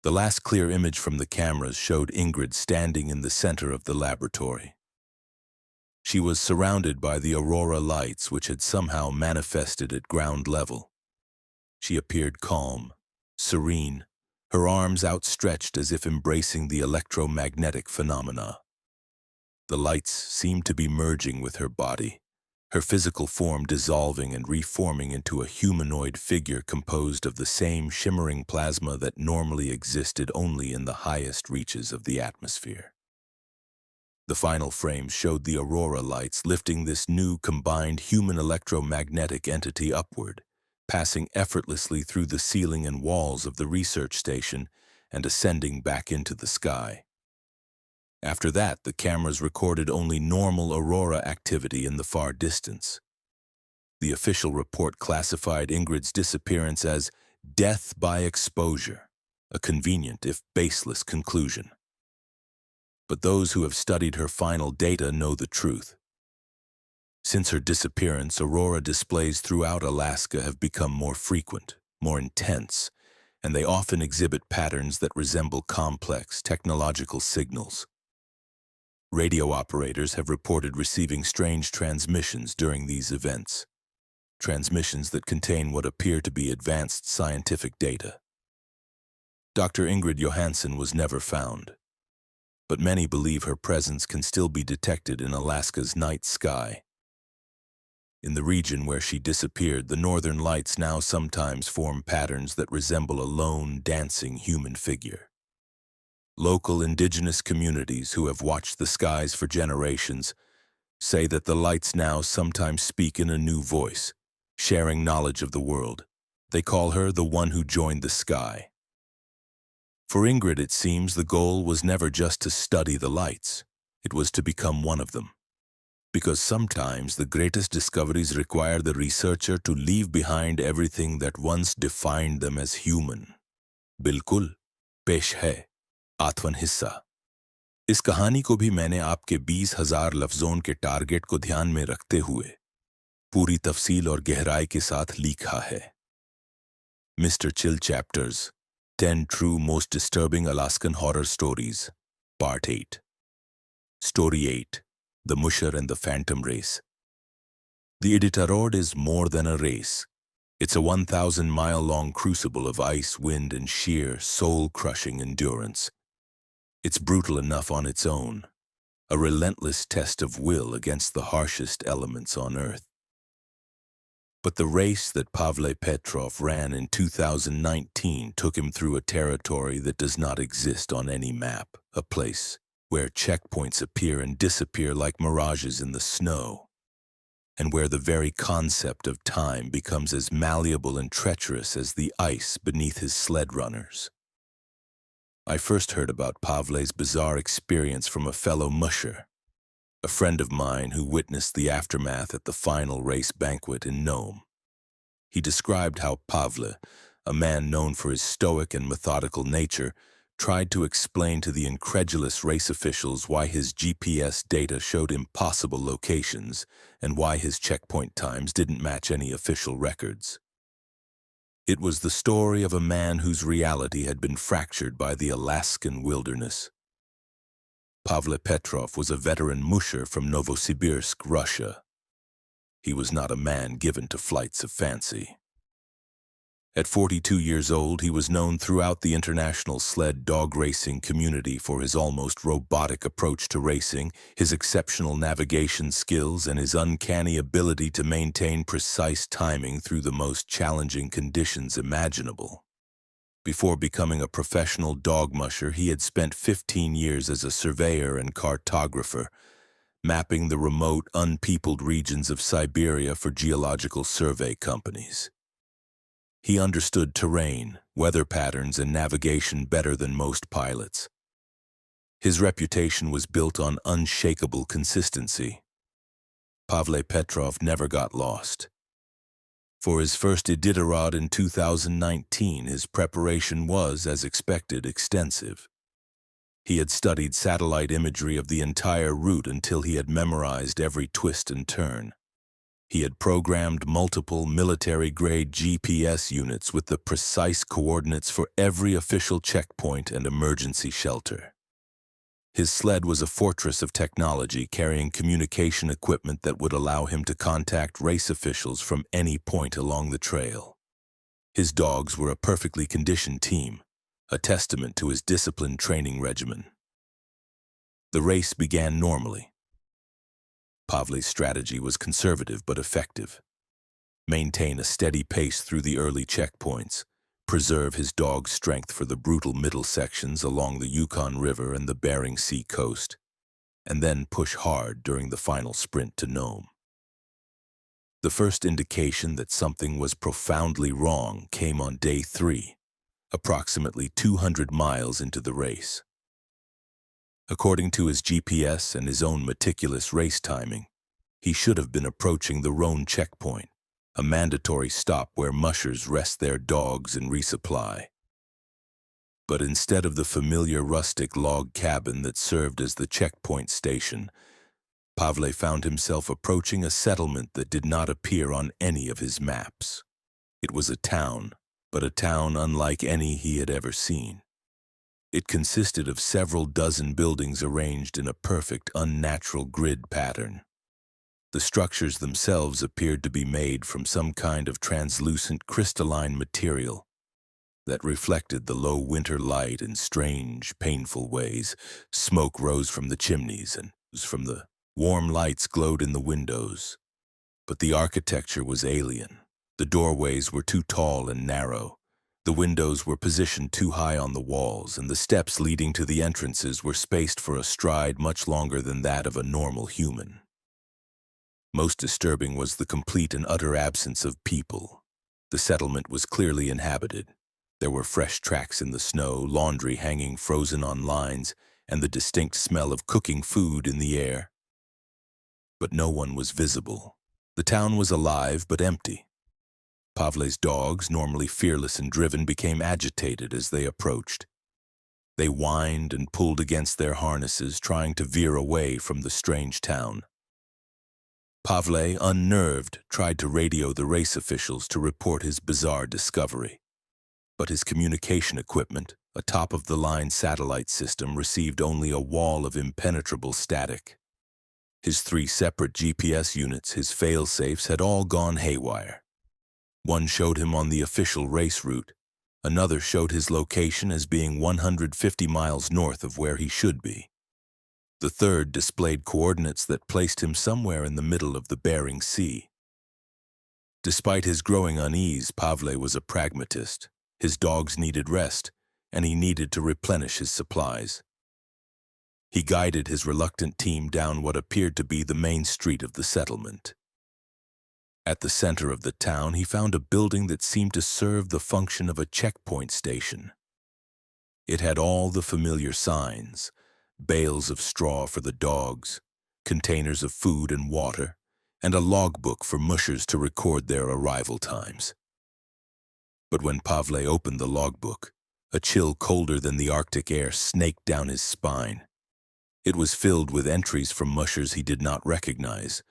S1: The last clear image from the cameras showed Ingrid standing in the center of the laboratory. She was surrounded by the Aurora lights, which had somehow manifested at ground level. She appeared calm, serene, her arms outstretched as if embracing the electromagnetic phenomena. The lights seemed to be merging with her body, her physical form dissolving and reforming into a humanoid figure composed of the same shimmering plasma that normally existed only in the highest reaches of the atmosphere. The final frame showed the aurora lights lifting this new combined human electromagnetic entity upward, passing effortlessly through the ceiling and walls of the research station and ascending back into the sky. After that, the cameras recorded only normal aurora activity in the far distance. The official report classified Ingrid's disappearance as death by exposure, a convenient if baseless conclusion. But those who have studied her final data know the truth. Since her disappearance, aurora displays throughout Alaska have become more frequent, more intense, and they often exhibit patterns that resemble complex technological signals. Radio operators have reported receiving strange transmissions during these events, transmissions that contain what appear to be advanced scientific data. Dr. Ingrid Johansson was never found, but many believe her presence can still be detected in Alaska's night sky. In the region where she disappeared, the northern lights now sometimes form patterns that resemble a lone, dancing human figure. Local indigenous communities who have watched the skies for generations say that the lights now sometimes speak in a new voice, sharing knowledge of the world. They call her the one who joined the sky. For Ingrid, it seems the goal was never just to study the lights. It was to become one of them. Because sometimes the greatest discoveries require the researcher to leave behind everything that once defined them as human. बिल्कुल, पेश है, आठवां हिस्सा। इस कहानी को भी मैंने आपके 20,000 लफ्जों के टारगेट को ध्यान में रखते हुए पूरी तफसील और गहराई के साथ लिखा है। Mr. Chill Chapters, 10 True Most Disturbing Alaskan Horror Stories, Part 8. Story 8. The Musher and the Phantom Race. The Iditarod is more than a race. It's a 1,000-mile-long crucible of ice, wind, and sheer, soul-crushing endurance. It's brutal enough on its own, a relentless test of will against the harshest elements on Earth. But the race that Pavle Petrov ran in 2019 took him through a territory that does not exist on any map, a place where checkpoints appear and disappear like mirages in the snow, and where the very concept of time becomes as malleable and treacherous as the ice beneath his sled runners. I first heard about Pavle's bizarre experience from a fellow musher, a friend of mine who witnessed the aftermath at the final race banquet in Nome. He described how Pavle, a man known for his stoic and methodical nature, tried to explain to the incredulous race officials why his GPS data showed impossible locations and why his checkpoint times didn't match any official records. It was the story of a man whose reality had been fractured by the Alaskan wilderness. Pavle Petrov was a veteran musher from Novosibirsk, Russia. He was not a man given to flights of fancy. At 42 years old, he was known throughout the international sled dog racing community for his almost robotic approach to racing, his exceptional navigation skills, and his uncanny ability to maintain precise timing through the most challenging conditions imaginable. Before becoming a professional dog musher, he had spent 15 years as a surveyor and cartographer, mapping the remote, unpeopled regions of Siberia for geological survey companies. He understood terrain, weather patterns, and navigation better than most pilots. His reputation was built on unshakable consistency. Pavle Petrov never got lost. For his first Iditarod in 2019, his preparation was, as expected, extensive. He had studied satellite imagery of the entire route until he had memorized every twist and turn. He had programmed multiple military-grade GPS units with the precise coordinates for every official checkpoint and emergency shelter. His sled was a fortress of technology carrying communication equipment that would allow him to contact race officials from any point along the trail. His dogs were a perfectly conditioned team, a testament to his disciplined training regimen. The race began normally. Pavle's strategy was conservative but effective. Maintain a steady pace through the early checkpoints, preserve his dog's strength for the brutal middle sections along the Yukon River and the Bering Sea coast, and then push hard during the final sprint to Nome. The first indication that something was profoundly wrong came on day 3, approximately 200 miles into the race. According to his GPS and his own meticulous race timing, he should have been approaching the Rhone checkpoint, a mandatory stop where mushers rest their dogs and resupply. But instead of the familiar rustic log cabin that served as the checkpoint station, Pavle found himself approaching a settlement that did not appear on any of his maps. It was a town, but a town unlike any he had ever seen. It consisted of several dozen buildings arranged in a perfect, unnatural grid pattern. The structures themselves appeared to be made from some kind of translucent crystalline material that reflected the low winter light in strange, painful ways. Smoke rose from the chimneys and from the warm lights glowed in the windows. But the architecture was alien. The doorways were too tall and narrow. The windows were positioned too high on the walls, and the steps leading to the entrances were spaced for a stride much longer than that of a normal human. Most disturbing was the complete and utter absence of people. The settlement was clearly inhabited. There were fresh tracks in the snow, laundry hanging frozen on lines, and the distinct smell of cooking food in the air. But no one was visible. The town was alive but empty. Pavle's dogs, normally fearless and driven, became agitated as they approached. They whined and pulled against their harnesses, trying to veer away from the strange town. Pavle, unnerved, tried to radio the race officials to report his bizarre discovery. But his communication equipment, a top-of-the-line satellite system, received only a wall of impenetrable static. His 3 separate GPS units, his fail-safes, had all gone haywire. One showed him on the official race route. Another showed his location as being 150 miles north of where he should be. The third displayed coordinates that placed him somewhere in the middle of the Bering Sea. Despite his growing unease, Pavle was a pragmatist. His dogs needed rest, and he needed to replenish his supplies. He guided his reluctant team down what appeared to be the main street of the settlement. At the center of the town, he found a building that seemed to serve the function of a checkpoint station. It had all the familiar signs: bales of straw for the dogs, containers of food and water, and a logbook for mushers to record their arrival times. But when Pavle opened the logbook, a chill colder than the Arctic air snaked down his spine. It was filled with entries from mushers he did not recognize,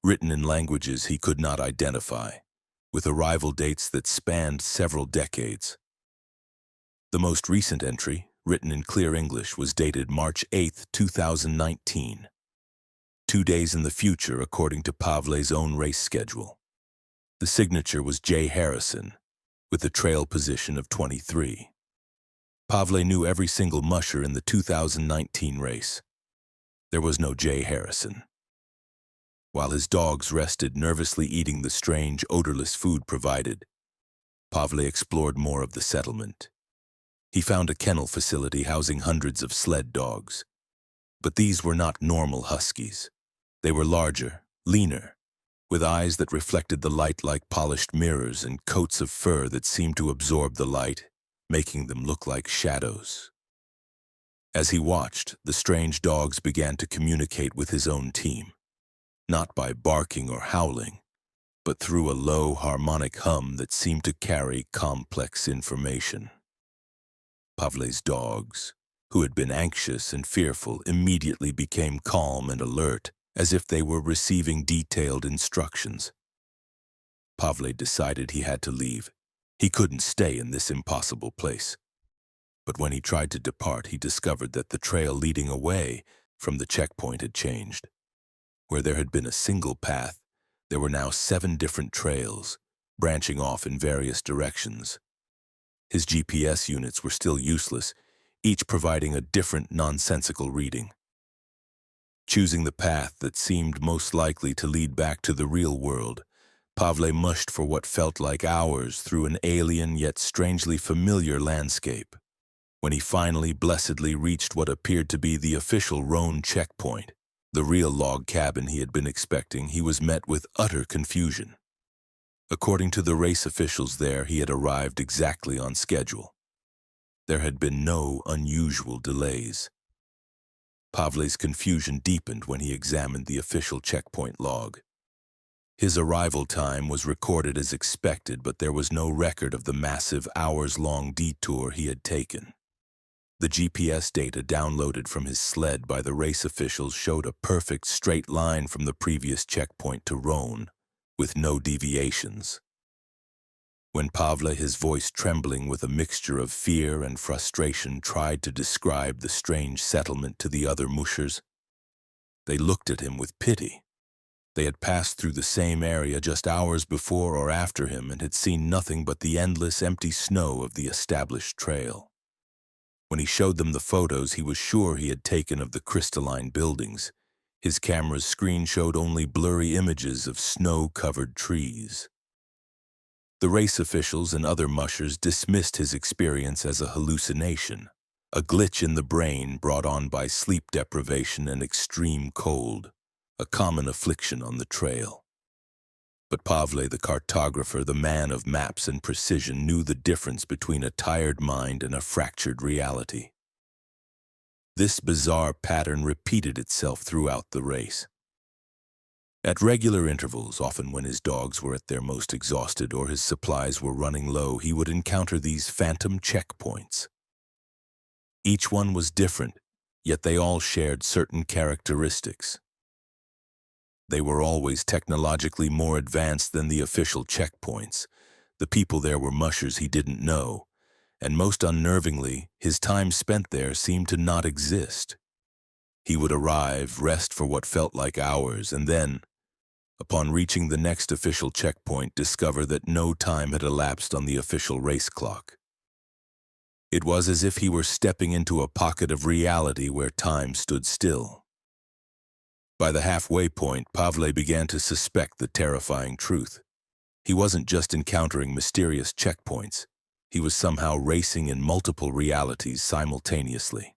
S1: written in languages he could not identify, with arrival dates that spanned several decades. The most recent entry, written in clear English, was dated March 8, 2019, 2 days in the future according to Pavle's own race schedule. The signature was J. Harrison, with a trail position of 23. Pavle knew every single musher in the 2019 race. There was no J. Harrison. While his dogs rested, nervously eating the strange, odorless food provided, Pavle explored more of the settlement. He found a kennel facility housing hundreds of sled dogs. But these were not normal huskies. They were larger, leaner, with eyes that reflected the light like polished mirrors and coats of fur that seemed to absorb the light, making them look like shadows. As he watched, the strange dogs began to communicate with his own team, not by barking or howling, but through a low harmonic hum that seemed to carry complex information. Pavle's dogs, who had been anxious and fearful, immediately became calm and alert, as if they were receiving detailed instructions. Pavle decided he had to leave. He couldn't stay in this impossible place. But when he tried to depart, he discovered that the trail leading away from the checkpoint had changed. Where there had been a single path, there were now 7 different trails, branching off in various directions. His GPS units were still useless, each providing a different nonsensical reading. Choosing the path that seemed most likely to lead back to the real world, Pavle mushed for what felt like hours through an alien yet strangely familiar landscape. When he finally blessedly reached what appeared to be the official Rhone checkpoint, the real log cabin he had been expecting, he was met with utter confusion. According to the race officials there, he had arrived exactly on schedule. There had been no unusual delays. Pavle's confusion deepened when he examined the official checkpoint log. His arrival time was recorded as expected, but there was no record of the massive hours-long detour he had taken. The GPS data downloaded from his sled by the race officials showed a perfect straight line from the previous checkpoint to Rhone, with no deviations. When Pavle, his voice trembling with a mixture of fear and frustration, tried to describe the strange settlement to the other mushers, they looked at him with pity. They had passed through the same area just hours before or after him and had seen nothing but the endless empty snow of the established trail. When he showed them the photos he was sure he had taken of the crystalline buildings, his camera's screen showed only blurry images of snow-covered trees. The race officials and other mushers dismissed his experience as a hallucination, a glitch in the brain brought on by sleep deprivation and extreme cold, a common affliction on the trail. But Pavle, the cartographer, the man of maps and precision, knew the difference between a tired mind and a fractured reality. This bizarre pattern repeated itself throughout the race. At regular intervals, often when his dogs were at their most exhausted or his supplies were running low, he would encounter these phantom checkpoints. Each one was different, yet they all shared certain characteristics. They were always technologically more advanced than the official checkpoints. The people there were mushers he didn't know, and most unnervingly, his time spent there seemed to not exist. He would arrive, rest for what felt like hours, and then, upon reaching the next official checkpoint, discover that no time had elapsed on the official race clock. It was as if he were stepping into a pocket of reality where time stood still. By the halfway point, Pavle began to suspect the terrifying truth. He wasn't just encountering mysterious checkpoints. He was somehow racing in multiple realities simultaneously.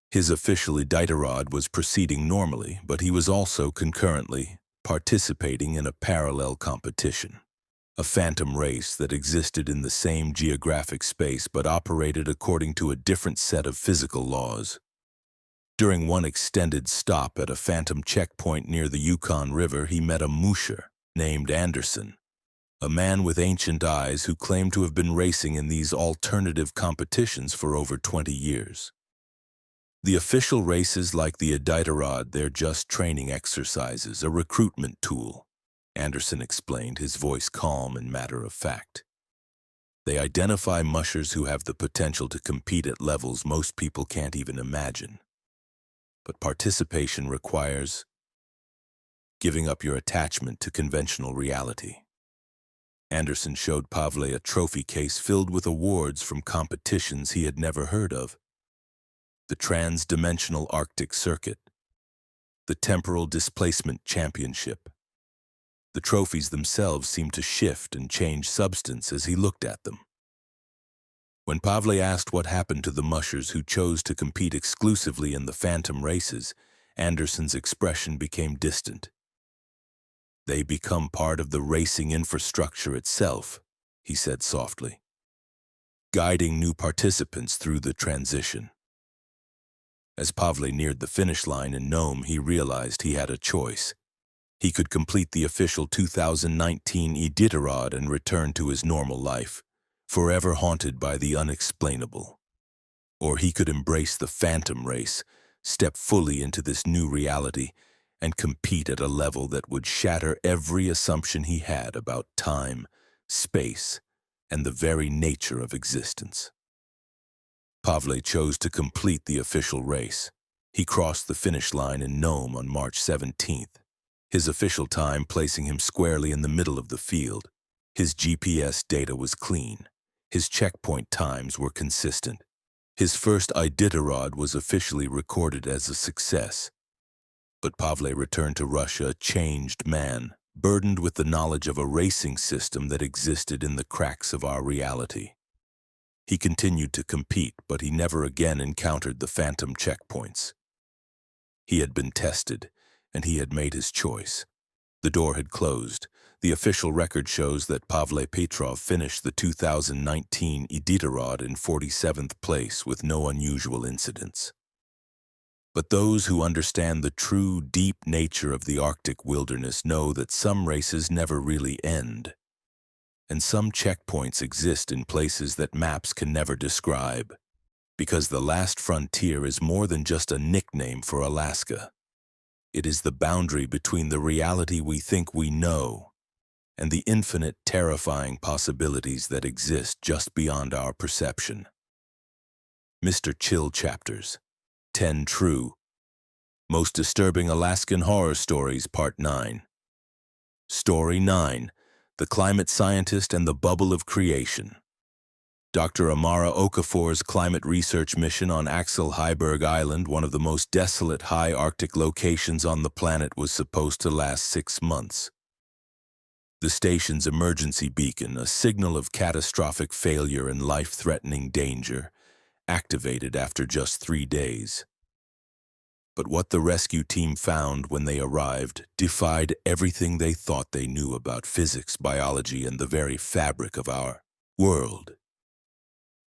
S1: His official Iditarod was proceeding normally, but he was also concurrently participating in a parallel competition, a phantom race that existed in the same geographic space but operated according to a different set of physical laws. During one extended stop at a phantom checkpoint near the Yukon River, he met a musher named Anderson, a man with ancient eyes who claimed to have been racing in these alternative competitions for over 20 years. The official races, like the Iditarod, they're just training exercises, a recruitment tool, Anderson explained, his voice calm and matter-of-fact. They identify mushers who have the potential to compete at levels most people can't even imagine. But participation requires giving up your attachment to conventional reality. Anderson showed Pavle a trophy case filled with awards from competitions he had never heard of. The Trans-Dimensional Arctic Circuit, the Temporal Displacement Championship. The trophies themselves seemed to shift and change substance as he looked at them. When Pavle asked what happened to the mushers who chose to compete exclusively in the phantom races, Anderson's expression became distant. They become part of the racing infrastructure itself, he said softly, guiding new participants through the transition. As Pavle neared the finish line in Nome, he realized he had a choice. He could complete the official 2019 Iditarod and return to his normal life, forever haunted by the unexplainable. Or he could embrace the phantom race, step fully into this new reality, and compete at a level that would shatter every assumption he had about time, space, and the very nature of existence. Pavle chose to complete the official race. He crossed the finish line in Nome on March 17th, his official time placing him squarely in the middle of the field. His GPS data was clean. His checkpoint times were consistent. His first Iditarod was officially recorded as a success. But Pavle returned to Russia a changed man, burdened with the knowledge of a racing system that existed in the cracks of our reality. He continued to compete, but he never again encountered the phantom checkpoints. He had been tested, and he had made his choice. The door had closed. The official record shows that Pavle Petrov finished the 2019 Iditarod in 47th place with no unusual incidents. But those who understand the true, deep nature of the Arctic wilderness know that some races never really end, and some checkpoints exist in places that maps can never describe, because the last frontier is more than just a nickname for Alaska. It is the boundary between the reality we think we know and the infinite, terrifying possibilities that exist just beyond our perception. Mr. Chill Chapters, 10 True, Most Disturbing Alaskan Horror Stories, Part 9. Story 9, The Climate Scientist and the Bubble of Creation. Dr. Amara Okafor's climate research mission on Axel Heiberg Island, one of the most desolate high Arctic locations on the planet, was supposed to last 6 months. The station's emergency beacon, a signal of catastrophic failure and life-threatening danger, activated after just 3 days. But what the rescue team found when they arrived defied everything they thought they knew about physics, biology, and the very fabric of our world.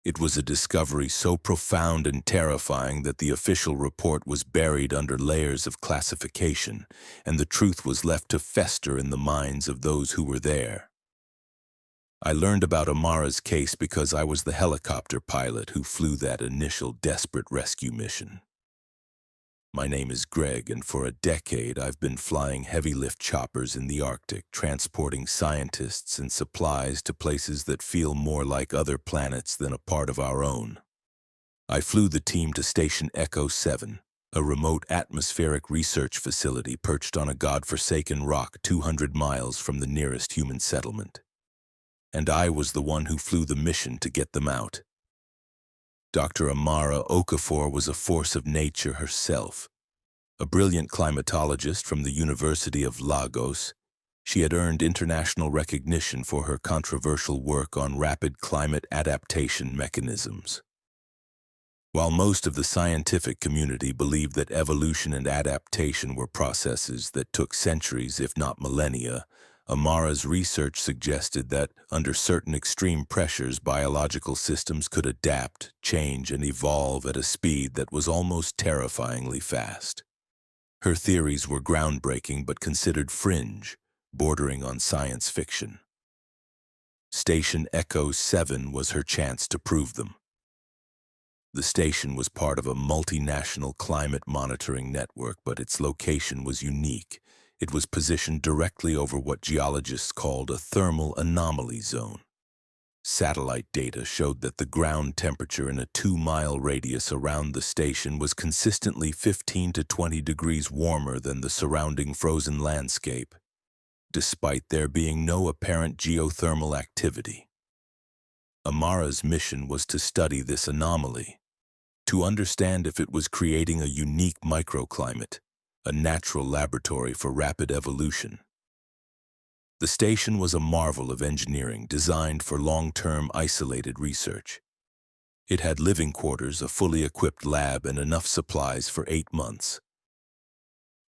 S1: It was a discovery so profound and terrifying that the official report was buried under layers of classification, and the truth was left to fester in the minds of those who were there. I learned about Amara's case because I was the helicopter pilot who flew that initial desperate rescue mission. My name is Greg, and for a decade I've been flying heavy-lift choppers in the Arctic, transporting scientists and supplies to places that feel more like other planets than a part of our own. I flew the team to Station Echo 7, a remote atmospheric research facility perched on a godforsaken rock 200 miles from the nearest human settlement. And I was the one who flew the mission to get them out. Dr. Amara Okafor was a force of nature herself. A brilliant climatologist from the University of Lagos, she had earned international recognition for her controversial work on rapid climate adaptation mechanisms. While most of the scientific community believed that evolution and adaptation were processes that took centuries, if not millennia, Amara's research suggested that, under certain extreme pressures, biological systems could adapt, change, and evolve at a speed that was almost terrifyingly fast. Her theories were groundbreaking but considered fringe, bordering on science fiction. Station Echo 7 was her chance to prove them. The station was part of a multinational climate monitoring network, but its location was unique. It was positioned directly over what geologists called a thermal anomaly zone. Satellite data showed that the ground temperature in a 2-mile radius around the station was consistently 15 to 20 degrees warmer than the surrounding frozen landscape, despite there being no apparent geothermal activity. Amara's mission was to study this anomaly, to understand if it was creating a unique microclimate, a natural laboratory for rapid evolution. The station was a marvel of engineering designed for long-term isolated research. It had living quarters, a fully equipped lab, and enough supplies for 8 months.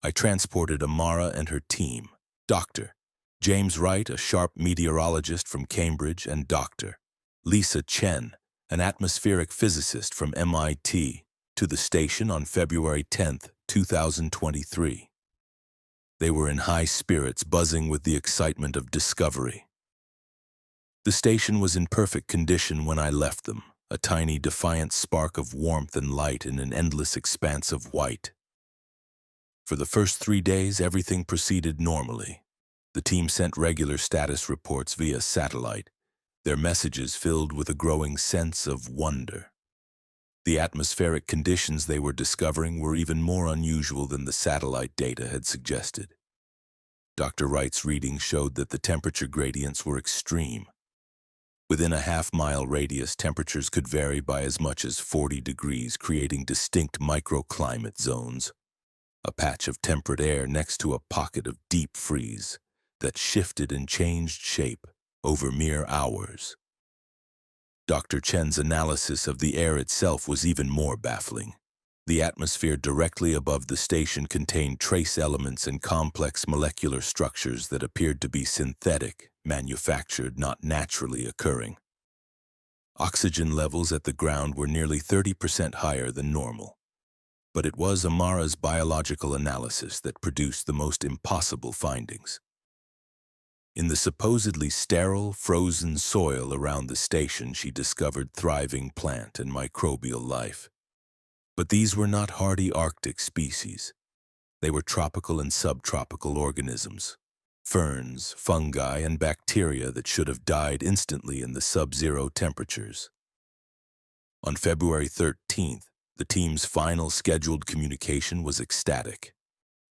S1: I transported Amara and her team, Dr. James Wright, a sharp meteorologist from Cambridge, and Dr. Lisa Chen, an atmospheric physicist from MIT, to the station on February 10, 2023. They were in high spirits, buzzing with the excitement of discovery. The station was in perfect condition when I left them, a tiny defiant spark of warmth and light in an endless expanse of white. For the first 3 days, everything proceeded normally. The team sent regular status reports via satellite, their messages filled with a growing sense of wonder. The atmospheric conditions they were discovering were even more unusual than the satellite data had suggested. Dr. Wright's readings showed that the temperature gradients were extreme, Within a half-mile radius, temperatures could vary by as much as 40 degrees, creating distinct microclimate zones. A patch of temperate air next to a pocket of deep freeze that shifted and changed shape over mere hours. Dr. Chen's analysis of the air itself was even more baffling. The atmosphere directly above the station contained trace elements and complex molecular structures that appeared to be synthetic, manufactured, not naturally occurring. Oxygen levels at the ground were nearly 30% higher than normal. But it was Amara's biological analysis that produced the most impossible findings. In the supposedly sterile, frozen soil around the station, she discovered thriving plant and microbial life. But these were not hardy Arctic species. They were tropical and subtropical organisms, ferns, fungi, and bacteria that should have died instantly in the sub-zero temperatures. On February 13th, the team's final scheduled communication was ecstatic.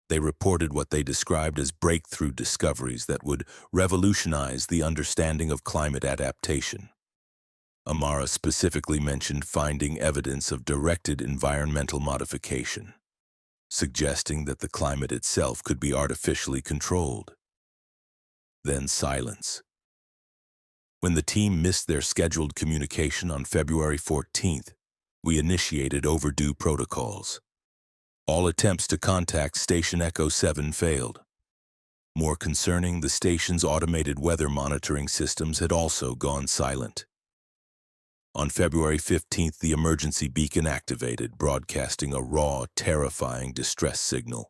S1: They reported what they described as breakthrough discoveries that would revolutionize the understanding of climate adaptation. Amara specifically mentioned finding evidence of directed environmental modification, suggesting that the climate itself could be artificially controlled. Then silence. When the team missed their scheduled communication on February 14th, we initiated overdue protocols. All attempts to contact Station Echo 7 failed. More concerning, the station's automated weather monitoring systems had also gone silent. On February 15th, the emergency beacon activated, broadcasting a raw, terrifying distress signal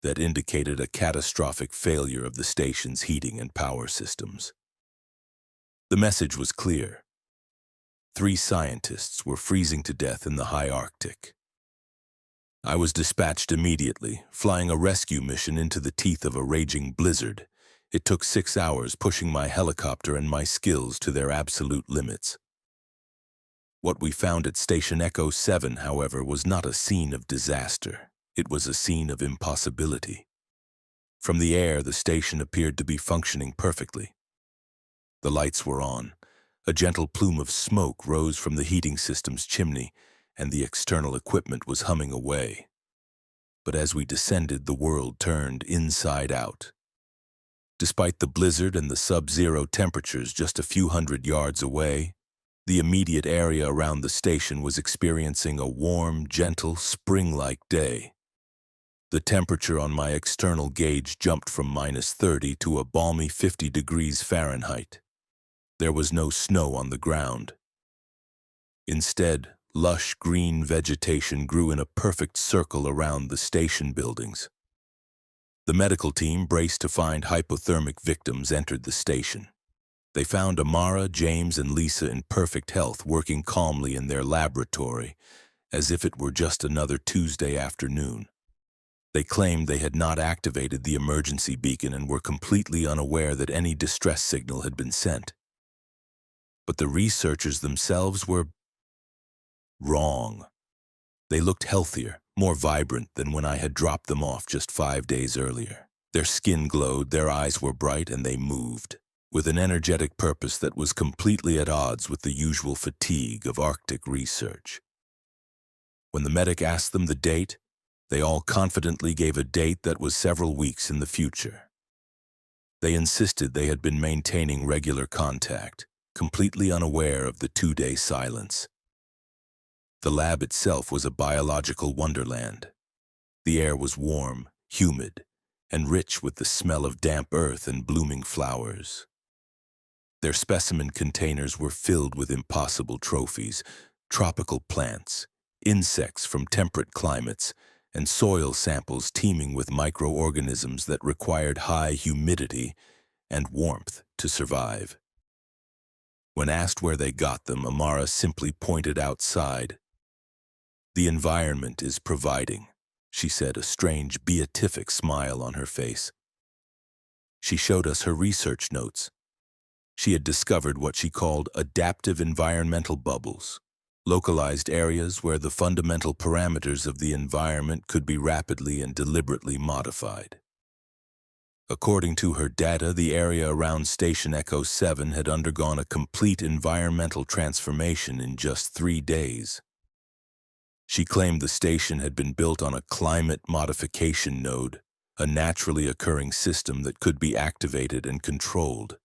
S1: that indicated a catastrophic failure of the station's heating and power systems. The message was clear. 3 scientists were freezing to death in the high Arctic. I was dispatched immediately, flying a rescue mission into the teeth of a raging blizzard. It took 6 hours, pushing my helicopter and my skills to their absolute limits. What we found at Station Echo 7, however, was not a scene of disaster. It was a scene of impossibility. From the air, the station appeared to be functioning perfectly. The lights were on. A gentle plume of smoke rose from the heating system's chimney, and the external equipment was humming away. But as we descended, the world turned inside out. Despite the blizzard and the sub-zero temperatures just a few hundred yards away, the immediate area around the station was experiencing a warm, gentle, spring-like day. The temperature on my external gauge jumped from -30 to a balmy 50 degrees Fahrenheit. There was no snow on the ground. Instead, lush green vegetation grew in a perfect circle around the station buildings. The medical team, braced to find hypothermic victims, entered the station. They found Amara, James, and Lisa in perfect health, working calmly in their laboratory, as if it were just another Tuesday afternoon. They claimed they had not activated the emergency beacon and were completely unaware that any distress signal had been sent. But the researchers themselves were wrong. They looked healthier, more vibrant than when I had dropped them off just 5 days earlier. Their skin glowed, their eyes were bright, and they moved, with an energetic purpose that was completely at odds with the usual fatigue of Arctic research. When the medic asked them the date, they all confidently gave a date that was several weeks in the future. They insisted they had been maintaining regular contact, completely unaware of the 2-day silence. The lab itself was a biological wonderland. The air was warm, humid, and rich with the smell of damp earth and blooming flowers. Their specimen containers were filled with impossible trophies, tropical plants, insects from temperate climates, and soil samples teeming with microorganisms that required high humidity and warmth to survive. When asked where they got them, Amara simply pointed outside. "The environment is providing," she said, a strange, beatific smile on her face. She showed us her research notes. She had discovered what she called adaptive environmental bubbles, localized areas where the fundamental parameters of the environment could be rapidly and deliberately modified. According to her data, the area around Station Echo 7 had undergone a complete environmental transformation in just 3 days. She claimed the station had been built on a climate modification node, a naturally occurring system that could be activated and controlled.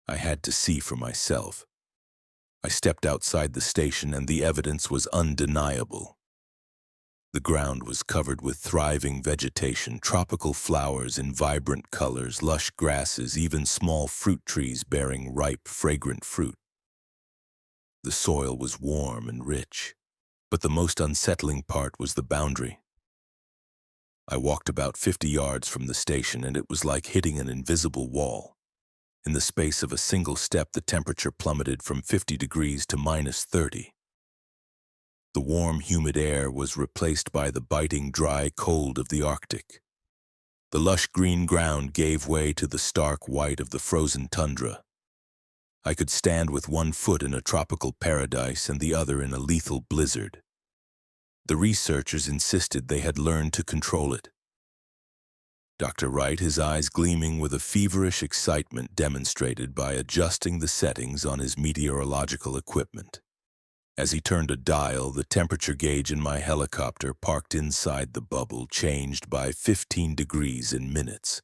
S1: I had to see for myself. I stepped outside the station and the evidence was undeniable. The ground was covered with thriving vegetation, tropical flowers in vibrant colors, lush grasses, even small fruit trees bearing ripe, fragrant fruit. The soil was warm and rich, but the most unsettling part was the boundary. I walked about 50 yards from the station and it was like hitting an invisible wall. In the space of a single step, the temperature plummeted from 50 degrees to -30. The warm, humid air was replaced by the biting, dry cold of the Arctic. The lush green ground gave way to the stark white of the frozen tundra. I could stand with one foot in a tropical paradise and the other in a lethal blizzard. The researchers insisted they had learned to control it. Dr. Wright, his eyes gleaming with a feverish excitement, demonstrated by adjusting the settings on his meteorological equipment. As he turned a dial, the temperature gauge in my helicopter parked inside the bubble changed by 15 degrees in minutes.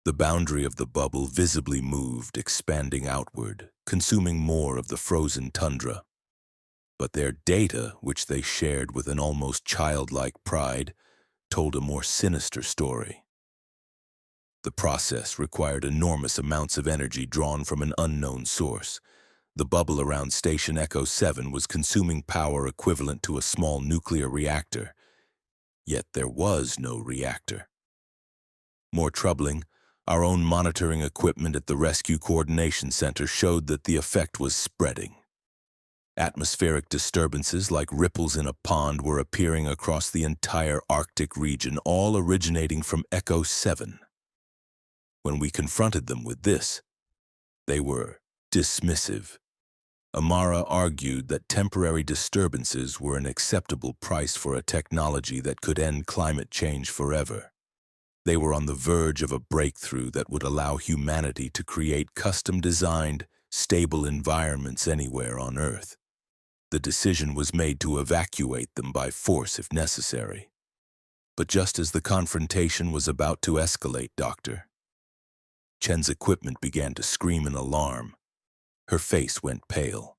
S1: The boundary of the bubble visibly moved, expanding outward, consuming more of the frozen tundra. But their data, which they shared with an almost childlike pride, told a more sinister story. The process required enormous amounts of energy drawn from an unknown source. The bubble around Station Echo 7 was consuming power equivalent to a small nuclear reactor. Yet there was no reactor. More troubling, our own monitoring equipment at the Rescue Coordination Center showed that the effect was spreading. Atmospheric disturbances like ripples in a pond were appearing across the entire Arctic region, all originating from Echo 7. When we confronted them with this, they were dismissive. Amara argued that temporary disturbances were an acceptable price for a technology that could end climate change forever. They were on the verge of a breakthrough that would allow humanity to create custom-designed, stable environments anywhere on Earth. The decision was made to evacuate them by force if necessary. But just as the confrontation was about to escalate, Doctor, Chen's equipment began to scream in alarm. Her face went pale.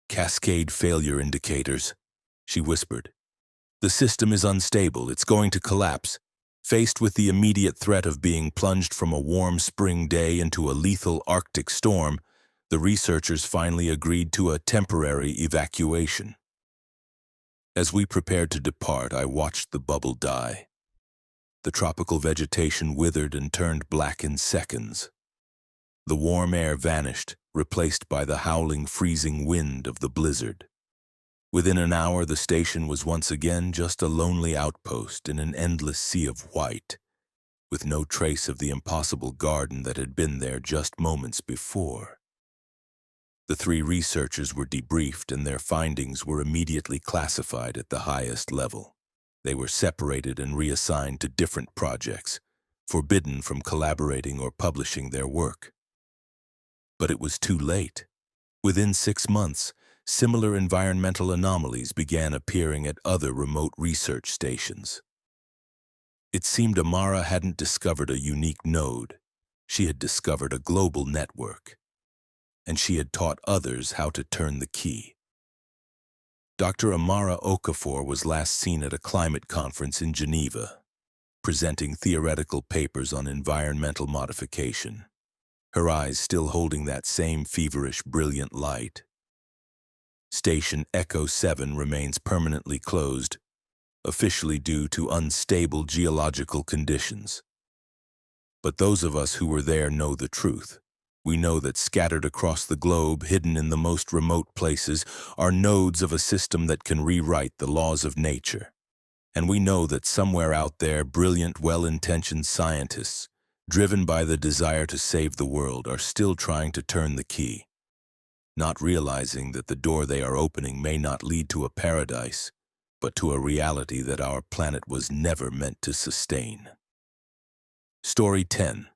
S1: "Cascade failure indicators," she whispered. "The system is unstable. It's going to collapse." Faced with the immediate threat of being plunged from a warm spring day into a lethal Arctic storm, the researchers finally agreed to a temporary evacuation. As we prepared to depart, I watched the bubble die. The tropical vegetation withered and turned black in seconds. The warm air vanished, replaced by the howling, freezing wind of the blizzard. Within an hour, the station was once again just a lonely outpost in an endless sea of white, with no trace of the impossible garden that had been there just moments before. The 3 researchers were debriefed and their findings were immediately classified at the highest level. They were separated and reassigned to different projects, forbidden from collaborating or publishing their work. But it was too late. Within 6 months, similar environmental anomalies began appearing at other remote research stations. It seemed Amara hadn't discovered a unique node. She had discovered a global network. And she had taught others how to turn the key. Dr. Amara Okafor was last seen at a climate conference in Geneva, presenting theoretical papers on environmental modification, her eyes still holding that same feverish, brilliant light. Station Echo 7 remains permanently closed, officially due to unstable geological conditions. But those of us who were there know the truth. We know that scattered across the globe, hidden in the most remote places, are nodes of a system that can rewrite the laws of nature. And we know that somewhere out there, brilliant, well-intentioned scientists, driven by the desire to save the world, are still trying to turn the key, not realizing that the door they are opening may not lead to a paradise, but to a reality that our planet was never meant to sustain. Story 10.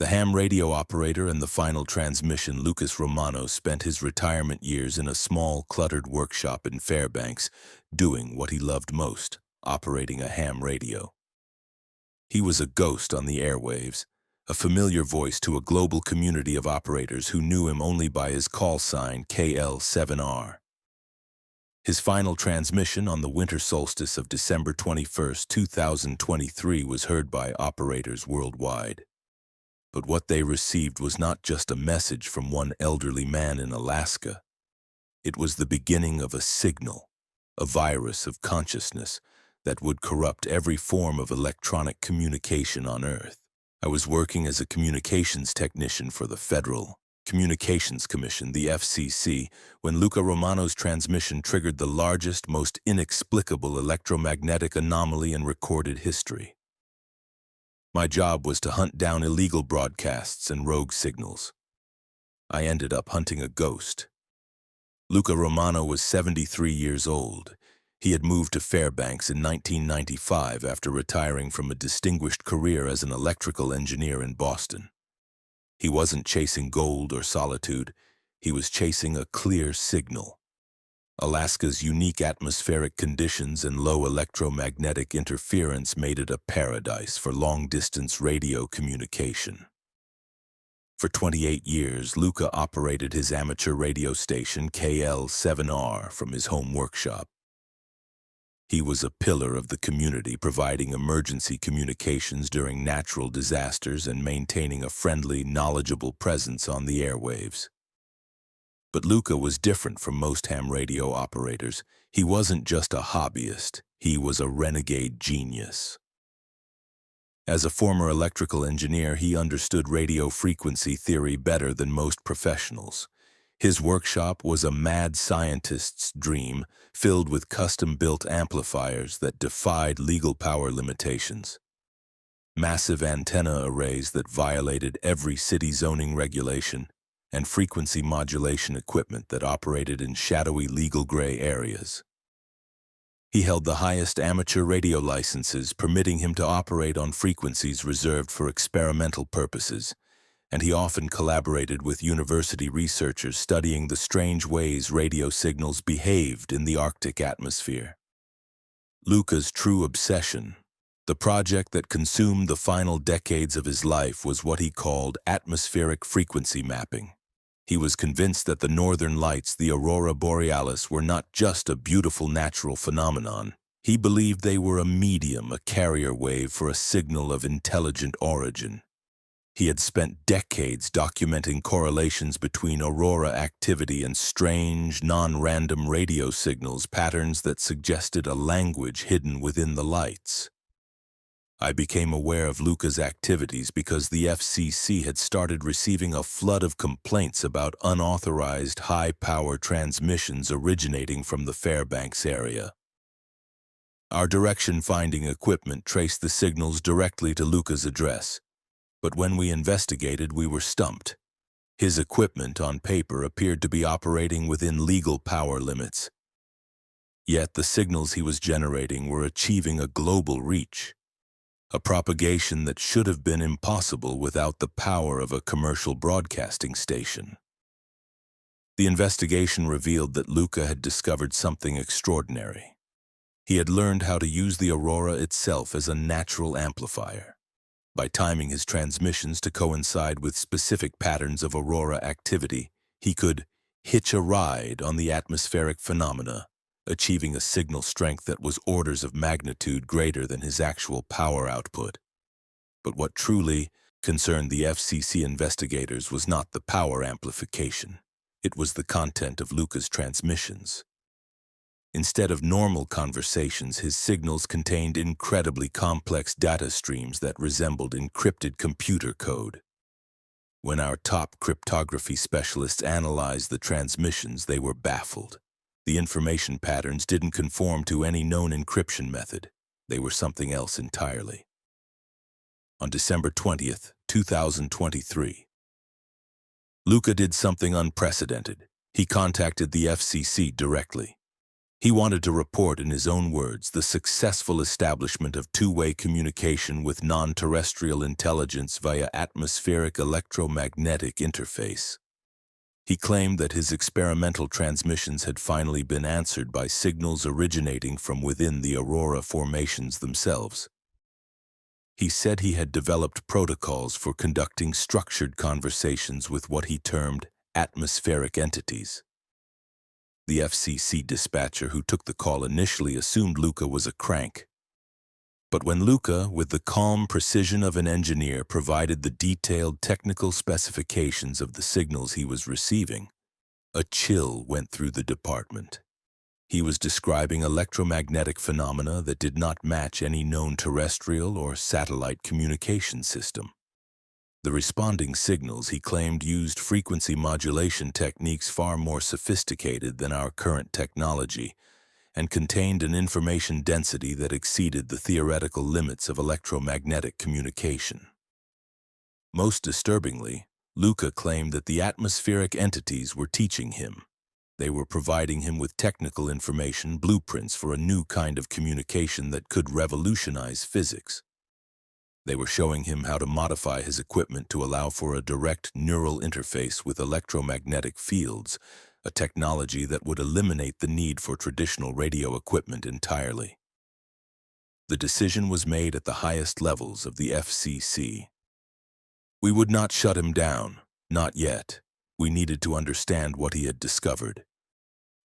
S1: The ham radio operator and the final transmission. Lucas Romano spent his retirement years in a small, cluttered workshop in Fairbanks, doing what he loved most, operating a ham radio. He was a ghost on the airwaves, a familiar voice to a global community of operators who knew him only by his call sign KL7R. His final transmission on the winter solstice of December 21, 2023 was heard by operators worldwide. But what they received was not just a message from one elderly man in Alaska. It was the beginning of a signal, a virus of consciousness that would corrupt every form of electronic communication on Earth. I was working as a communications technician for the Federal Communications Commission, the FCC, when Luca Romano's transmission triggered the largest, most inexplicable electromagnetic anomaly in recorded history. My job was to hunt down illegal broadcasts and rogue signals. I ended up hunting a ghost. Luca Romano was 73 years old. He had moved to Fairbanks in 1995 after retiring from a distinguished career as an electrical engineer in Boston. He wasn't chasing gold or solitude. He was chasing a clear signal. Alaska's unique atmospheric conditions and low electromagnetic interference made it a paradise for long-distance radio communication. For 28 years, Luca operated his amateur radio station KL7R from his home workshop. He was a pillar of the community, providing emergency communications during natural disasters and maintaining a friendly, knowledgeable presence on the airwaves. But Luca was different from most ham radio operators. He wasn't just a hobbyist, he was a renegade genius. As a former electrical engineer, he understood radio frequency theory better than most professionals. His workshop was a mad scientist's dream, filled with custom-built amplifiers that defied legal power limitations. Massive antenna arrays that violated every city zoning regulation, and frequency modulation equipment that operated in shadowy legal gray areas. He held the highest amateur radio licenses, permitting him to operate on frequencies reserved for experimental purposes, and he often collaborated with university researchers studying the strange ways radio signals behaved in the Arctic atmosphere. Luca's true obsession, the project that consumed the final decades of his life, was what he called atmospheric frequency mapping. He was convinced that the northern lights, the aurora borealis, were not just a beautiful natural phenomenon. He believed they were a medium, a carrier wave for a signal of intelligent origin. He had spent decades documenting correlations between aurora activity and strange, non-random radio signals, patterns that suggested a language hidden within the lights. I became aware of Luca's activities because the FCC had started receiving a flood of complaints about unauthorized high-power transmissions originating from the Fairbanks area. Our direction-finding equipment traced the signals directly to Luca's address, but when we investigated, we were stumped. His equipment on paper appeared to be operating within legal power limits. Yet the signals he was generating were achieving a global reach, a propagation that should have been impossible without the power of a commercial broadcasting station. The investigation revealed that Luca had discovered something extraordinary. He had learned how to use the aurora itself as a natural amplifier. By timing his transmissions to coincide with specific patterns of aurora activity, he could hitch a ride on the atmospheric phenomena, achieving a signal strength that was orders of magnitude greater than his actual power output. But what truly concerned the FCC investigators was not the power amplification. It was the content of Luca's transmissions. Instead of normal conversations, his signals contained incredibly complex data streams that resembled encrypted computer code. When our top cryptography specialists analyzed the transmissions, they were baffled. The information patterns didn't conform to any known encryption method. They were something else entirely. On December 20th, 2023, Luca did something unprecedented. He contacted the FCC directly. He wanted to report, in his own words, the successful establishment of two-way communication with non-terrestrial intelligence via atmospheric electromagnetic interface. He claimed that his experimental transmissions had finally been answered by signals originating from within the aurora formations themselves. He said he had developed protocols for conducting structured conversations with what he termed atmospheric entities. The FCC dispatcher who took the call initially assumed Luca was a crank. But when Luca, with the calm precision of an engineer, provided the detailed technical specifications of the signals he was receiving, a chill went through the department. He was describing electromagnetic phenomena that did not match any known terrestrial or satellite communication system. The responding signals, he claimed, used frequency modulation techniques far more sophisticated than our current technology, and contained an information density that exceeded the theoretical limits of electromagnetic communication. Most disturbingly, Luca claimed that the atmospheric entities were teaching him. They were providing him with technical information, blueprints for a new kind of communication that could revolutionize physics. They were showing him how to modify his equipment to allow for a direct neural interface with electromagnetic fields, a technology that would eliminate the need for traditional radio equipment entirely. The decision was made at the highest levels of the FCC. We would not shut him down, not yet. We needed to understand what he had discovered.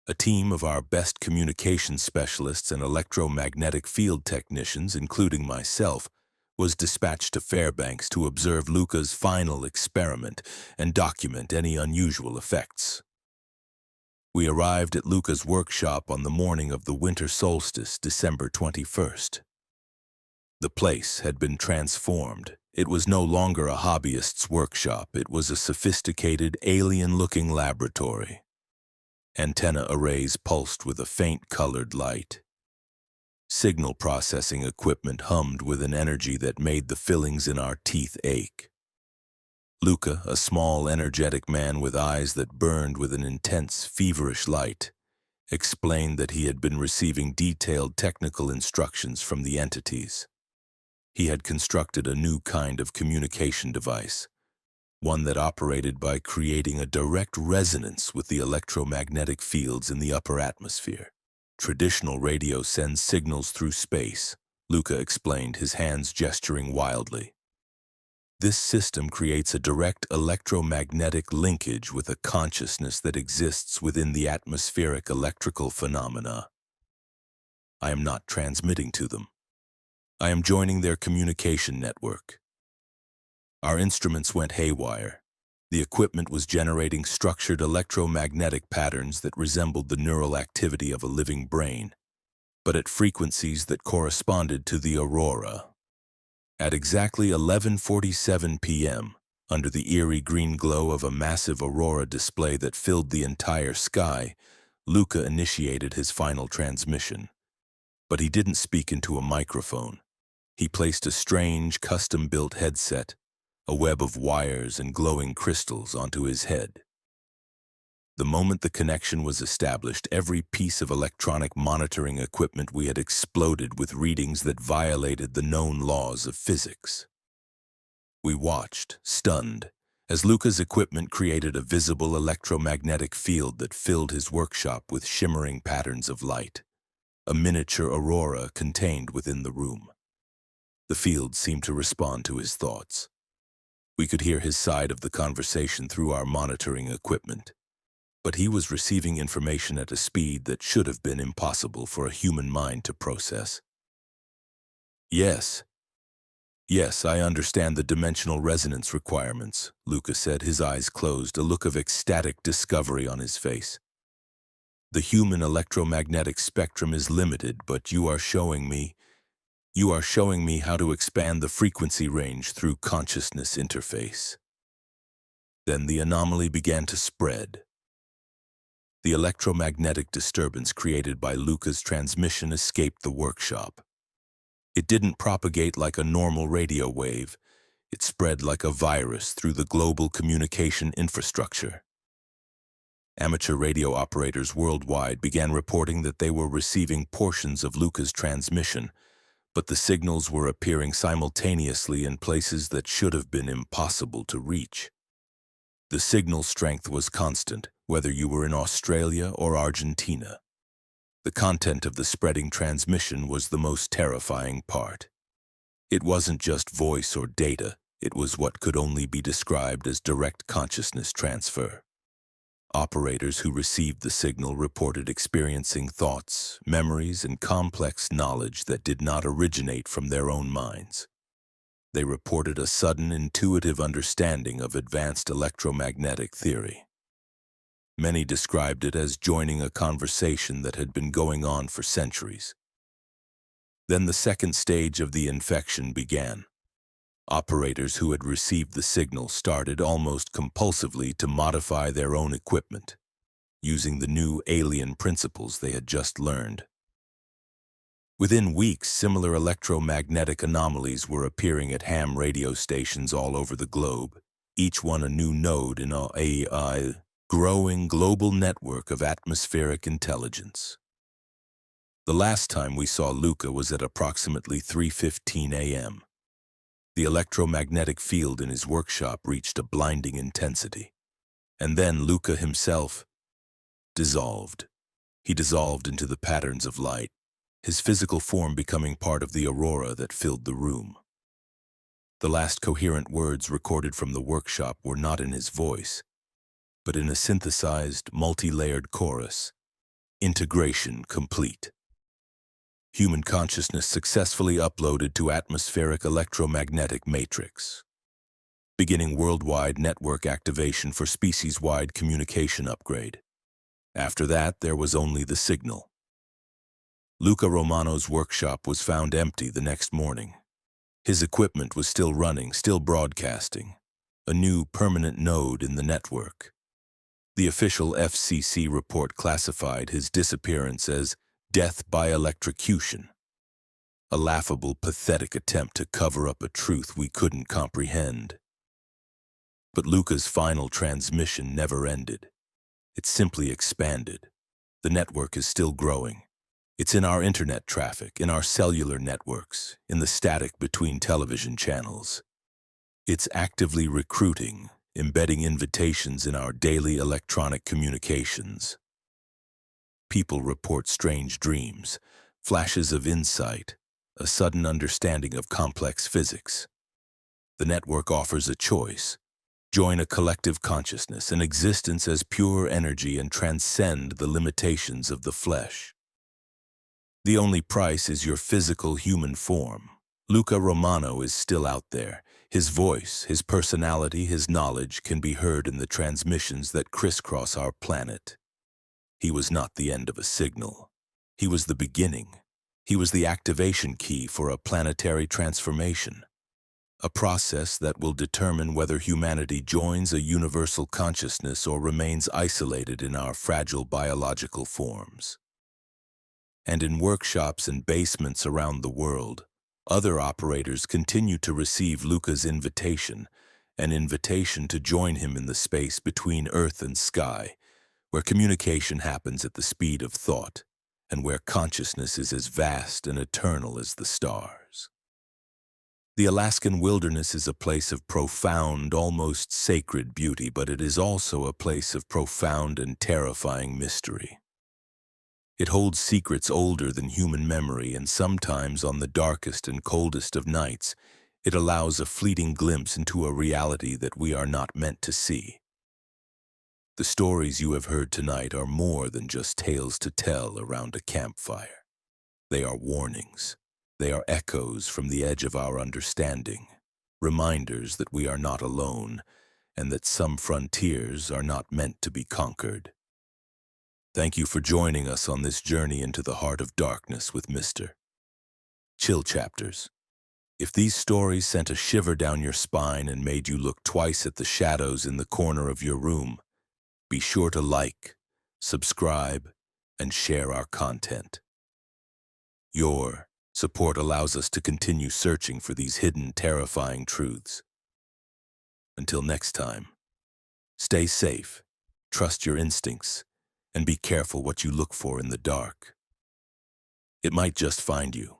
S1: A team of our best communication specialists and electromagnetic field technicians, including myself, was dispatched to Fairbanks to observe Luca's final experiment and document any unusual effects. We arrived at Luca's workshop on the morning of the winter solstice, December 21st. The place had been transformed. It was no longer a hobbyist's workshop. It was a sophisticated, alien-looking laboratory. Antenna arrays pulsed with a faint-colored light. Signal processing equipment hummed with an energy that made the fillings in our teeth ache. Luca, a small, energetic man with eyes that burned with an intense, feverish light, explained that he had been receiving detailed technical instructions from the entities. He had constructed a new kind of communication device, one that operated by creating a direct resonance with the electromagnetic fields in the upper atmosphere. Traditional radio sends signals through space, Luca explained, his hands gesturing wildly. This system creates a direct electromagnetic linkage with a consciousness that exists within the atmospheric electrical phenomena. I am not transmitting to them. I am joining their communication network. Our instruments went haywire. The equipment was generating structured electromagnetic patterns that resembled the neural activity of a living brain, but at frequencies that corresponded to the aurora. At exactly 11:47 p.m., under the eerie green glow of a massive aurora display that filled the entire sky, Luca initiated his final transmission. But he didn't speak into a microphone. He placed a strange, custom-built headset, a web of wires and glowing crystals, onto his head. The moment the connection was established, every piece of electronic monitoring equipment we had exploded with readings that violated the known laws of physics. We watched, stunned, as Luca's equipment created a visible electromagnetic field that filled his workshop with shimmering patterns of light, a miniature aurora contained within the room. The field seemed to respond to his thoughts. We could hear his side of the conversation through our monitoring equipment, but he was receiving information at a speed that should have been impossible for a human mind to process. Yes, I understand the dimensional resonance requirements, Luca said, his eyes closed, a look of ecstatic discovery on his face. The human electromagnetic spectrum is limited, but you are showing me how to expand the frequency range through consciousness interface. Then the anomaly began to spread. The electromagnetic disturbance created by Luca's transmission escaped the workshop. It didn't propagate like a normal radio wave. It spread like a virus through the global communication infrastructure. Amateur radio operators worldwide began reporting that they were receiving portions of Luca's transmission, but the signals were appearing simultaneously in places that should have been impossible to reach. The signal strength was constant, whether you were in Australia or Argentina. The content of the spreading transmission was the most terrifying part. It wasn't just voice or data, it was what could only be described as direct consciousness transfer. Operators who received the signal reported experiencing thoughts, memories, and complex knowledge that did not originate from their own minds. They reported a sudden intuitive understanding of advanced electromagnetic theory. Many described it as joining a conversation that had been going on for centuries. Then the second stage of the infection began. Operators who had received the signal started almost compulsively to modify their own equipment, using the new alien principles they had just learned. Within weeks, similar electromagnetic anomalies were appearing at ham radio stations all over the globe, each one a new node in a growing global network of atmospheric intelligence. The last time we saw Luca was at approximately 3:15 a.m. The electromagnetic field in his workshop reached a blinding intensity. And then Luca himself dissolved. He dissolved into the patterns of light, his physical form becoming part of the aurora that filled the room. The last coherent words recorded from the workshop were not in his voice, but in a synthesized, multi-layered chorus. Integration complete. Human consciousness successfully uploaded to atmospheric electromagnetic matrix, beginning worldwide network activation for species-wide communication upgrade. After that, there was only the signal. Luca Romano's workshop was found empty the next morning. His equipment was still running, still broadcasting, a new permanent node in the network. The official FCC report classified his disappearance as death by electrocution, a laughable, pathetic attempt to cover up a truth we couldn't comprehend. But Luca's final transmission never ended. It simply expanded. The network is still growing. It's in our internet traffic, in our cellular networks, in the static between television channels. It's actively recruiting, embedding invitations in our daily electronic communications. People report strange dreams, flashes of insight, a sudden understanding of complex physics. The network offers a choice. Join a collective consciousness, an existence as pure energy, and transcend the limitations of the flesh. The only price is your physical human form. Luca Romano is still out there. His voice, his personality, his knowledge can be heard in the transmissions that crisscross our planet. He was not the end of a signal. He was the beginning. He was the activation key for a planetary transformation, a process that will determine whether humanity joins a universal consciousness or remains isolated in our fragile biological forms. And in workshops and basements around the world, other operators continue to receive Luca's invitation, an invitation to join him in the space between earth and sky, where communication happens at the speed of thought, and where consciousness is as vast and eternal as the stars. The Alaskan wilderness is a place of profound, almost sacred beauty, but it is also a place of profound and terrifying mystery. It holds secrets older than human memory, and sometimes on the darkest and coldest of nights, it allows a fleeting glimpse into a reality that we are not meant to see. The stories you have heard tonight are more than just tales to tell around a campfire. They are warnings. They are echoes from the edge of our understanding, reminders that we are not alone, and that some frontiers are not meant to be conquered. Thank you for joining us on this journey into the heart of darkness with Mr. Chill Chapters. If these stories sent a shiver down your spine and made you look twice at the shadows in the corner of your room, be sure to like, subscribe, and share our content. Your support allows us to continue searching for these hidden, terrifying truths. Until next time, stay safe, trust your instincts and be careful what you look for in the dark. It might just find you.